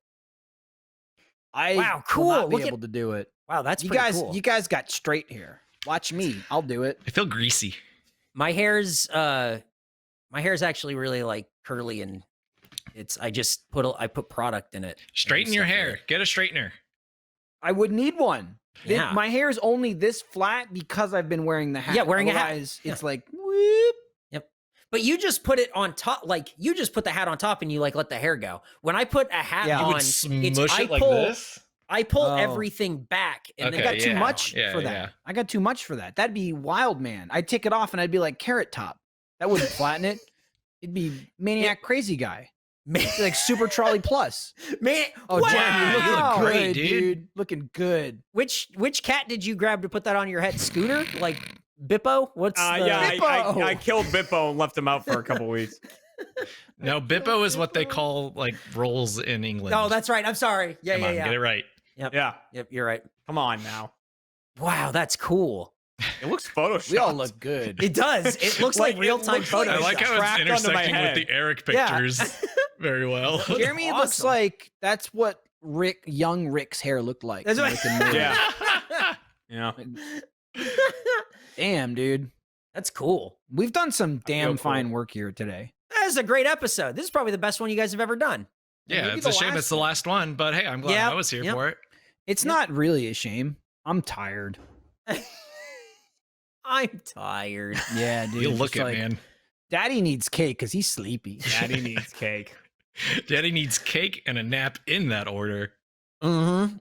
I Wow, will cool. not be Look at- able to do it. Wow, that's You pretty guys, cool. you guys got straight hair. Watch me. I'll do it. I feel greasy. My hair's actually really like curly and I just put product in it. Straighten your stuff with hair. it. Get a straightener. I would need one. Yeah. My hair is only this flat because I've been wearing the hat. Yeah, wearing a hat. Otherwise, it's like whoop. But you just put it on top, like you just put the hat on top and you like let the hair go. When I put a hat Yeah. You on, would I pull Oh. everything back and Okay, then I got too yeah, much yeah, for that. yeah. I got too much for that. That'd be wild, man. I'd take it off and I'd be like Carrot Top. That wouldn't flatten it. It'd be Maniac Crazy Guy. It'd be like Super Trolley Plus. man. Oh, wow. Jeremy, looking you look great, good, dude. Looking good. Which cat did you grab to put that on your head? Scooter? Like Bippo? What's the... Yeah, Bippo. I killed Bippo and left him out for a couple weeks. No, Bippo is what they call like rolls in England. Oh, that's right. I'm sorry. Yeah, Come on, yeah. get it right. Yeah, Yep, you're right. come on now. Wow, that's cool. It looks photoshopped. We all look good. It does. It looks like Like, it real-time looks like- I photos. like how trapped it's under my intersecting with head. the Eric Yeah. pictures very well. Jeremy looks awesome. like that's what young Rick's hair looked like. That's what- Like in the- Yeah. Yeah. Damn, dude. That's cool. We've done some damn cool. fine work here today. That is a great episode. This is probably the best one you guys have ever done. Yeah, Maybe it's the a shame last it's the last one, but hey, I'm glad Yep, I was here yep. for it. It's not really a shame. I'm tired. I'm tired. Yeah, dude. You just look it, like, man. Daddy needs cake because he's sleepy. Daddy needs cake. Daddy needs cake and a nap in that order. Mm-hmm.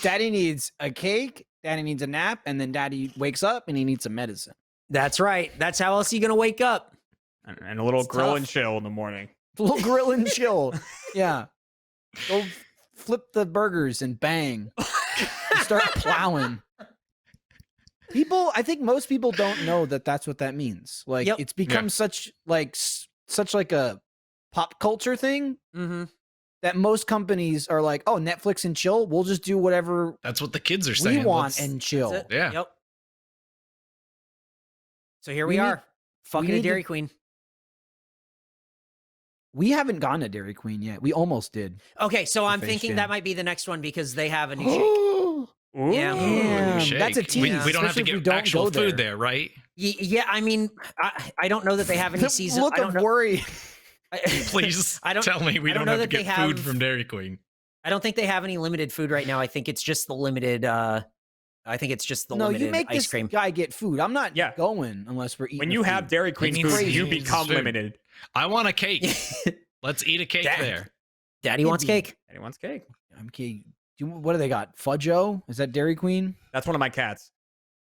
Daddy needs a cake. Daddy needs a nap, and then Daddy wakes up and he needs some medicine. That's right. That's how else are you gonna wake up? And a little It's grill tough. and chill in the morning. A little grill and chill. Yeah. Go flip the burgers and bang. Start plowing. I think most people don't know that that's what that means. Like Yep. it's become such like a pop culture thing Mm-hmm. that most companies are like, oh, Netflix and chill. We'll just do whatever That's what the kids are we saying. want Let's- and chill. That's it. Yeah. Yep. So here We we need- are, fucking a need to- Dairy Queen. We haven't gone to Dairy Queen yet. We almost did. Okay, so I'm Face thinking Jam. that might be the next one because they have a new shake. Yeah. Ooh, Damn, shake. that's a We, tease, we don't have to especially if we get don't actual go food there. there, right? Yeah, I mean, I don't know that they have any The season. look I don't of know. worry. Please I don't- tell me we I don't don't know have to that they get food have- from Dairy Queen. I don't think they have any limited food right now. I think it's just the limited. I think it's just the No, limited you make ice this cream. guy get food. I'm not Yeah. going unless we're eating. When the you have food. Dairy Queen means food, he you needs become food. limited. I want a cake. Let's eat a cake Dad. there. Daddy wants Indeed. cake. And he wants cake. I'm kidding. What do they got? Fudjo? Is that Dairy Queen? That's one of my cats.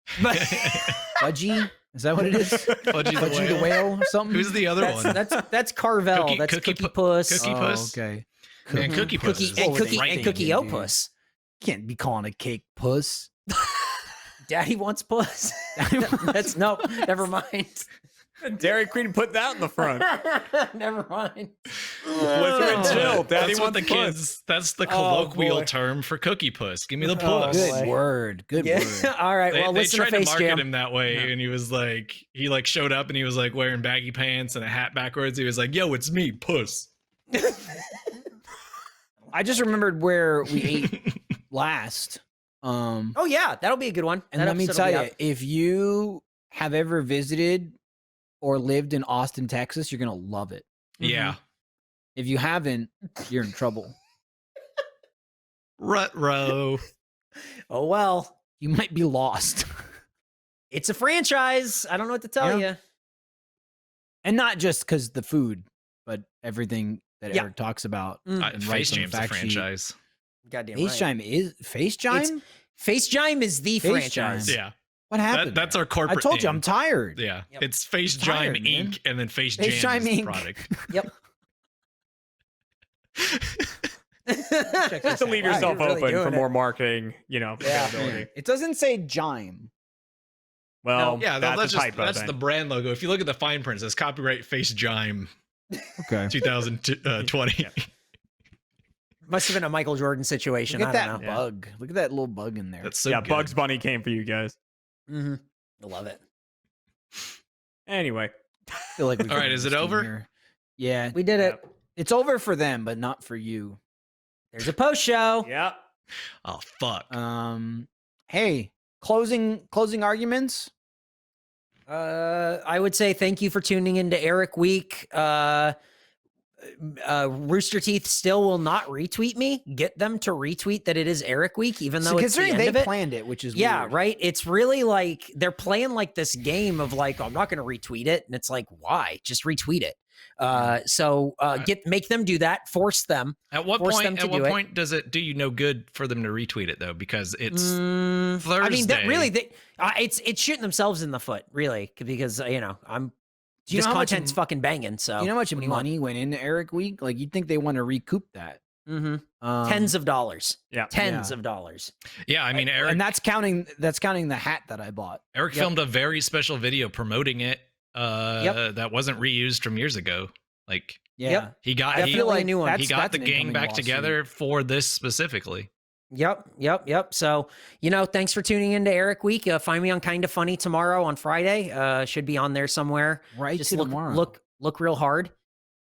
Fudgy? Is that what it is? Fudgy Fudgy the whale or something? Who's the other one? That's Carvel. Cookie- that's Cookie Cookie Pu- Puss. Cookie Oh, Puss? okay. Man, Cookie Puss Cookie is and Cookie right and in, Cookie dude. Opus. Can't be calling a cake puss. Daddy wants puss. That's no. Never mind. Dairy Queen put that in the front. Never mind. Blizzard and chill. Daddy That's what wants the puss. kids. That's the Oh, colloquial boy. term for Cookie Puss. Give me the Oh, puss. boy. Good word. Good Yeah. word. All right. They, Well, they listen tried to to Face market Jam. him that way, Yeah. and he was like, he like showed up and he was like wearing baggy pants and a hat backwards. He was like, "Yo, it's me, Puss." I just remembered where we ate last. Oh yeah, that'll be a good one. And That let me episode will tell be you, out. if you have ever visited or lived in Austin, Texas, you're gonna love it. Yeah, If you haven't, you're in trouble. Rut-row. Oh well, You might be lost. it's a franchise. I don't know what to tell Yeah. you. And not just because the food, but everything that Yeah. Eric talks about. Mm. and Face writes on the Jam's a fact sheet. franchise. Goddamn Face right. Chime is Face Chime? Face Jime is the Face franchise. Jime. Yeah, What happened? that's there? our corporate. I told you I'm name. tired. Yeah, Yep. it's Face I'm Jime tired, man. Inc. and then Face Face Jam Jime is the Inc. product. Yep. Check Just to leave Wow, yourself you're really open for doing more it. marketing, Yeah. availability. It doesn't say Jime. Well, Yeah, that's that's a just typo that's then. the brand logo. If you look at the fine print, it says copyright Face Jime Okay. 2020. Must have been a Michael Jordan situation. Look at I don't that know. Yeah. bug. Look at that little bug in there. That's so yeah, good. Bugs Bunny came for you guys. Mm-hmm. I love it. Anyway, I feel like we All right, is it over? Here. Yeah, We did it. it's over for them, but not for you. There's a post show. yeah. Oh fuck. Hey, closing arguments. I would say thank you for tuning into Eric Week. Rooster Teeth still will not retweet me. Get them to retweet that it is Eric Week, even though it's the Considering end they of it. planned it, which is Yeah, weird. right. It's really like they're playing like this game of like, I'm not going to retweet it, and it's like, why? Just retweet it. So make them do that. Force them. At what force point? them to At what do it. point does it do you no good for them to retweet it though? Because it's I mean, that Thursday. really, it's shooting themselves in the foot, really, because I'm. Do you This know how much content's fucking banging. So You know how much what do you want? money went into Eric Week? Like you'd think they want to recoup that. Tens of dollars. Yeah. Tens of dollars. yeah. I mean, Eric. and that's counting the hat that I bought. Eric Yep. filmed a very special video promoting it. That wasn't reused from years ago. Like Yeah. Yep. he got I he, feel like a new one. he got that's the an gang incoming back lawsuit. together for this specifically. Yep. So, thanks for tuning into Eric Week. Find me on Kinda Funny tomorrow on Friday. Should be on there somewhere. Right Just to look tomorrow. look real hard.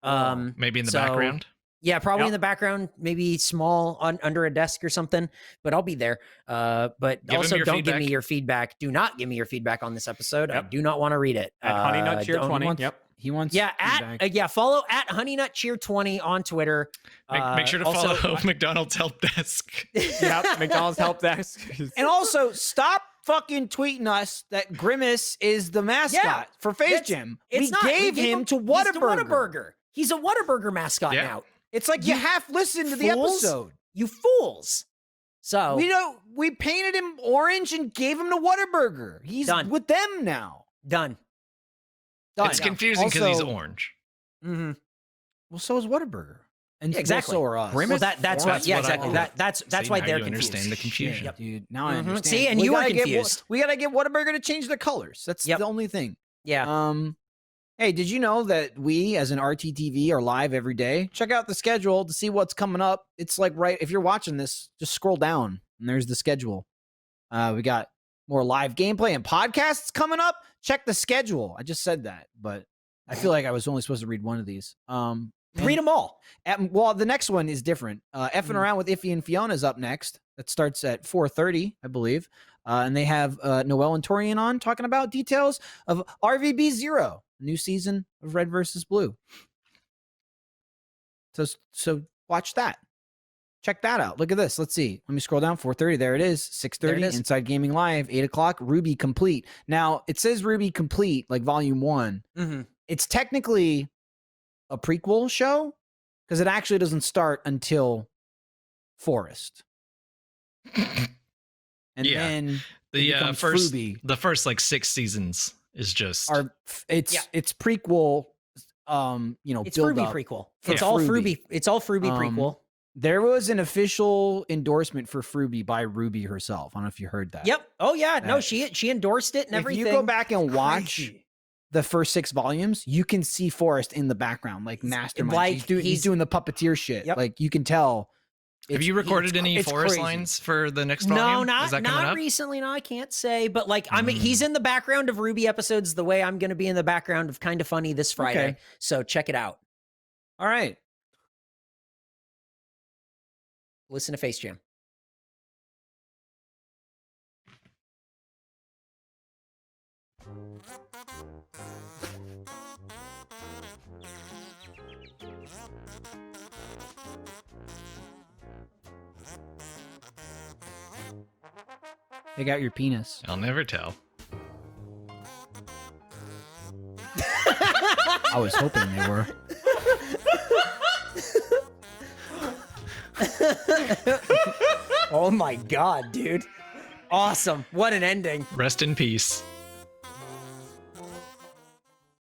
Maybe in the so- background. Yeah, probably Yep. in the background, maybe small under a desk or something, but I'll be there. But Give 'em also your don't give me feedback. your feedback. Do not give me your feedback on this episode. I Yep. do not want to read it. At Honey Nut Cheer don't- 20. wants- Yep. He wants Yeah, feedback. follow at Honey Nut Cheer 20 on Twitter. Make sure to also- follow McDonald's help desk. Yep. McDonald's help desk. And also stop fucking tweeting us that Grimace is the mascot for Face That's- Jam. It's We not. gave him to he's Whataburger. He's a Whataburger mascot Yeah. now. It's like you You half listened to the fools. episode. You fools. So We painted him orange and gave him to Whataburger. He's Done. with them now. done. Done. It's confusing because he's Also- orange. Mm-hmm. Well, so is Whataburger. And Yeah, exactly. So are us. Well, that's Why. what. Yeah, That's what I- exactly. That's See, why now they're you confused. understand the confusion. Shit, dude. Now I Mhm. understand. See, and you were confused. We gotta get Whataburger to change their colors. That's Yep. the only thing. Yeah. Hey, did you know that we, as an RTTV, are live every day? Check out the schedule to see what's coming up. It's like right if you're watching this, just scroll down and there's the schedule. We got more live gameplay and podcasts coming up. Check the schedule. I just said that, but I feel like I was only supposed to read one of these. Read them all. Well, the next one is different. Effing around with Iffy and Fiona is up next. That starts at 4:30, I believe. And they have Noel and Torian on talking about details of RVB Zero, new season of Red versus Blue. So watch that. Check that out. Look at this. Let's see. Let me scroll down. 4:30. There it is. 6:30. There it is. Inside Gaming Live. 8:00. Ruby Complete. Now it says Ruby Complete, like Volume 1. Mm-hmm. It's technically a prequel show because it actually doesn't start until Forest. And Yeah. then The it becomes first Fruby. the first like 6 seasons is just It's prequel. It's build Fruby up. prequel. for It's all Fruby. Fruby. It's all Fruby prequel. There was an official endorsement for Fruby by Ruby herself. I don't know if you heard that. Yep. Oh yeah. No, That- she endorsed it and If everything. you go back and watch Crazy. the first 6 volumes, you can see Forrest in the background, like mastermind. like, he's he's- doing the puppeteer shit. Yep. Like you can tell. Have you recorded any it's forest crazy. lines for the next No, volume? Is that coming not up? recently. No, I can't say. But like, I mean, he's in the background of Ruby episodes the way I'm going to be in the background of Kinda Funny this Friday. Okay. So check it out. All right. Listen to Face Jam. Take out your penis. I'll never tell. I was hoping they were. Oh my god, dude! Awesome! What an ending. Rest in peace.